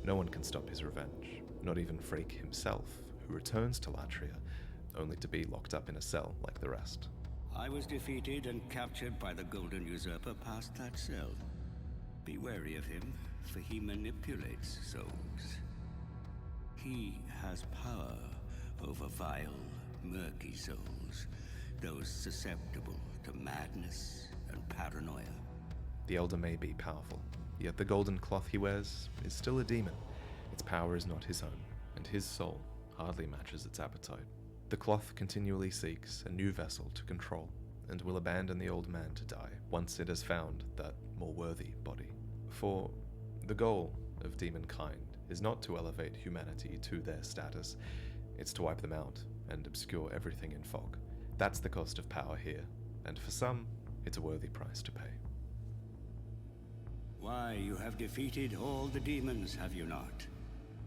No one can stop his revenge, not even Frake himself, who returns to Latria, only to be locked up in a cell like the rest. I was defeated and captured by the Golden Usurper past that cell. Be wary of him, for he manipulates souls. He has power over vile, murky souls, those susceptible to madness and paranoia. The Elder may be powerful, yet the golden cloth he wears is still a demon. Its power is not his own, and his soul hardly matches its appetite. The cloth continually seeks a new vessel to control, and will abandon the old man to die once it has found that more worthy body. For the goal of demonkind is not to elevate humanity to their status, it's to wipe them out and obscure everything in fog. That's the cost of power here, and for some, it's a worthy price to pay. Why, you have defeated all the demons, have you not?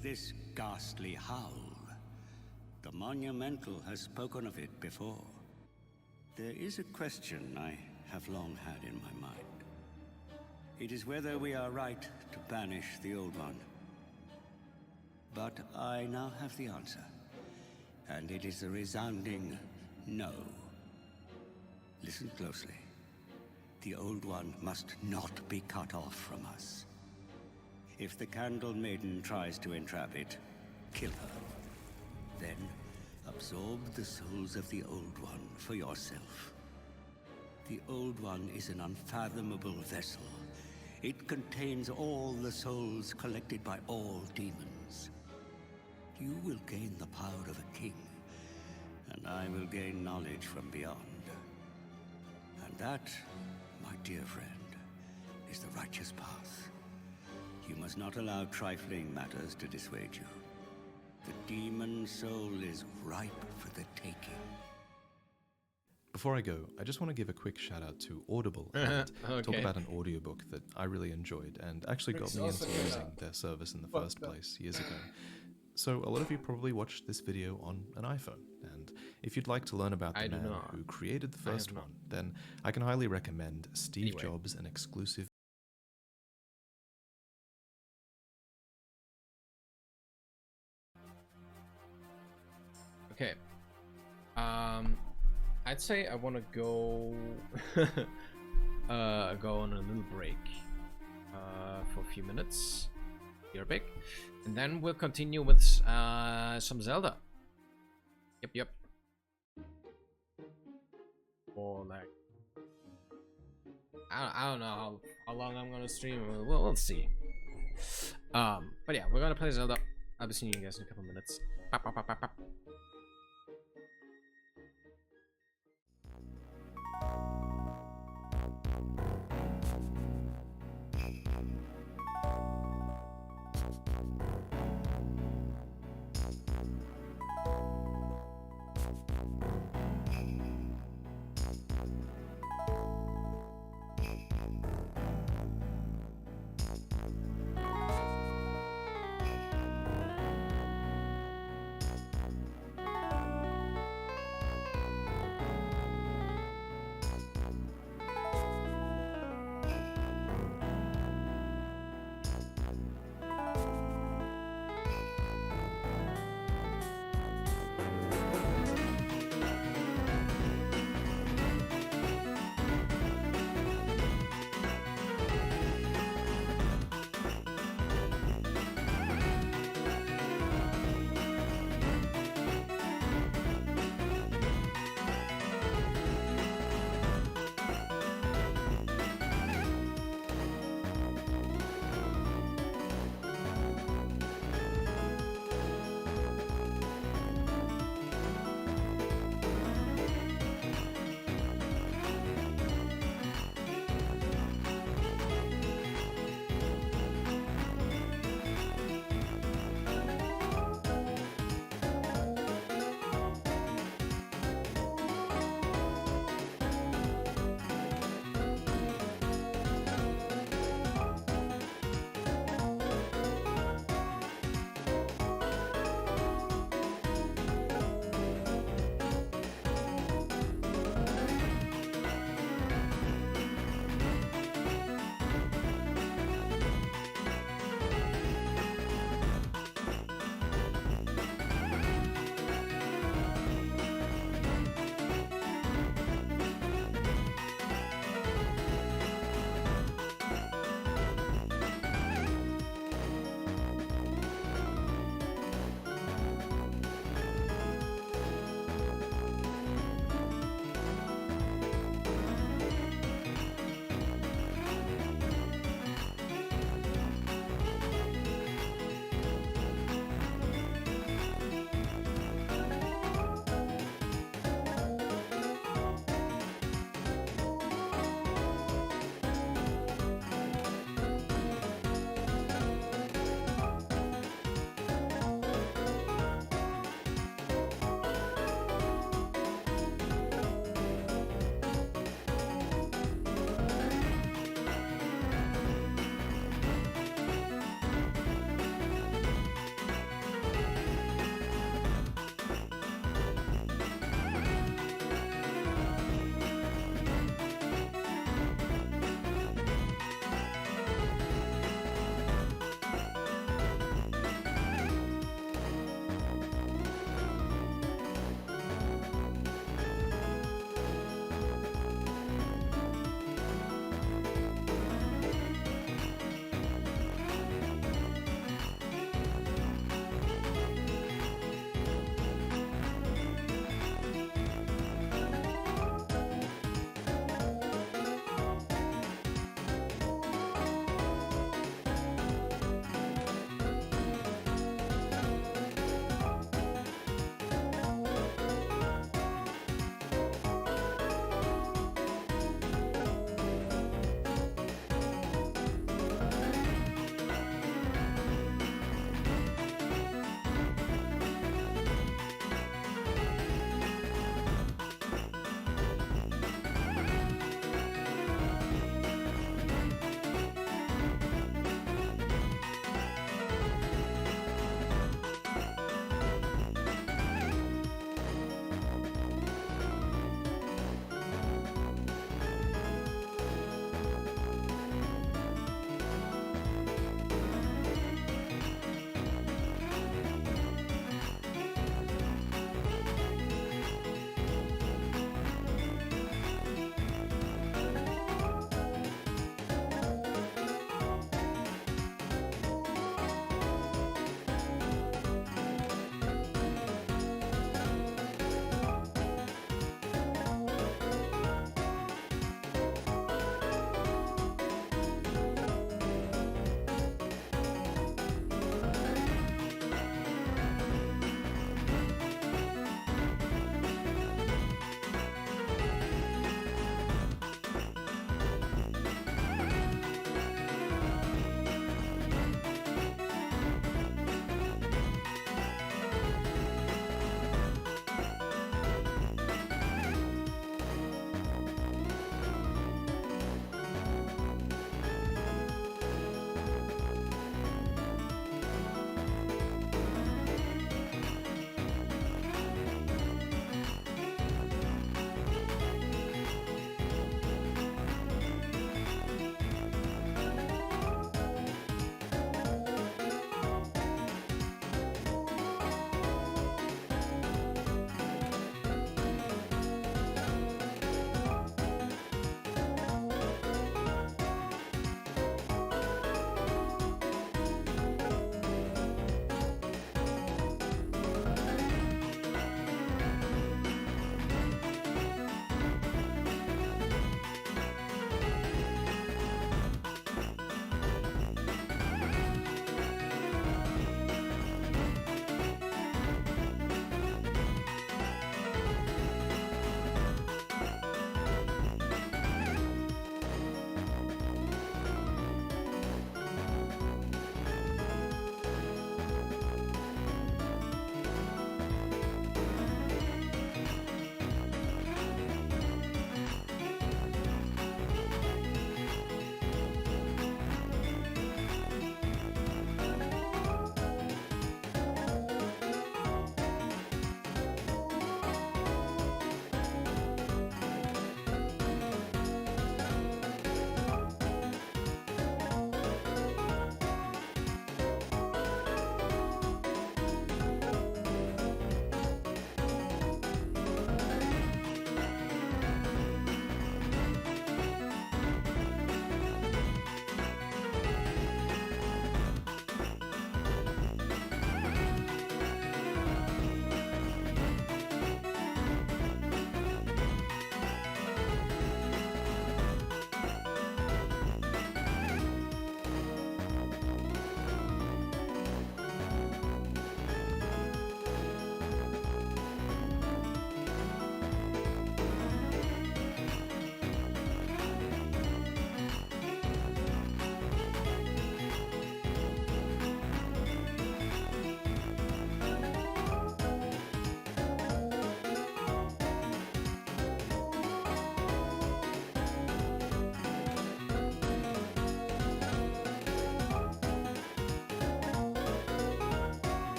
This ghastly howl. The Monumental has spoken of it before. There is a question I have long had in my mind. It is whether we are right to banish the Old One. But I now have the answer. And it is a resounding no. Listen closely. The Old One must not be cut off from us. If the Candle Maiden tries to entrap it, kill her. Then, absorb the souls of the Old One for yourself. The Old One is an unfathomable vessel. It contains all the souls collected by all demons. You will gain the power of a king, and I will gain knowledge from beyond. And that, my dear friend, is the righteous path. You must not allow trifling matters to dissuade you. The demon soul is ripe for the taking. Before I go, I just want to give a quick shout out to Audible and talk about an audiobook that I really enjoyed and actually got me into using their service in the first place years ago. So a lot of you probably watched this video on an iPhone, and if you'd like to learn about the man who created the first one, then I can highly recommend Steve Jobs, an exclusive. Okay. I'd say I want to go go on a little break for a few minutes. You're big, and then we'll continue with some Zelda. Yep. Or like, I don't know how long I'm gonna stream. We'll see. But yeah, we're gonna play Zelda. I'll be seeing you guys in a couple minutes. Bop, bop, bop, bop, bop.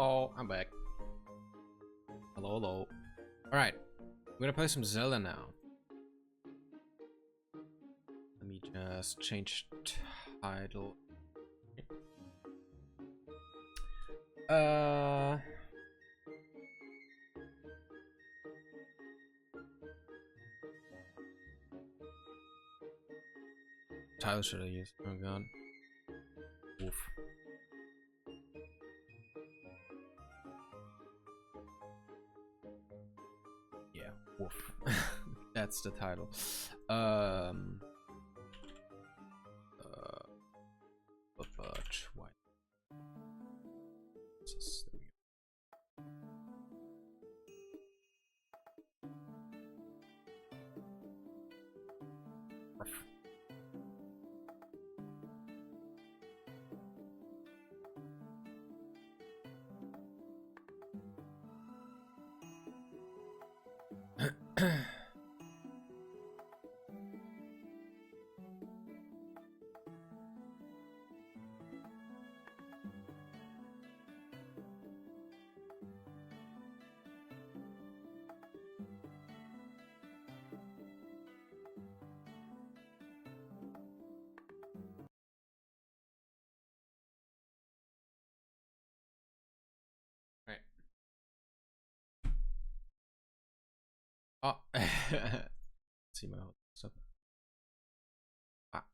Hello, I'm back. Hello, hello. Alright, we're gonna play some Zelda now. Let me just change title. Title should I use? Oh god. Oof. Yeah, woof. That's the title. But why? There we go. Ruff. Right. Oh, see my whole stuff. Ah.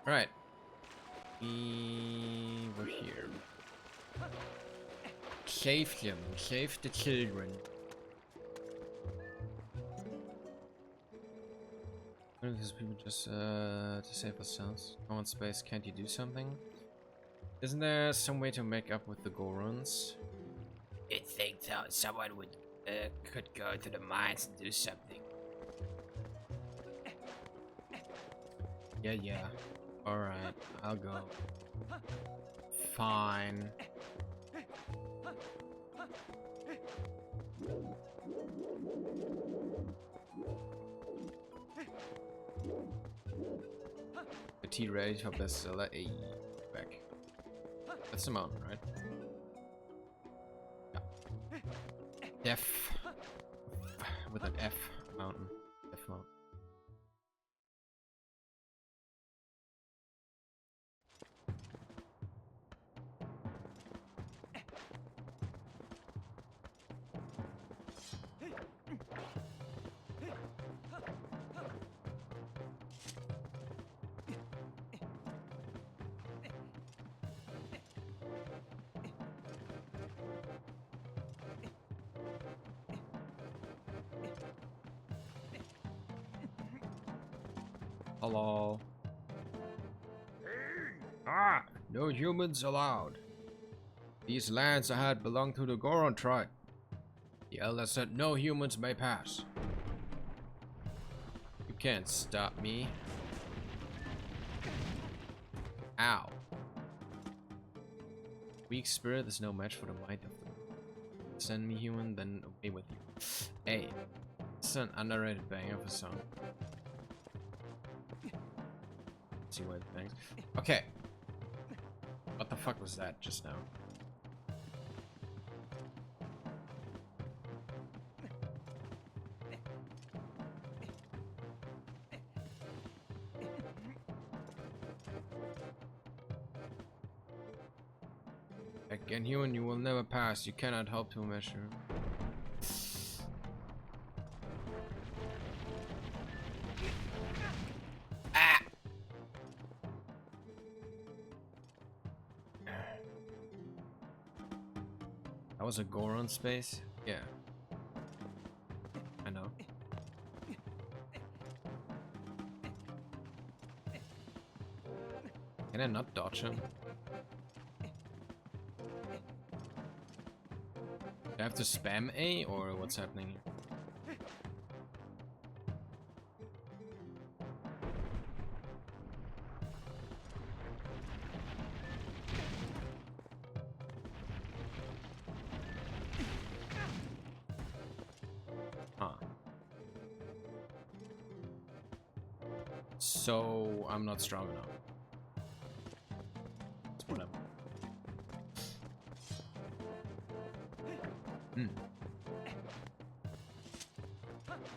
Right. We were here. Save them. Save the children. Because people just to save ourselves. Common space, can't you do something? Isn't there some way to make up with the Gorons? You'd think someone would could go to the mines and do something. Yeah. Alright, I'll go. Fine. The T ready to bestseller. A back. That's the mountain, right? Yeah. Def. With an F mountain. F mountain. Hello. Ah! No humans allowed. These lands ahead belong to the Goron tribe. The elder said no humans may pass. You can't stop me. Ow. Weak spirit is no match for the might of them. Send me human, then away with you. Hey, it's an underrated banger of a song. See why it bangs. Okay. What the fuck was that just now? Again, human, you will never pass. You cannot hope to measure. That was a Goron space? Yeah. I know. Can I not dodge him? Do I have to spam A or what's happening here? So I'm not strong enough. It's whatever.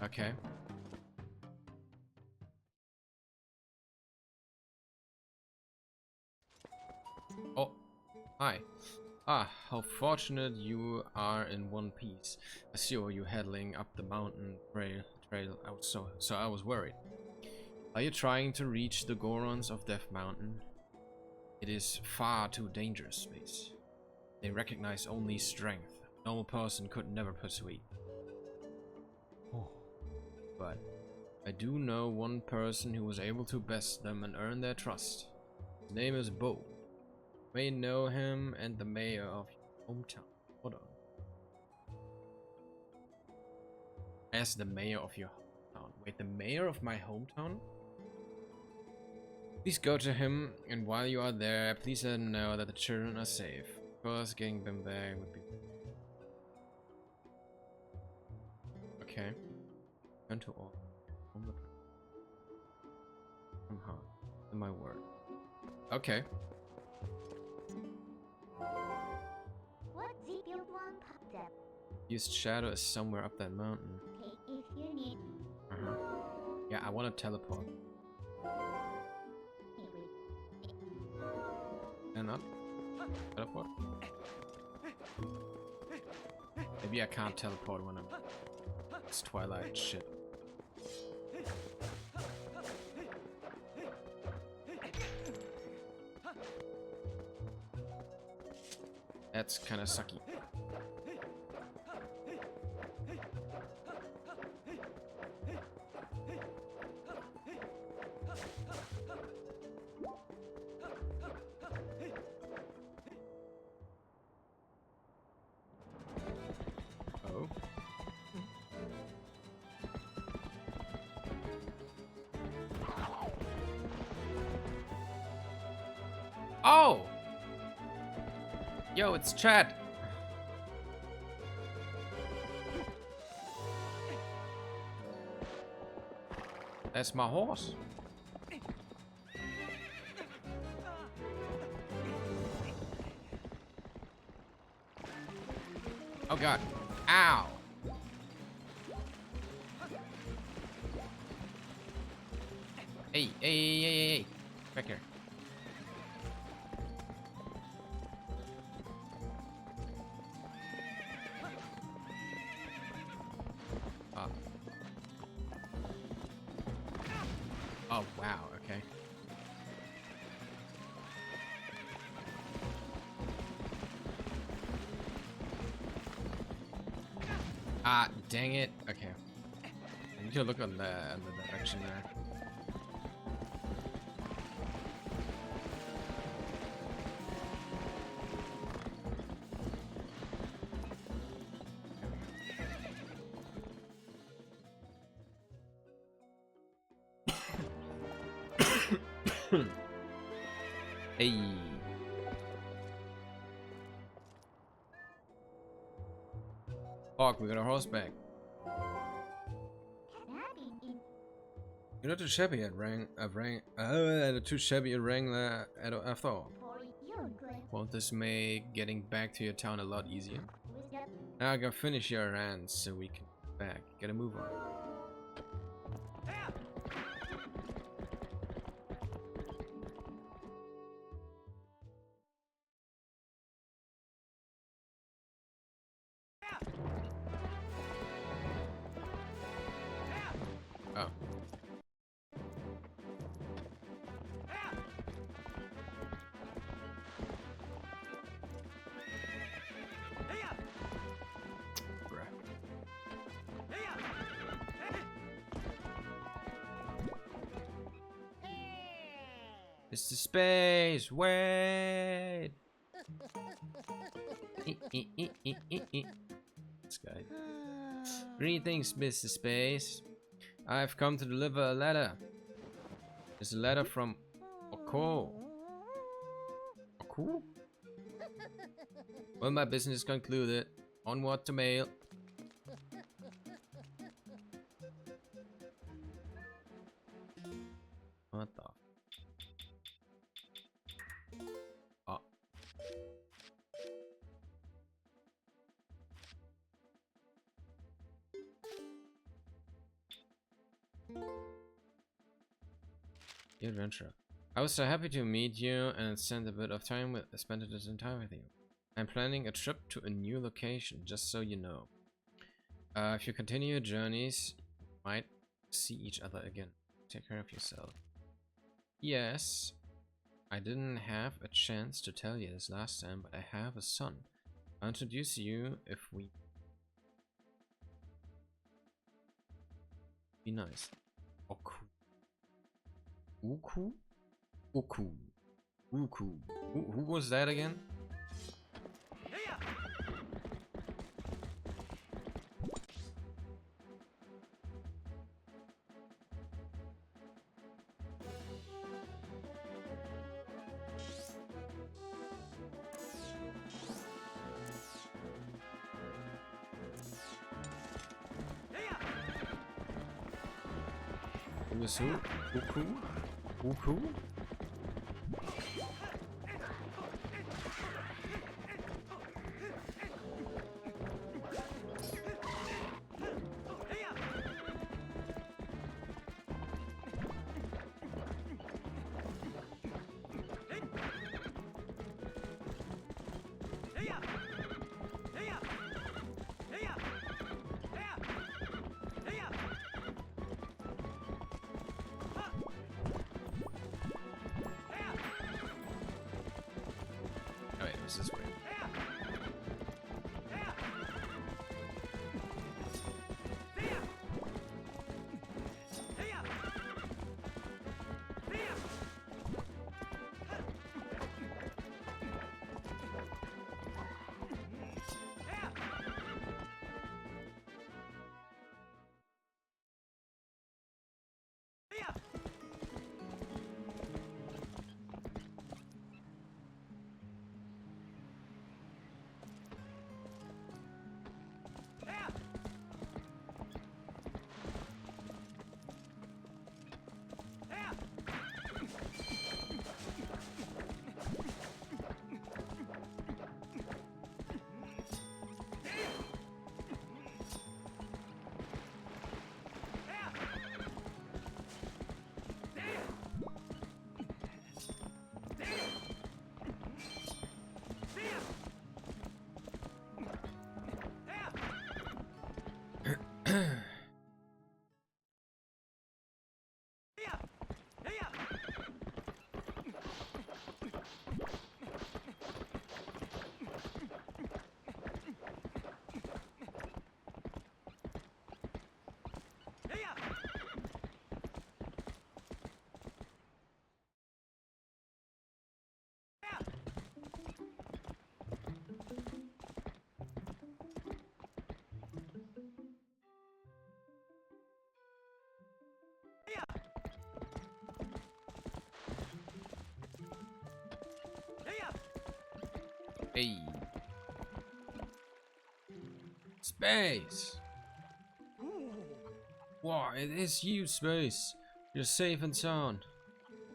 Okay. Oh, hi. Ah, how fortunate you are in one piece. I saw you heading up the mountain trail out, so I was worried. Are you trying to reach the Gorons of Death Mountain? It is far too dangerous space. They recognize only strength. A normal person could never persuade. But I do know one person who was able to best them and earn their trust. His name is Bo. You may know him and the mayor of your hometown. Hold on. As the mayor of your hometown. Wait, the mayor of my hometown? Please go to him, and while you are there, please let him know that the children are safe. Of course, getting them back would be... Okay. Turn to all. Somehow. In my word. Okay. What zip build one popped up? Used shadow is somewhere up that mountain. Take if you need. Yeah, I want to teleport. And up. Teleport. Maybe I can't teleport when I'm... It's Twilight shit. That's kind of sucky. Oh. Oh! Yo, it's Chad. That's my horse. Oh god. Ow. Hey. Back here. Oh, wow, okay. Ah, dang it. Okay. I need to look on the direction there. Hey. Fuck, we got a horseback. You're not too shabby at too shabby a wrangler after all. Won't this make getting back to your town a lot easier? Now I can finish your errands so we can get back. Get a move on. Oh. Bruh. It's the space. Wait. This guy. Greetings, Mr. Space. I've come to deliver a letter. It's a letter from Oko. Oko? Well, my business is concluded. Onward to mail. The adventurer. I was so happy to meet you and spend a bit of time with this time with you. I'm planning a trip to a new location, just so you know. If you continue your journeys, you might see each other again. Take care of yourself. Yes, I didn't have a chance to tell you this last time, but I have a son. I'll introduce you if we... Be nice. Oku. Uku? Uku. Uku. Who was that again? Who was who? Uku? Uku? Oh wait, it was this way. Hey. Space! Wow, it is you, Space. You're safe and sound.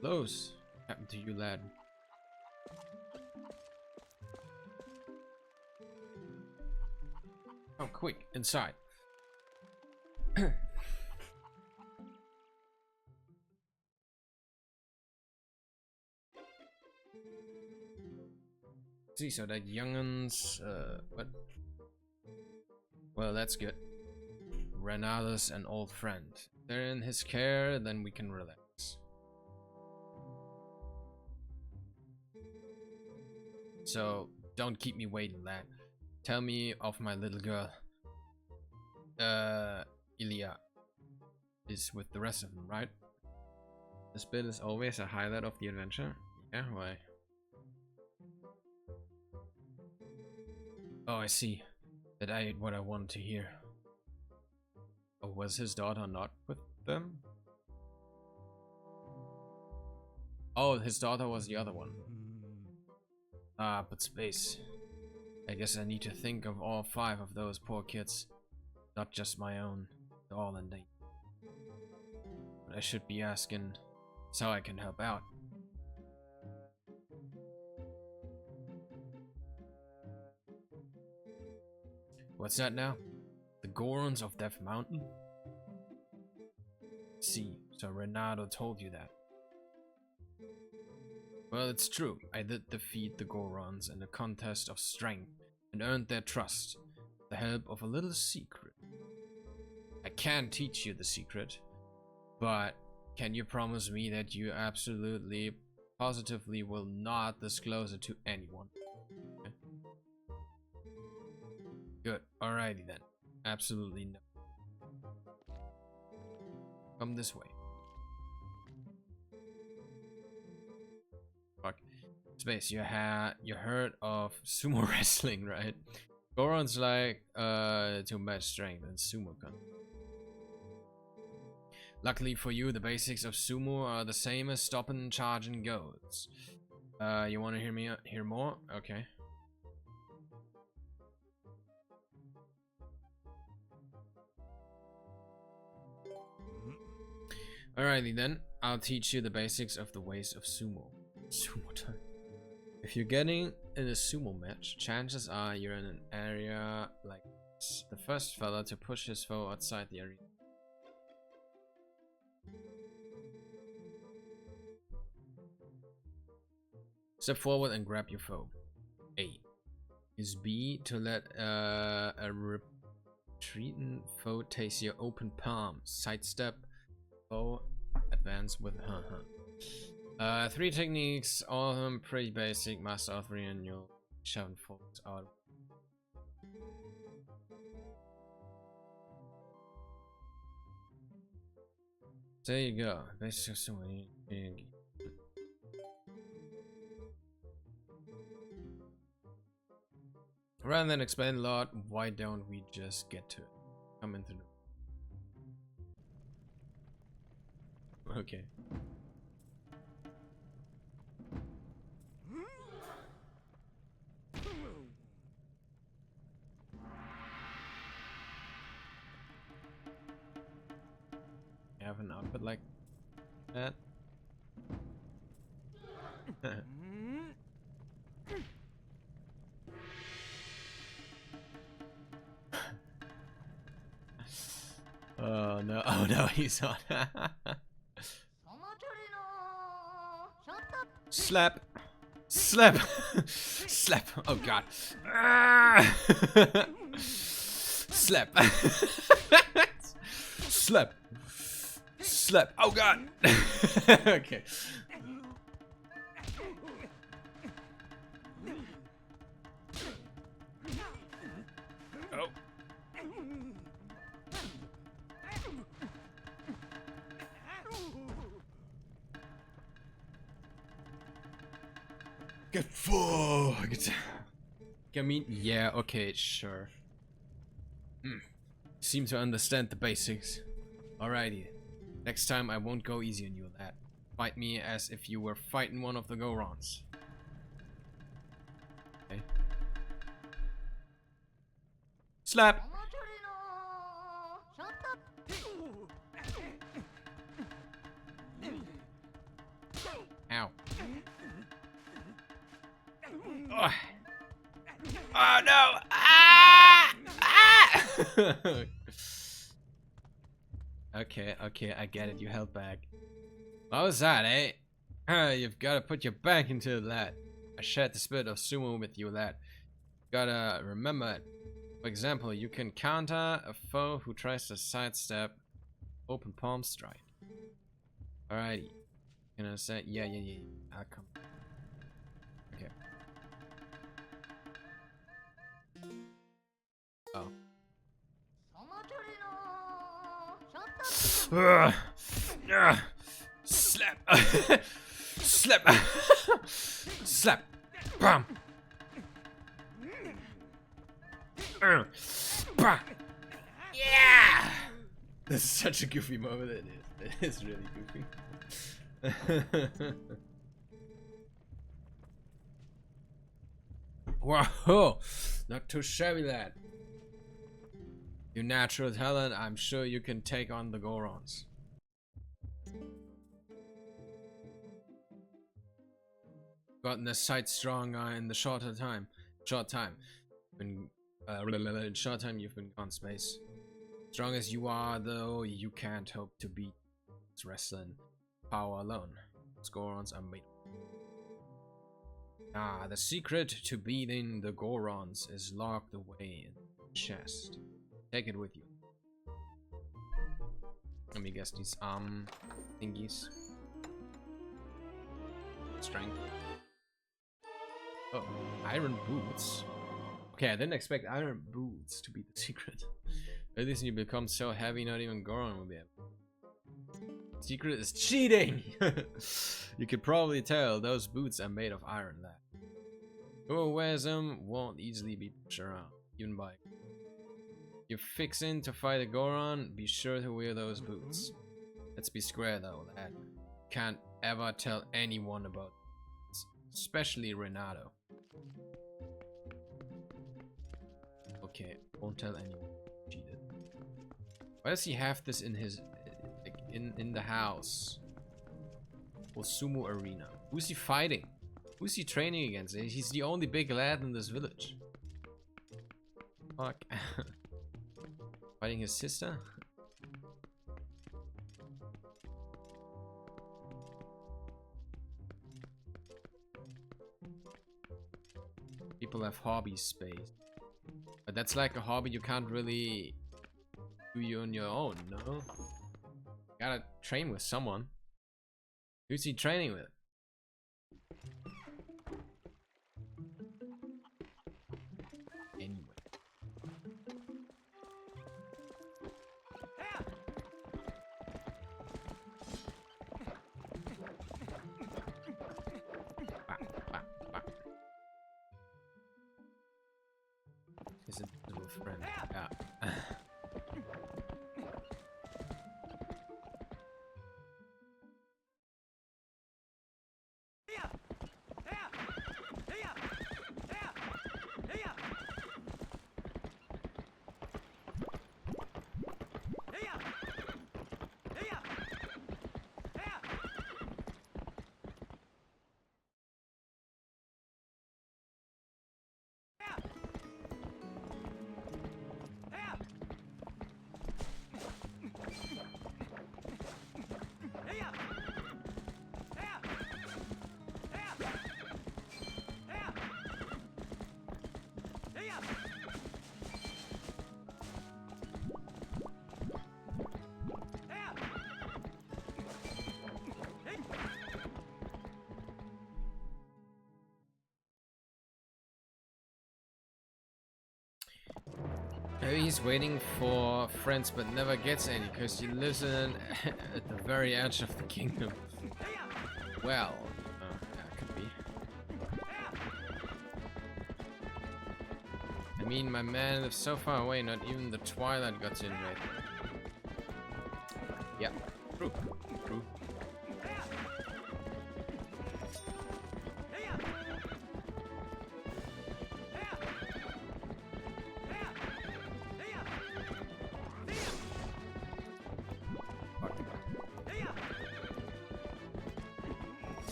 Close. What happened to you, lad? Oh, quick, inside. See, so that young'uns, what? Well, that's good. Renata's an old friend. If they're in his care, then we can relax. So, don't keep me waiting, lad. Tell me of my little girl. Ilya is with the rest of them, right? This bit is always a highlight of the adventure. Yeah, why? Oh, I see. That I ate what I wanted to hear. Oh, was his daughter not with them? Oh, his daughter was the other one. Ah, but Space. I guess I need to think of all 5 of those poor kids. Not just my own. They're all in danger. But I should be asking so I can help out. What's that now? The Gorons of Death Mountain? See, so Renato told you that. Well, it's true. I did defeat the Gorons in a contest of strength and earned their trust with the help of a little secret. I can teach you the secret, but can you promise me that you absolutely, positively will not disclose it to anyone? Okay. Good. Alrighty then. Absolutely no. Come this way. Fuck. Space, you heard of sumo wrestling, right? Goron's like to match strength and sumo can. Luckily for you, the basics of sumo are the same as stopping, charging goats. You want to hear more? Okay. Alrighty then, I'll teach you the basics of the ways of sumo. Sumo time. If you're getting in a sumo match, chances are you're in an area like this. The first fella to push his foe outside the arena. Step forward and grab your foe. A. Use B to let a retreating foe taste your open palm. Sidestep. Foe. Advance with three techniques, all of them pretty basic. Master all three and you'll shove and fold out. There you go. Basically, someone. Rather than explain a lot, why don't we just get to it? Come into the... Okay. Have an outfit like that. Oh no, oh no, he's on. Slap! Slap! Slap! Oh god. Slap! Slap! Slap! Oh god! Okay. Oh. Get fucked. I mean, yeah, okay, sure. Seem to understand the basics. Alrighty. Next time I won't go easy on you, lad. Fight me as if you were fighting one of the Gorons. Okay. Slap! Ow. Oh, oh no! Ah! Ah! Okay, okay, I get it. You held back. What was that, eh? You've got to put your back into it, lad. I shared the spirit of sumo with you, lad. Gotta remember it. For example, you can counter a foe who tries to sidestep open palm strike. Alrighty. Can I say? Yeah. I'll come. Okay. Oh. Slap! Slap! Slap! Bam! Yeah! This is such a goofy moment. It is. It is really goofy. Whoa! Not too shabby, lad. Your natural talent, I'm sure you can take on the Gorons. Gotten the sight strong in the short time. In short time you've been on space. Strong as you are, though, you can't hope to beat wrestling power alone. Gorons are made. Ah, the secret to beating the Gorons is locked away in the chest. Take it with you. Let me guess these thingies. Strength. Oh, iron boots. Okay, I didn't expect iron boots to be the secret. At least you become so heavy, not even Goron will be able. Secret is cheating! You could probably tell those boots are made of iron lead. Whoever wears them won't easily be pushed around, even by. If you're fixing to fight a Goron, be sure to wear those boots. Let's be square though, lad. Can't ever tell anyone about this, especially Renato. Okay, won't tell anyone. Cheated. Why does he have this in his like in the house? Or sumo arena? Who's he fighting? Who's he training against? He's the only big lad in this village. Fuck. Fighting his sister? People have hobby space. But that's like a hobby you can't really do you on your own, no? Gotta train with someone. Who's he training with? Anyway. His invisible friend. Yeah. Maybe he's waiting for friends but never gets any because he lives in at the very edge of the kingdom. Well, yeah, could be. I mean, my man lives so far away, not even the Twilight got to invade. Yeah, true, true.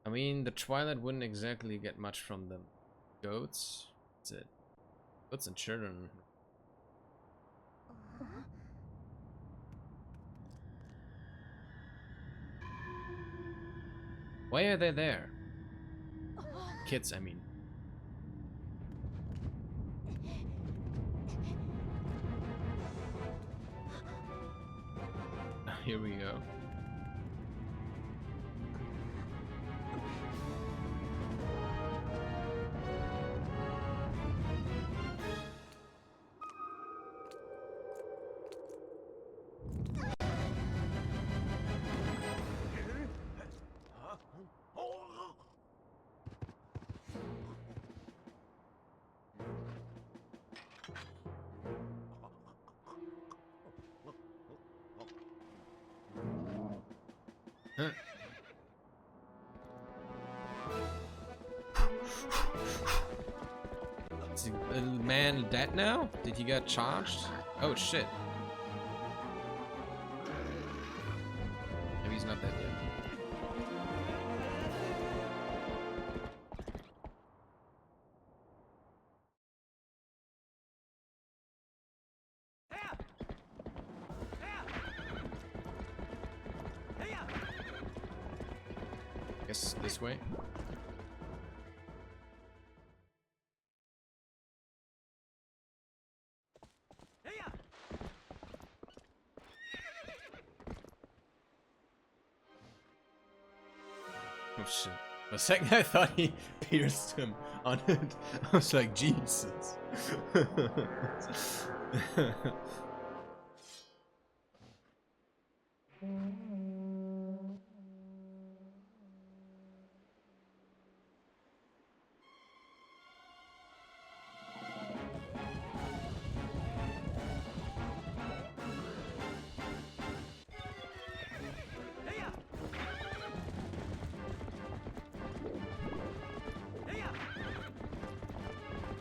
I mean, the Twilight wouldn't exactly get much from the goats. That's it. Goats and children. Why are they there? Kids, I mean. Here we go. Huh. Is the man dead now? Did he get charged? Oh shit. Guess this way. Oh shit. For a second I thought he pierced him on it. I was like, Jesus.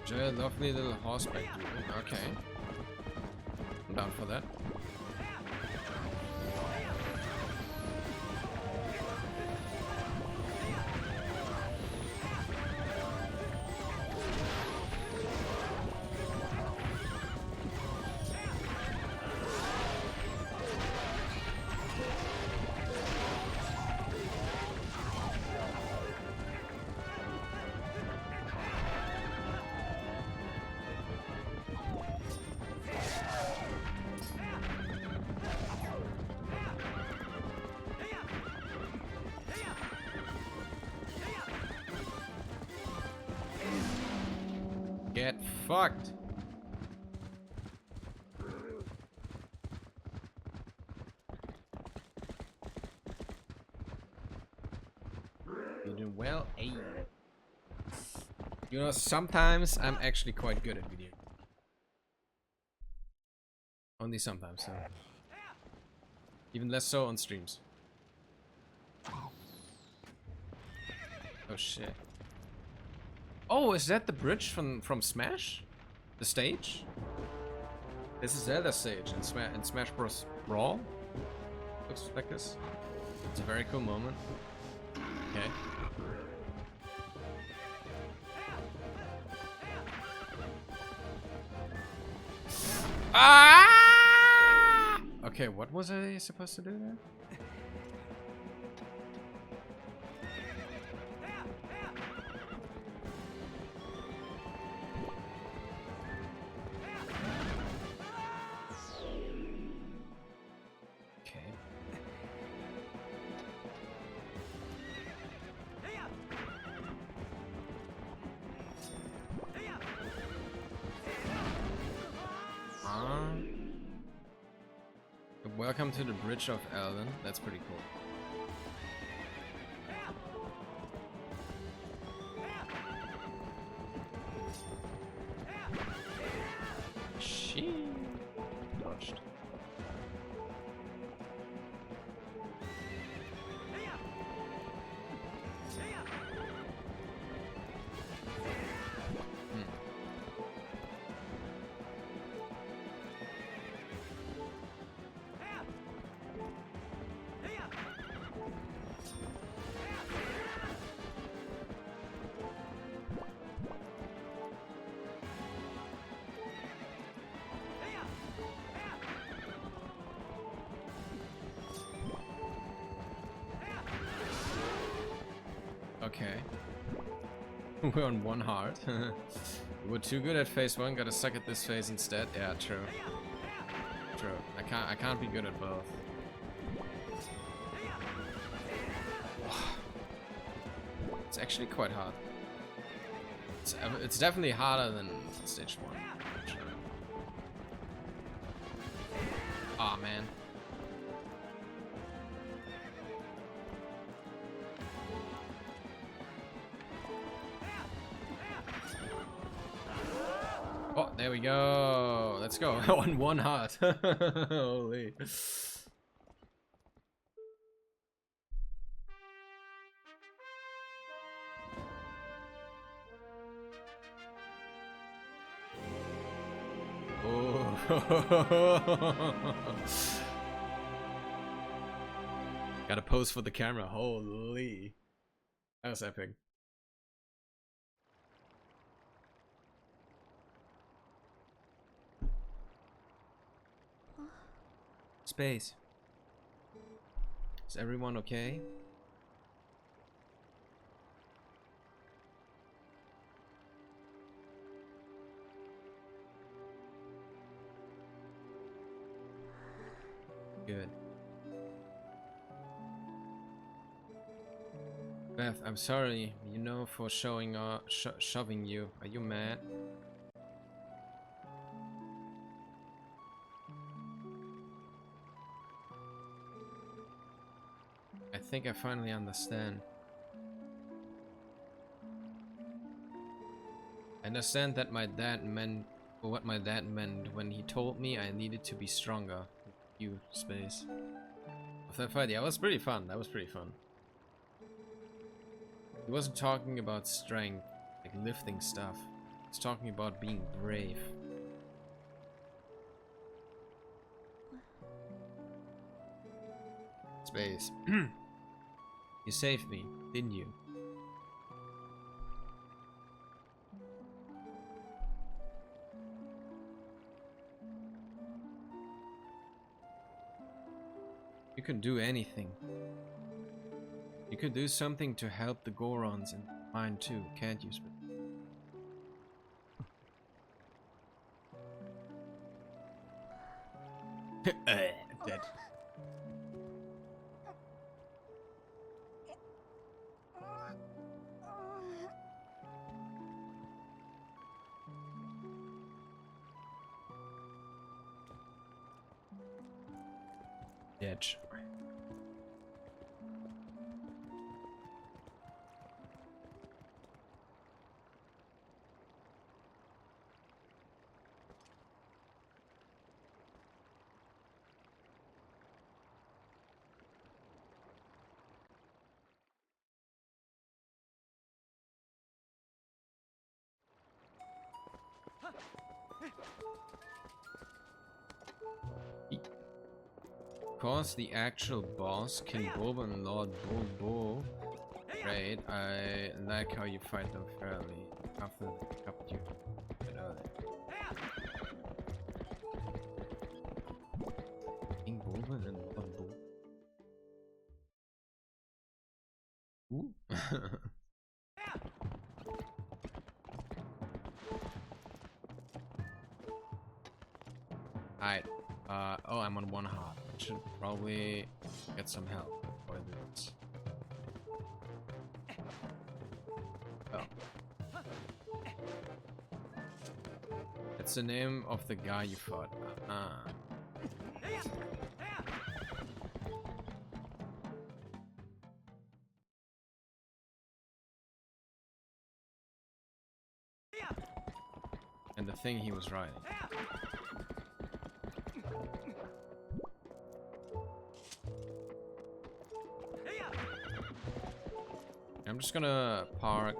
Enjoy a lovely little horseback duel. Okay. I'm down for that. Get fucked. You do well, aim. You know, sometimes I'm actually quite good at video. Only sometimes, so. Even less so on streams. Oh shit. Oh, is that the bridge from Smash? The stage? This is Zelda stage in Smash Bros. Brawl. Looks like this. It's a very cool moment. Okay. Ah! Okay, what was I supposed to do there? Welcome to the Bridge of Elden. That's pretty cool. She dodged. Okay. We're on one heart. We're too good at phase one, gotta suck at this phase instead. Yeah, true. True. I can't be good at both. It's actually quite hard. It's definitely harder than stage one. Sure. Aw, man. Oh, there we go. Let's go. On one heart. Holy. Oh. Gotta pose for the camera. Holy. That was epic. Space. Is everyone okay? good. Beth, I'm sorry, you know, for shoving you. Are you mad? I think I finally understand. I understand that my dad meant, or what my dad meant when he told me I needed to be stronger. You, Space. Of that fight, yeah, it was pretty fun. That was pretty fun. He wasn't talking about strength, like lifting stuff. He was talking about being brave. Space. You saved me, didn't you? You can do anything. You could do something to help the Gorons and mine too, can't you, Space? Dead. Edge. Of course, the actual boss, King Boba and Lord Bobo. Great, I like how you fight them fairly after they cupped you King Boba and Lord Bobo. Ooh. Alright. Oh, I'm on 1 heart. I should probably get some help for this. Oh. It's the name of the guy you fought. And the thing he was riding. I'm just gonna park.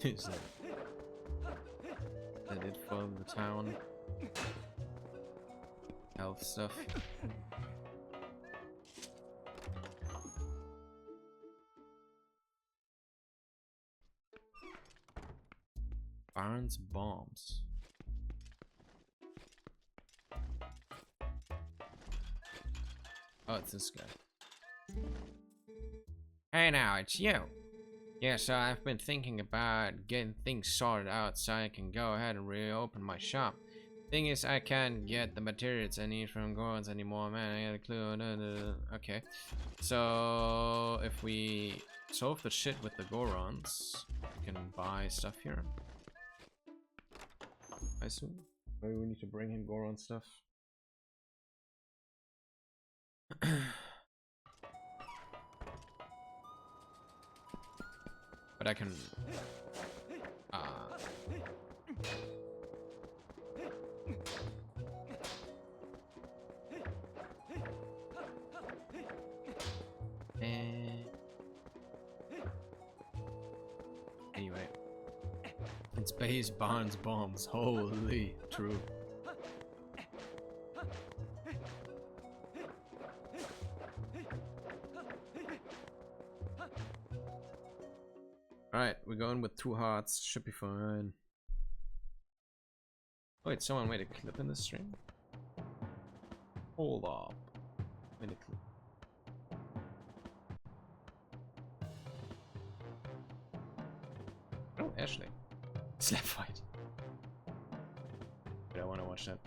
Is that it for the town? Health stuff. Barnes bombs. Oh, it's this guy. Hey now, it's you. Yeah, so I've been thinking about getting things sorted out so I can go ahead and reopen my shop. Thing is, I can't get the materials I need from Gorons anymore, man. I got a clue. Okay. So, if we solve the shit with the Gorons, we can buy stuff here. I assume. Maybe we need to bring in Goron stuff. But I can anyway, it's base Barnes bombs. Holy true. Alright, we're going with 2 hearts. Should be fine. Wait, someone made a clip in the stream? Hold up. Made a clip. Oh, Ashley. Slap fight. But I want to watch that.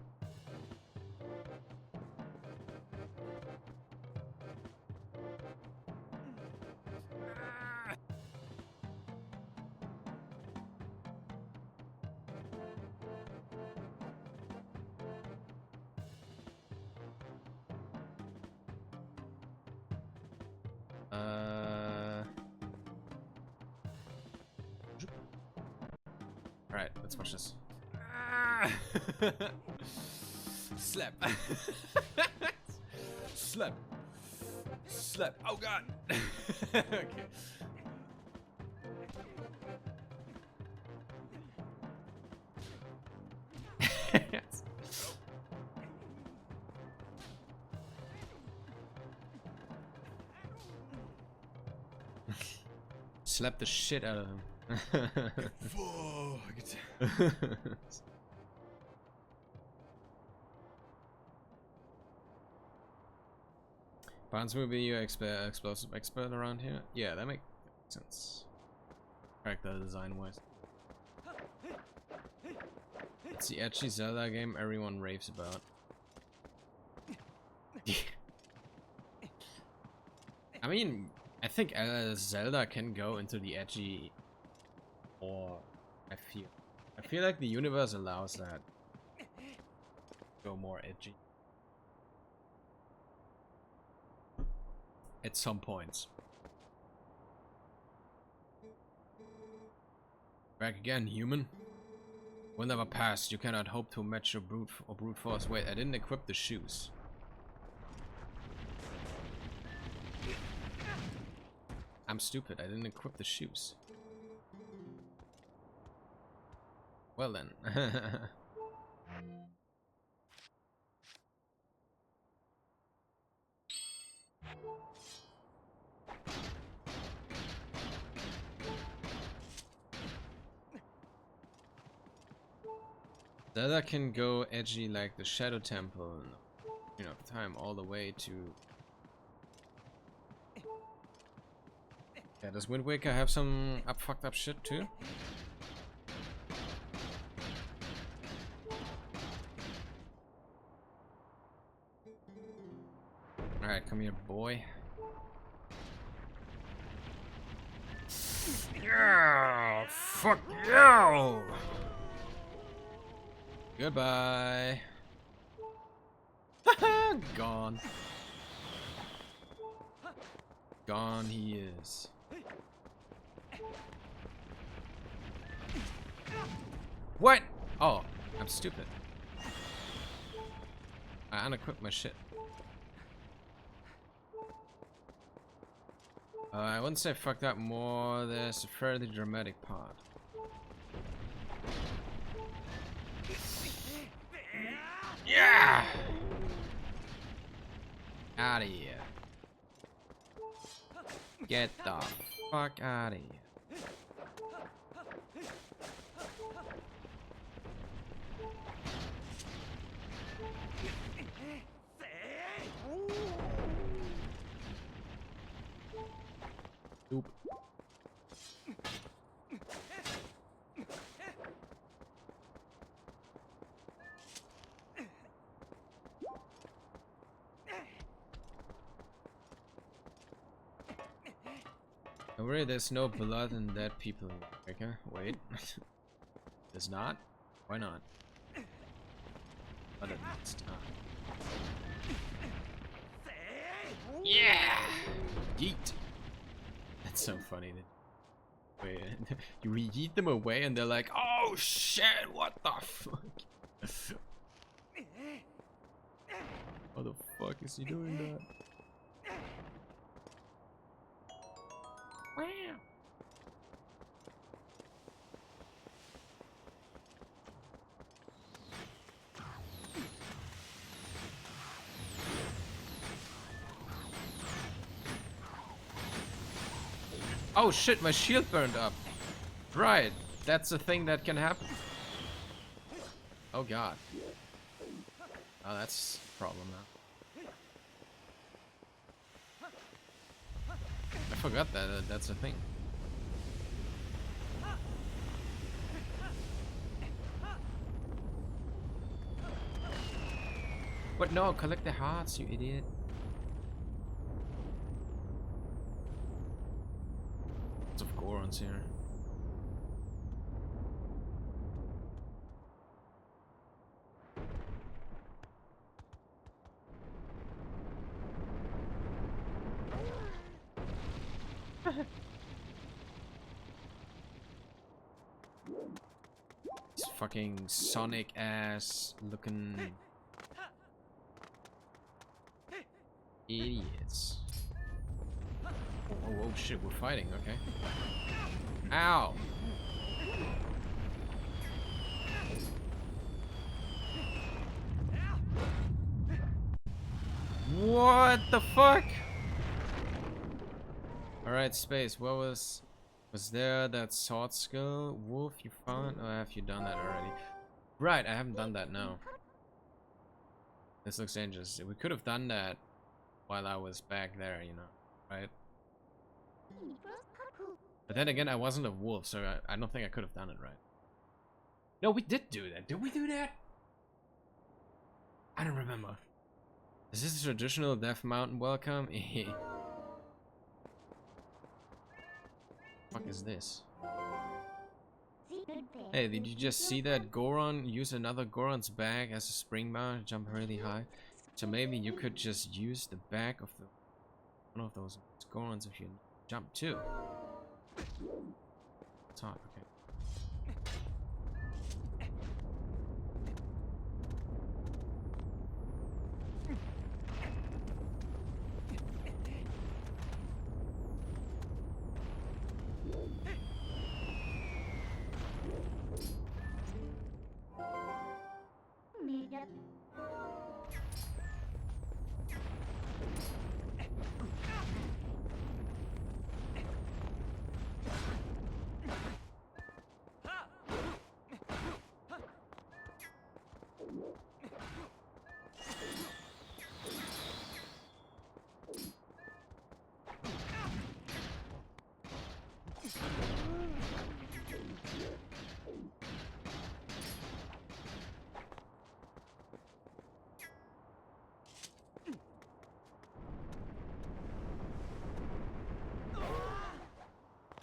Alright, let's watch this. Slap. Slap. Slap. Oh god. Okay. Slap the shit out of him. Barnes will be your explosive expert around here? Yeah, that makes sense. Character design wise. It's the edgy Zelda game everyone raves about. I mean, I think Zelda can go into the edgy, or I feel like the universe allows that. Go more edgy. At some points. Back again, human. Will never pass. You cannot hope to match your brute force. Wait, I didn't equip the shoes. I'm stupid. I didn't equip the shoes. Well then. Zelda can go edgy like the Shadow Temple, you know, time all the way to. Yeah, does Wind Waker have some fucked up shit too? Alright, come here, boy. Yeah, fuck you! Goodbye. Gone. Gone he is. What? Oh, I'm stupid. I unequipped my shit. I wouldn't say fucked up more. There's a fairly dramatic part. Yeah! Out of here. Get the fuck out of here. Oop. Don't worry, there's no blood in dead people. Okay, wait. There's not? Why not? Blood next time. Yeah! Yeet! That's so funny. Wait, you yeet them away and they're like, oh shit, what the fuck? How the fuck is he doing that? Wow. Oh shit, my shield burned up. Right, that's a thing that can happen. Oh god. Oh, that's a problem now. I forgot that that's a thing. But no, collect the hearts, you idiot. Lots of Gorons here. These fucking Sonic ass looking idiots. Oh shit, we're fighting, okay. Ow! What the fuck? Alright, Space, what was there that sword skill wolf you found? Or have you done that already? Right, I haven't done that, no. This looks dangerous. We could have done that while I was back there, you know, right? But then again, I wasn't a wolf, so I don't think I could have done it right. No, we did do that. Did we do that? I don't remember. Is this a traditional Death Mountain welcome? Fuck is this? Hey, did you just see that Goron use another Goron's bag as a spring bar to jump really high? So maybe you could just use the back of one of those Gorons if you jump too. Talk, okay.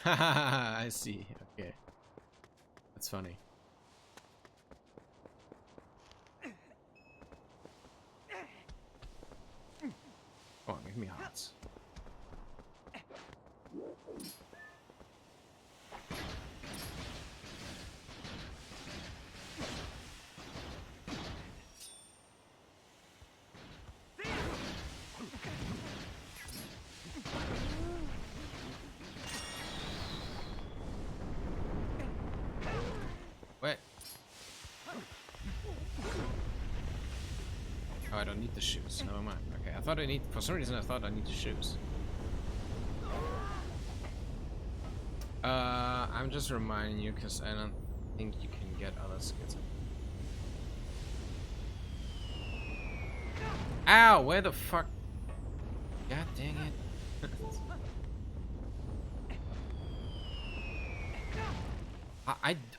Haha, I see. Okay. That's funny. Come on, give me hearts. Wait. Oh, I don't need the shoes. Never mind. Okay, I thought I need. For some reason, I thought I need the shoes. I'm just reminding you because I don't think you can get other skills. Ow! Where the fuck? God dang it!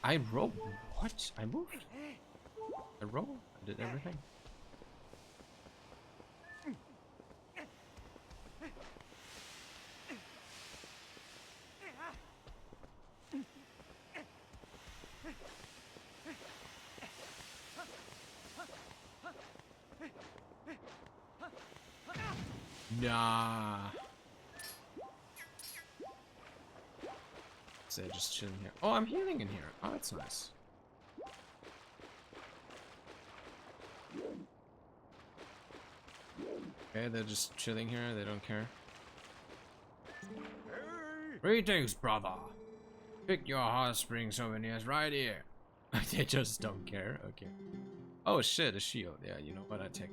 I rolled. What? I moved. I rolled. I did everything. Nah. So they're just chilling here. Oh, I'm healing in here. Oh, that's nice. Okay, they're just chilling here. They don't care. Greetings, brother. Pick your heartspring souvenirs right here. They just don't care. Okay. Oh shit, a shield. Yeah, you know what? I take.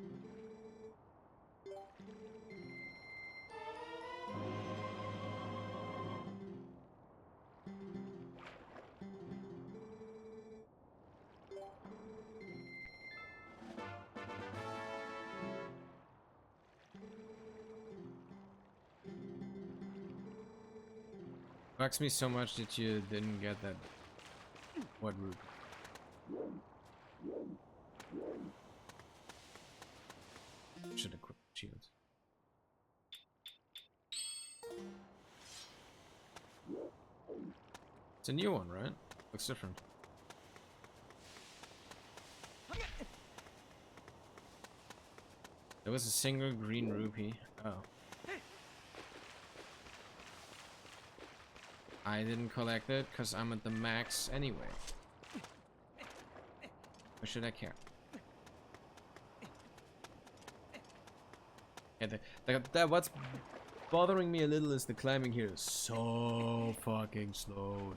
Bugs me so much that you didn't get that. What route? Should equip shields. It's a new one, right? Looks different. There was a single green rupee. Oh. I didn't collect it because I'm at the max anyway. Or should I care? Yeah, what's bothering me a little is the climbing here is so fucking slow.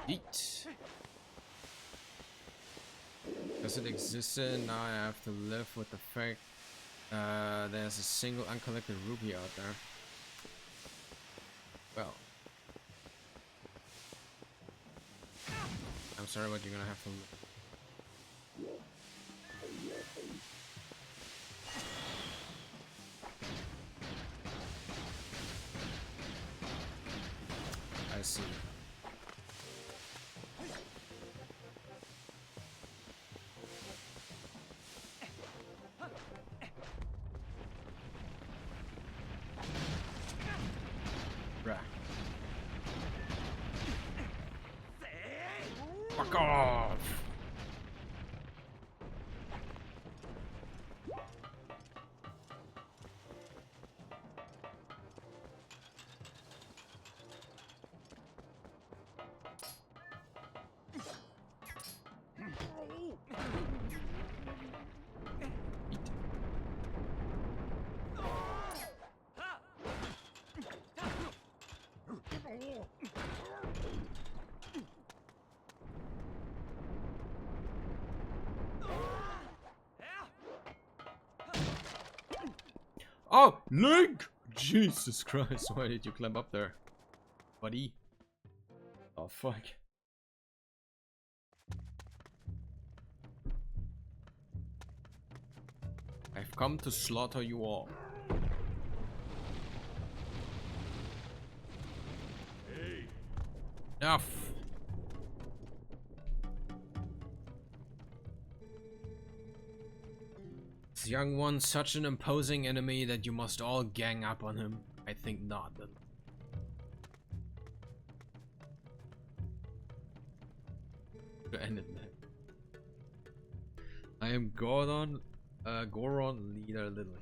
Eat. Does it exist? Now I have to live with the fact there's a single uncollected rupee out there. Well, I'm sorry, but you're gonna have to. I see. Fuck off! Oh, Link! Jesus Christ, why did you climb up there, buddy? Oh, fuck. I've come to slaughter you all. Hey. Enough! This young one such an imposing enemy that you must all gang up on him? I think not, then. To end it, man. I am Goron leader, little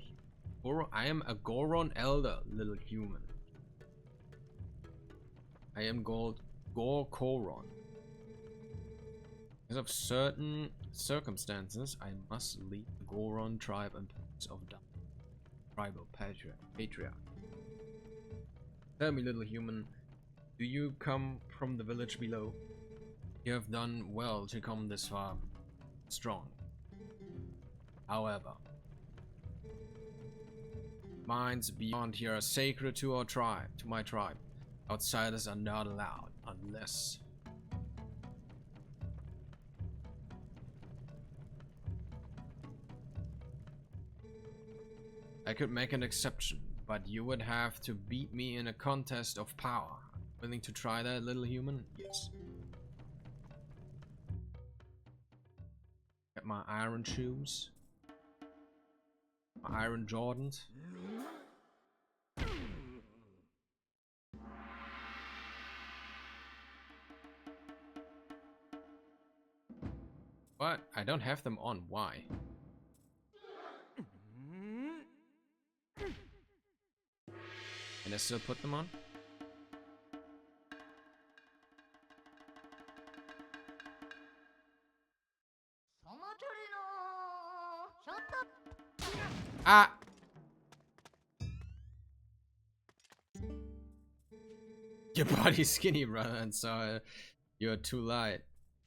human. I am a Goron elder, little human. I am called Goron. Because of certain circumstances, I must lead the Goron tribe and place of Dawn. Tribal patriarch. Tell me, little human, do you come from the village below? You have done well to come this far strong. However, minds beyond here are sacred to our tribe, to my tribe. Outsiders are not allowed unless I could make an exception, but you would have to beat me in a contest of power. Willing to try that, little human? Yes. Get my iron shoes. My iron Jordans. What? I don't have them on. Why? Can I still put them on? Ah! Your body's skinny, brother, and so you're too light.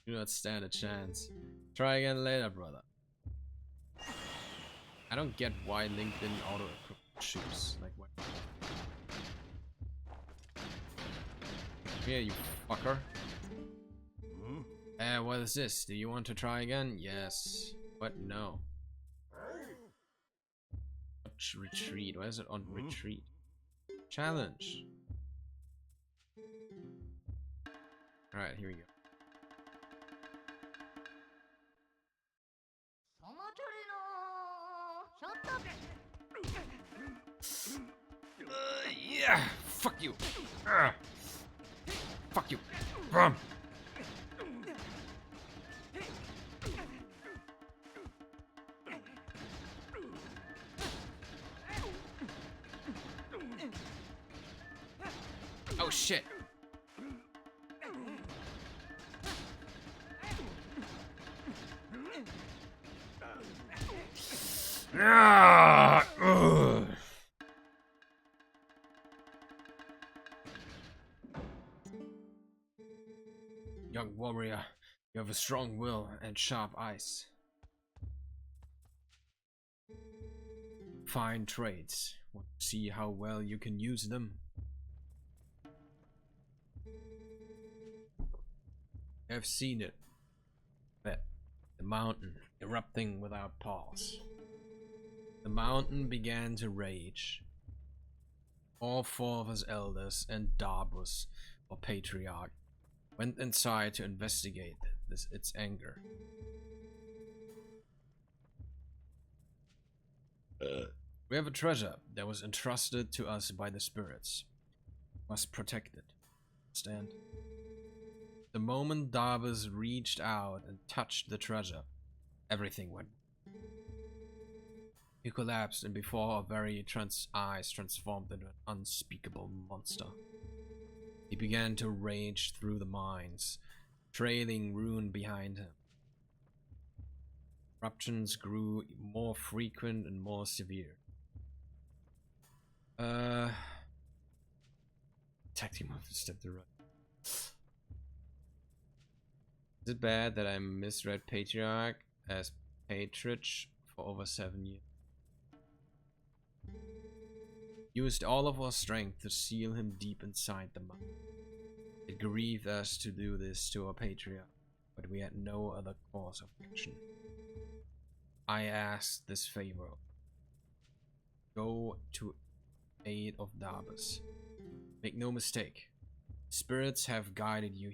Do not stand a chance. Try again later, brother. I don't get why Link didn't auto-equip shoes. Like what? Here, you fucker. What is this? Do you want to try again? Yes. But no. Retreat. Why is it on retreat? Challenge. Alright, here we go. Yeah! Fuck you! Fuck you! Brum. Oh shit! Ah! Ugh. Young warrior, you have a strong will and sharp eyes. Fine traits. Want to see how well you can use them? I've seen it. Bet. The mountain erupting without pause. The mountain began to rage. All four of his elders and Darbus, or patriarch, went inside to investigate its anger. We have a treasure that was entrusted to us by the spirits. Must protect it. Understand? The moment Darbus reached out and touched the treasure, everything went. He collapsed, and before our very eyes transformed into an unspeakable monster. He began to rage through the mines, trailing ruin behind him. Eruptions grew more frequent and more severe. Tactic move to step to the right. Is it bad that I misread Patriarch as Patrich for over 7 years? Used all of our strength to seal him deep inside the mountain. It grieved us to do this to our Patriarch, but we had no other course of action. I asked this favor. Go to aid of Darbus. Make no mistake, spirits have guided you.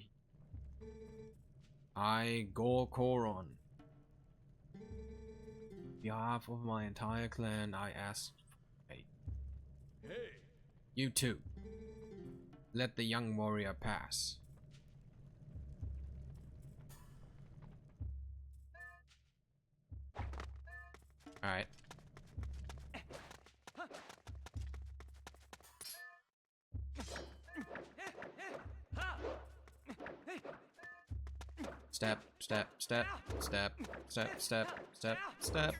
I, Gor Koron, on behalf of my entire clan, I ask for aid. Hey. You too. Let the young warrior pass. Alright. Step, step, step, step, step, step, step, step.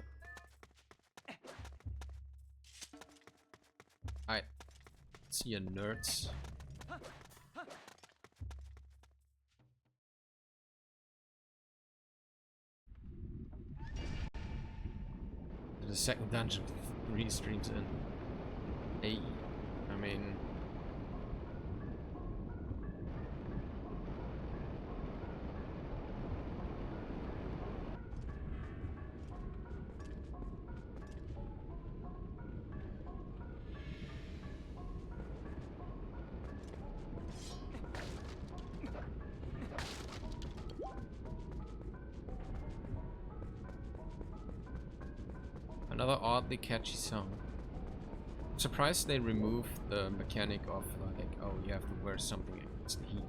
Alright. See ya, nerds. The second dungeon 3 streams in. Hey, I mean, another oddly catchy song. I'm surprised they removed the mechanic of like, oh, you have to wear something against the heat.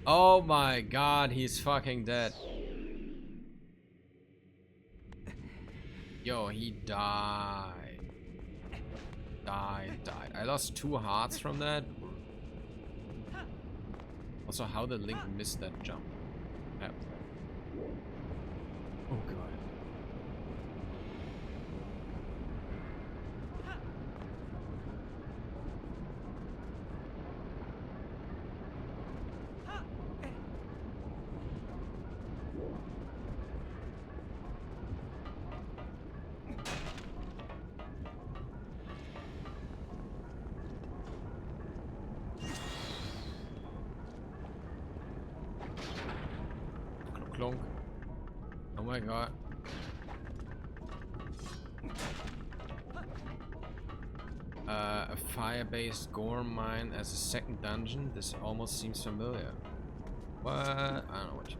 Oh my god, he's fucking dead. Yo, he died. Died. I lost 2 hearts from that. Also, how did Link miss that jump? Oh god. my god. A fire-based gore mine as a second dungeon? This almost seems familiar. What? I don't know what you...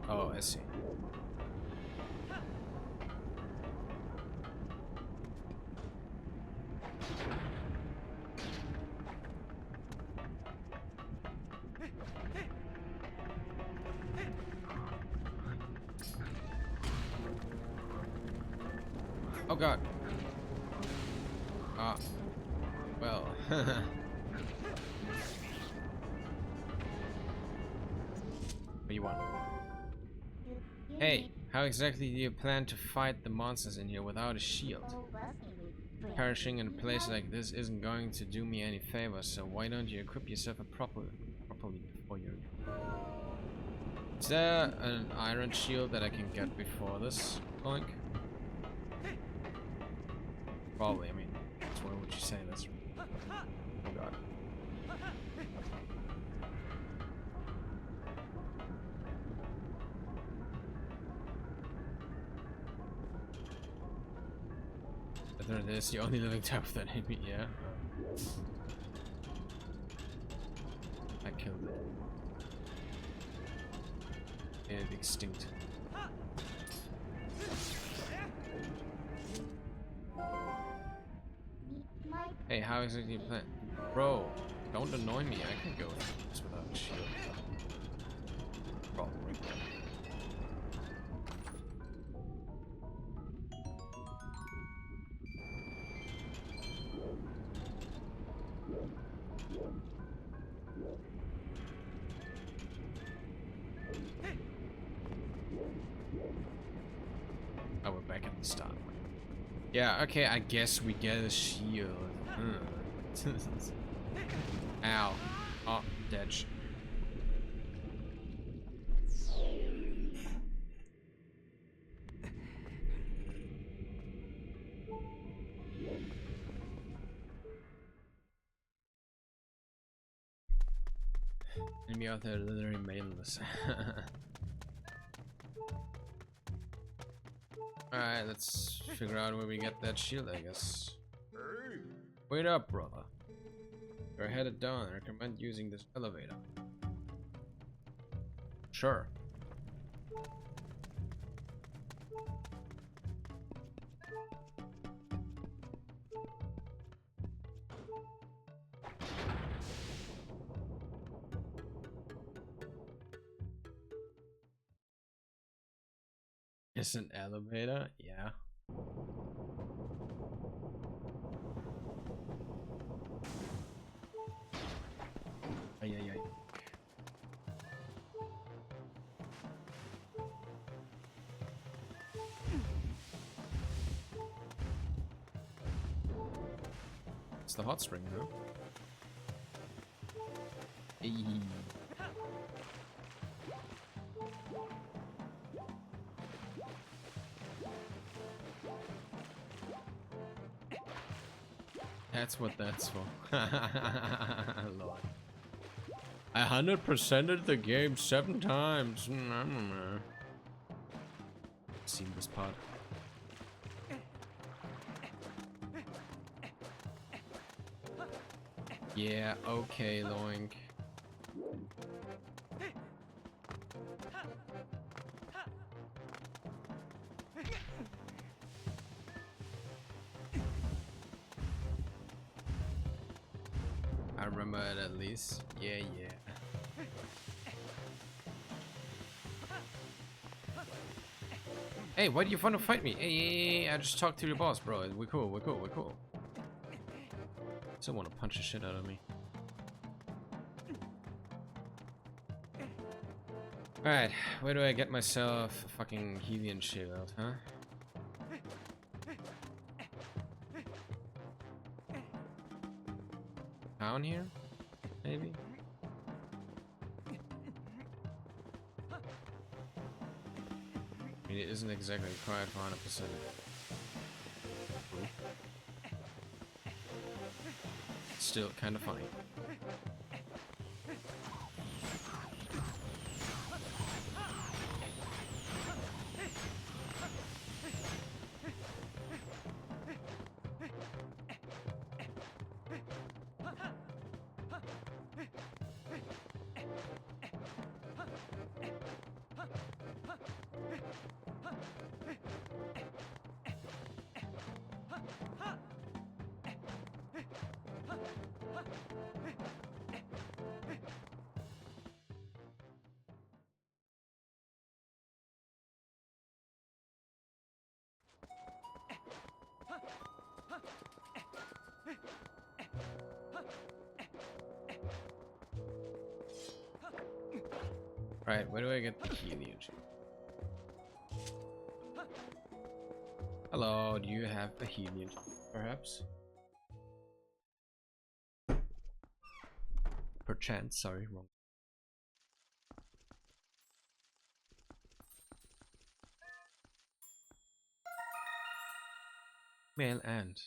Oh, I see. Oh god. Ah. Well. What do you want? Hey, how exactly do you plan to fight the monsters in here without a shield? Perishing in a place like this isn't going to do me any favors, so why don't you equip yourself properly before you... Is there an iron shield that I can get before this, Link? Probably, I mean, why would you say that's... Oh god. But there it is, the only living type of that hit me, yeah. I killed it. Made it extinct. Hey, how exactly you plan? Bro, don't annoy me, I can go through this without a shield. Probably. Oh, we're back at the start. Yeah, okay, I guess we get a shield. Ow. Oh, dead. Enemy out there literally mainless. Alright, let's figure out where we get that shield, I guess. Wait up, brother. You're headed down. I recommend using this elevator. Sure. It's an elevator? Yeah. Ay, ay, ay. It's the hot spring, huh? Hey. That's what that's for. Lord. I 100%ed the game 7 times. I don't know. Seen this part. Yeah, okay, Loink. I remember it at least. Yeah, yeah. Hey, why do you want to fight me? Hey, I just talked to your boss, bro. We're cool, we're cool, we're cool. Still want to punch the shit out of me. Alright, where do I get myself a fucking Helian shield, huh? Down here? Maybe? I mean, it isn't exactly required for 100%. Still kind of funny. Right, where do I get the Helian shield? Hello, do you have a Helian shield, perhaps? Perchance, sorry, wrong. Male and.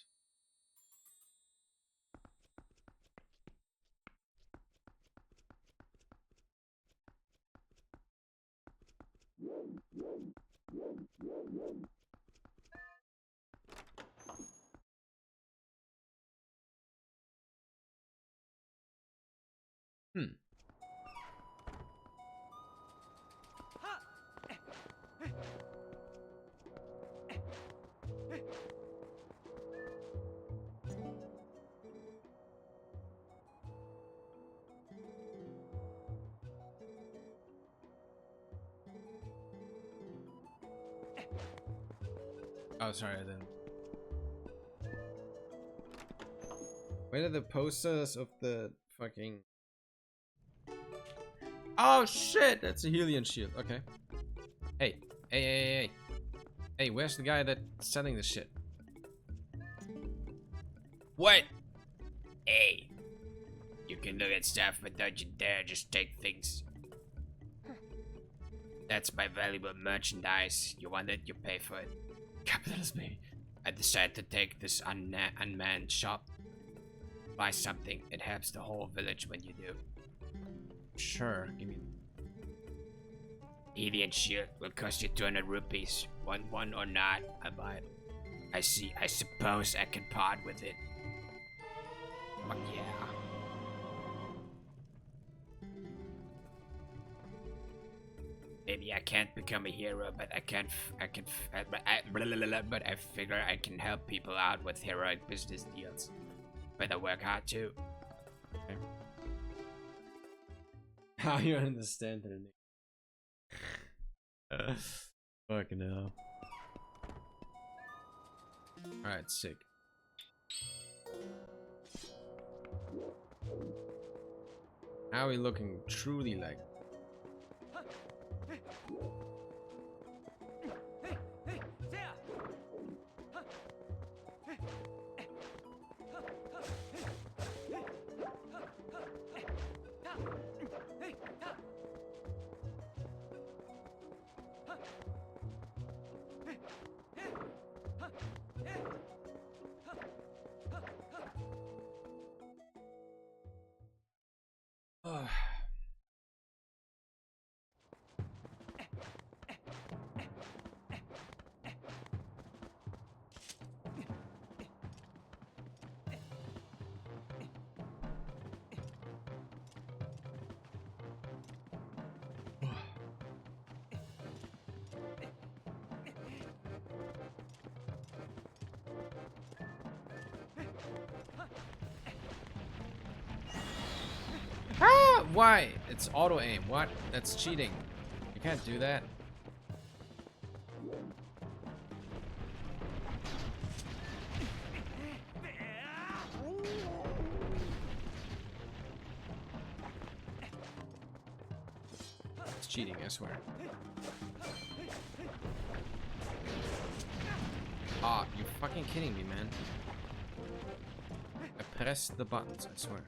Hmm. Oh, sorry, I didn't. Where are the posters of the fucking... Oh shit, that's a Helian shield. Okay. Hey, hey, hey, hey, hey. Hey, where's the guy that's selling this shit? What? Hey, you can look at stuff, but don't you dare just take things. That's my valuable merchandise. You want it, you pay for it. Capitalist, baby. I decided to take this unmanned shop. Buy something. It helps the whole village when you do. Sure, give me... Helian shield will cost you 200 rupees. Want one or not, I buy it. I suppose I can part with it. Fuck yeah. Maybe I can't become a hero, but but I figure I can help people out with heroic business deals. Better work hard too. Okay. How you understand it? Fucking hell. Alright, sick. How are we looking truly like? Ah, why? It's auto aim. What? That's cheating. You can't do that. cheating, I swear. Ah, you're fucking kidding me, man. I pressed the buttons, I swear.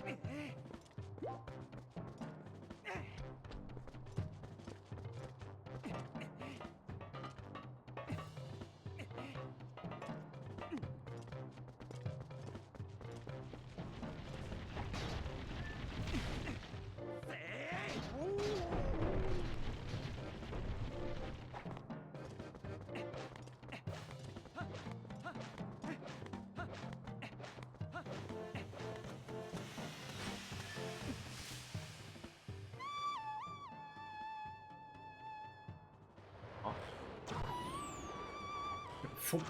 Fuck.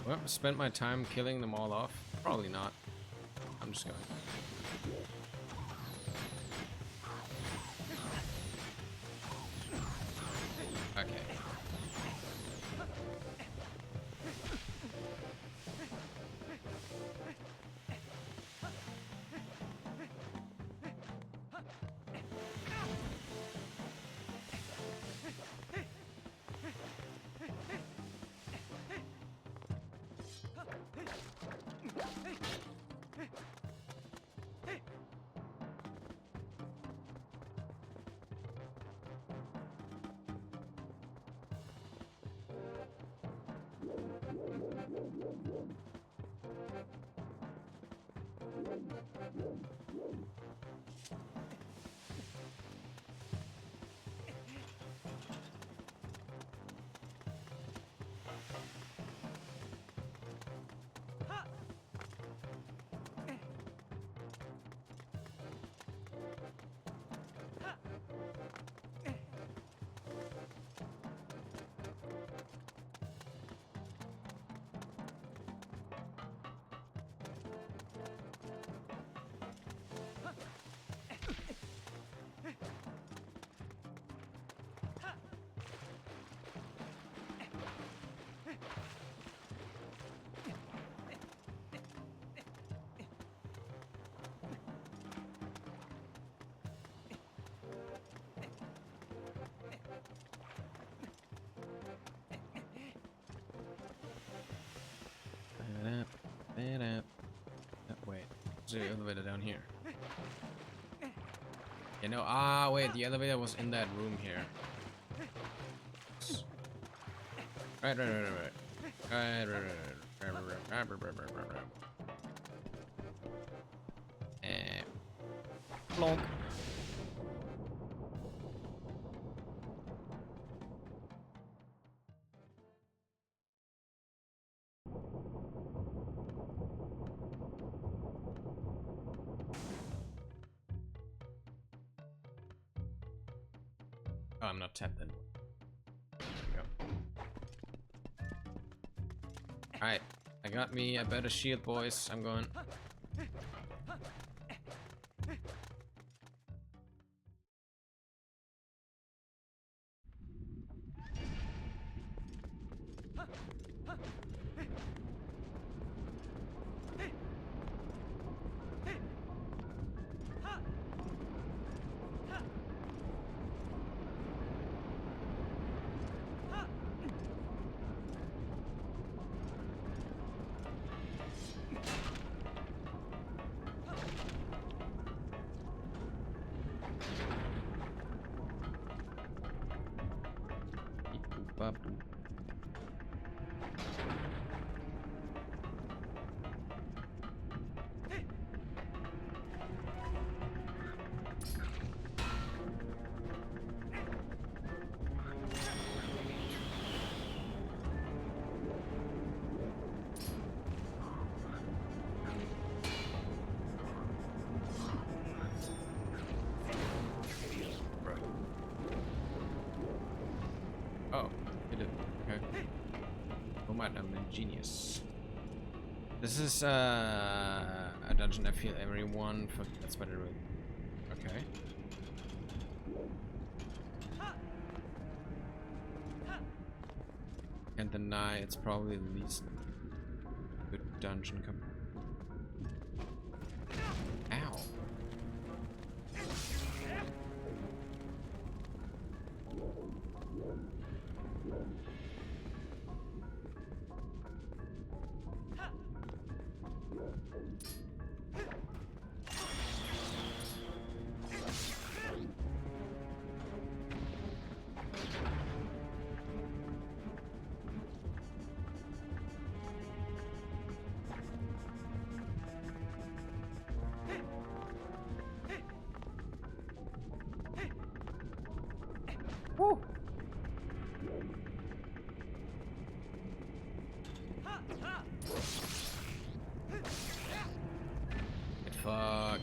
Well, spent my time killing them all off? Probably not. I'm just going. Okay. Wait, there's the elevator down here. You know, wait, the elevator was in that room here. Right. Plonk. Oh, I'm not tapped in. There we go. Alright, I got me a better shield, boys. I'm going. Oh, it did. Okay. Oh my, I'm a genius. This is a dungeon I feel everyone forgets what it is. Okay. Can't deny it's probably the least good dungeon Ow. Woo. Get fucked.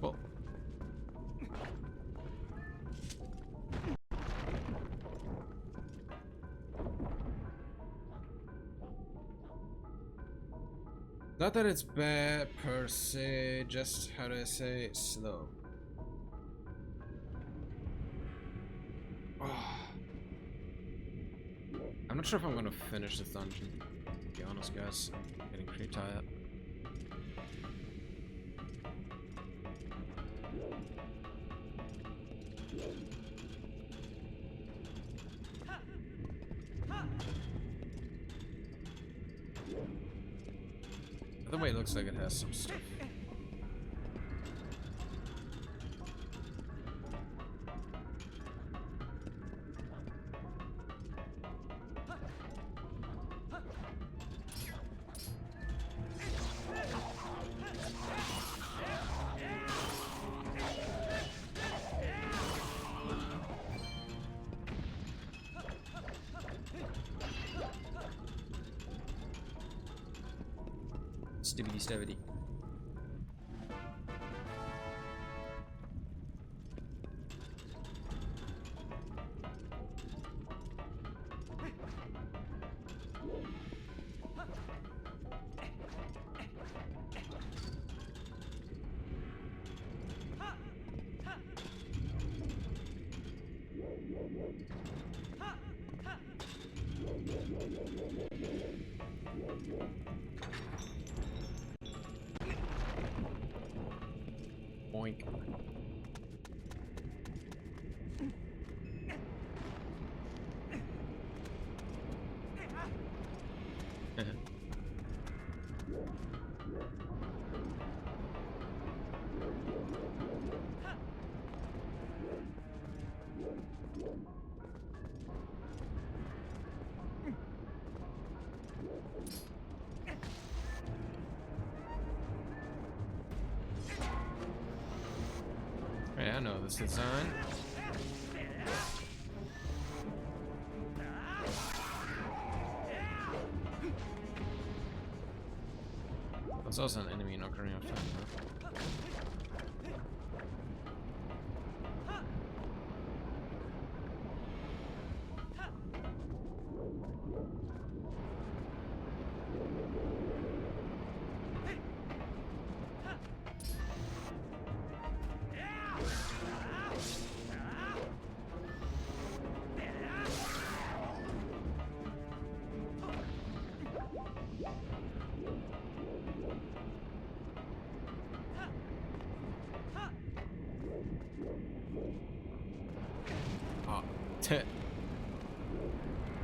Well. Not that it's bad per se, just how do I say, slow. Oh. I'm not sure if I'm gonna finish this dungeon, to be honest, guys. I'm getting pretty tired. The way it looks like it has some stuff. Stibbity stabbity. Boink. Hey, I know this design. That's also an enemy not running off time, huh?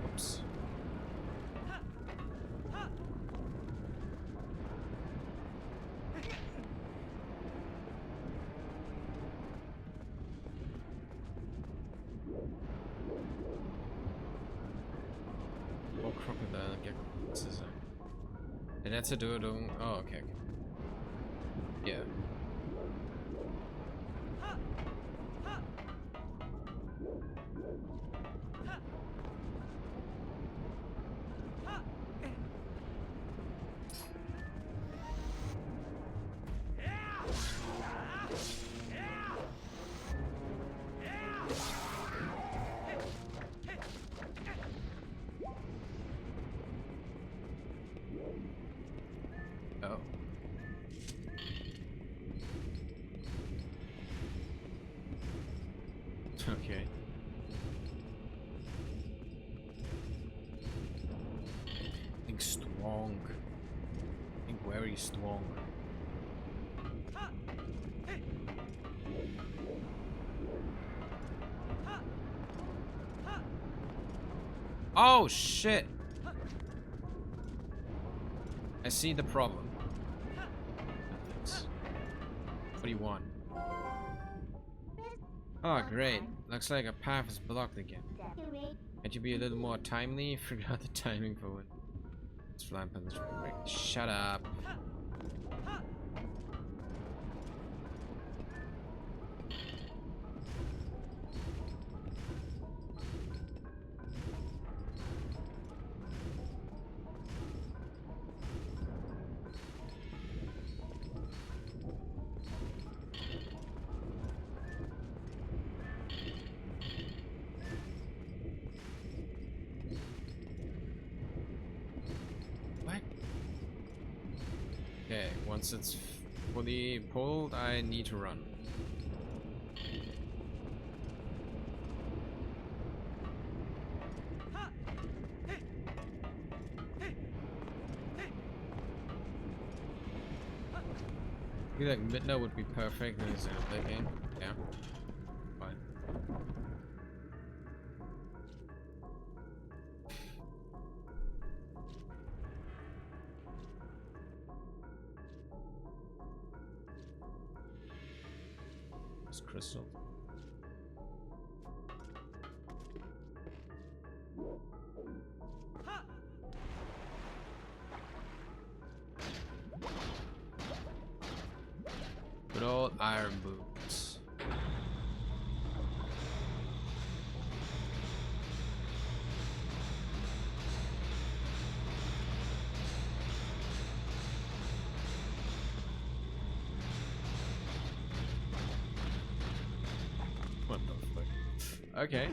Oops. crocodile gecko. This is and that's a doodle. Oh, okay. Yeah. Oh. Okay. Think strong. Think very strong. Oh shit! I see the problem. What do you want? Oh great, looks like a path is blocked again. Can't you be a little more timely? Forgot the timing for when it's flying penetrating break. Shut up. Okay, once it's fully pulled, I need to run. I feel like midnight would be perfect instead of clicking. Yeah. Fine. This crystal. Good old iron boots. What the fuck? Okay.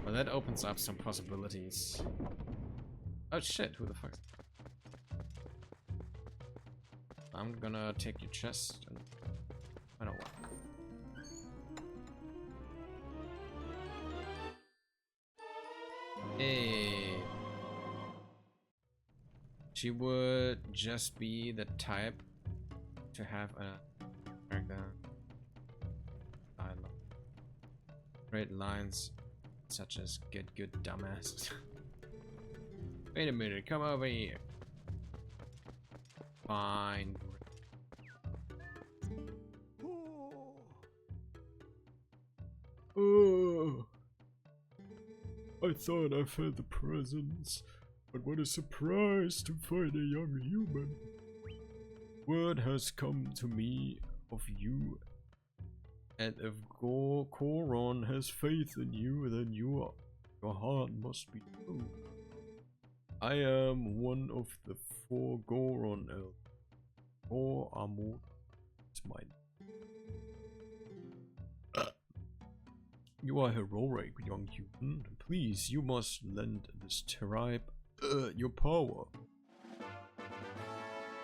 Well, that opens up some possibilities. Oh shit, who the fuck? I'm gonna take your chest and I don't want. Hey. She would just be the type to have a character dialogue. Great lines such as "Get good, dumbass." Wait a minute, come over here. Fine. Oh, I thought I felt the presence, but what a surprise to find a young human. Word has come to me of you, and if Goron has faith in you, then your heart must be true. I am one of the 4 Goron elves. Or Amor is mine. You are heroic, young human. Please, you must lend this tribe your power.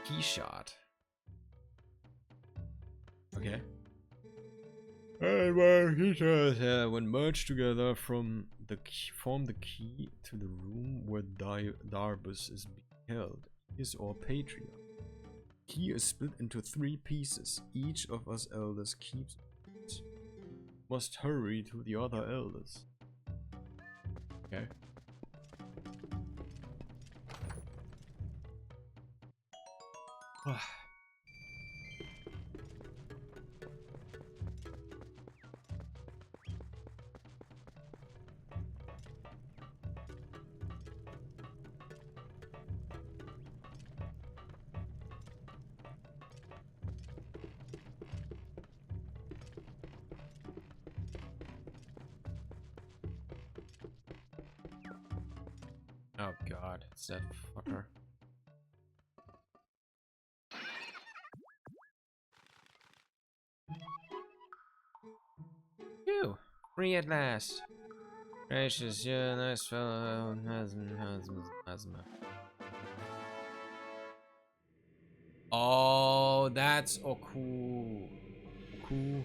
Key shot. Okay. And when creatures when merged together form the key to the room where Darbus is being held. He is our patriarch. Key is split into 3 pieces. Each of us elders keeps it. Must hurry to the other elders. Okay. Oh god, it's that fucker. Phew! Free at last. Gracious, yeah, nice fellow. Oh, that's cool. Cool.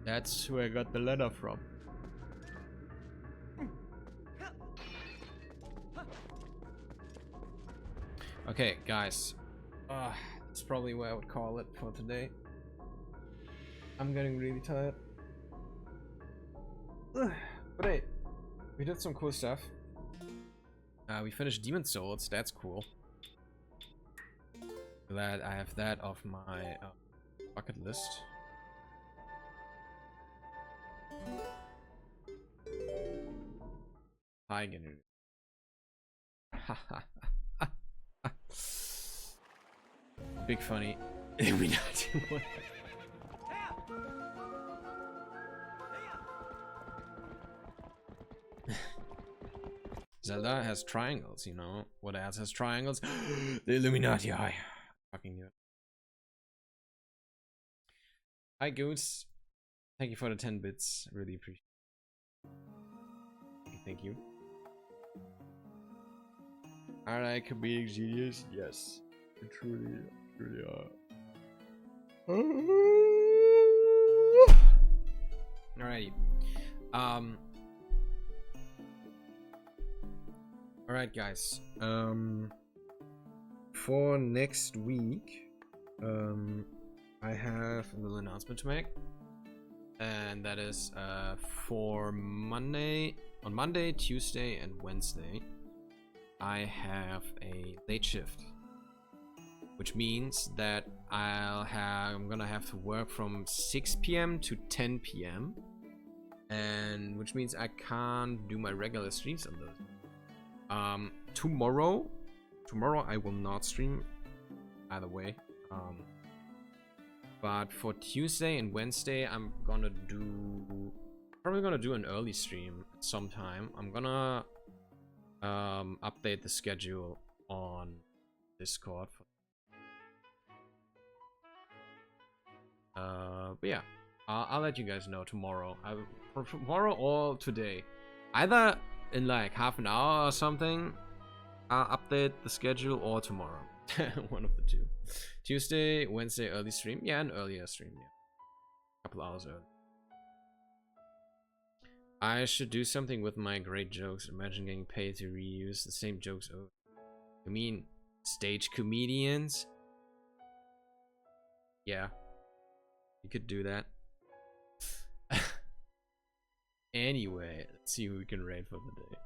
That's who I got the letter from. Okay, guys. That's probably what I would call it for today. I'm getting really tired. But hey, we did some cool stuff. We finished Demon Souls. That's cool. Glad I have that off my bucket list. Hi, Genu. Big funny. Illuminati. Zelda has triangles, you know. What else has triangles? The Illuminati eye. Fucking knew it. Hi, Goose. Thank you for the 10 bits. Really appreciate it. Thank you. Are I comedic genius? Yes. You truly are. Alrighty. Alright, guys. For next week, I have a little announcement to make. And that is for Monday, on Monday, Tuesday, and Wednesday, I have a late shift, which means that I'm gonna have to work from 6 p.m. to 10 p.m. and which means I can't do my regular streams on those. Tomorrow I will not stream either way. But for Tuesday and Wednesday, I'm probably gonna do an early stream sometime. I'm gonna update the schedule on Discord. But yeah, I'll let you guys know tomorrow. Tomorrow or today, either in like half an hour or something. I'll update the schedule, or tomorrow. One of the two. Tuesday, Wednesday, early stream. Yeah, an earlier stream. Yeah, a couple hours early. I should do something with my great jokes. Imagine getting paid to reuse the same jokes over. You mean stage comedians? Yeah, you could do that. Anyway, let's see who we can rate for the day.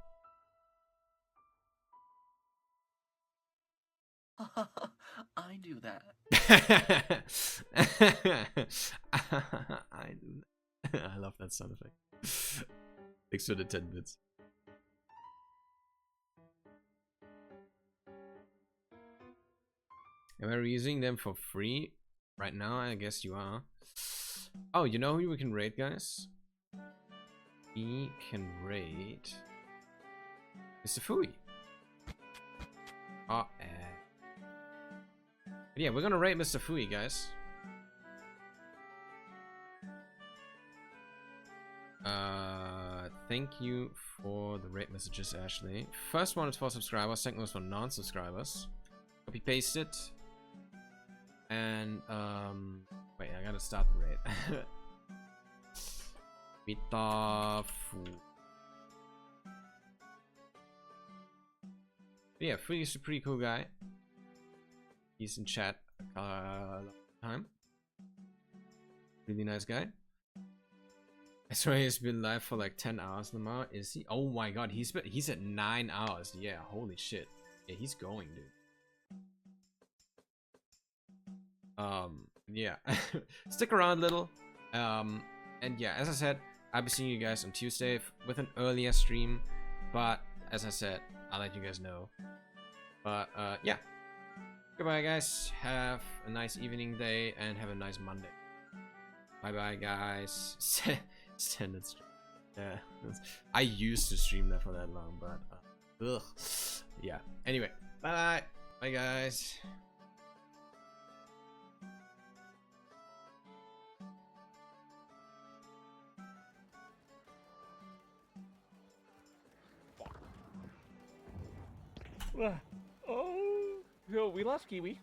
I do that. I do that. I love that sound effect. Thanks for the 10 bits. Am I using them for free right now? I guess you are. Oh, you know who we can raid, guys? We can raid Mr. Fooey. Oh, yeah, we're gonna rate Mr. Fooey, guys. Thank you for the rate messages, Ashley. First one is for subscribers, second one is for non-subscribers. Copy paste it. And wait, I gotta start the rate. Mr. Fooey. Yeah, Fooey's a pretty cool guy. He's in chat a long time. Really nice guy. I swear he's been live for like 10 hours now. Is he? Oh my god, he's at 9 hours. Yeah, holy shit. Yeah, he's going, dude. Yeah. Stick around a little. And yeah, as I said, I'll be seeing you guys on Tuesday with an earlier stream. But as I said, I'll let you guys know. But yeah. Goodbye, guys. Have a nice evening, day, and have a nice Monday. Bye bye, guys. Send it straight. Yeah, I used to stream that for that long, but ugh. Yeah. Anyway, bye, bye, guys. Oh, so we lost Kiwi.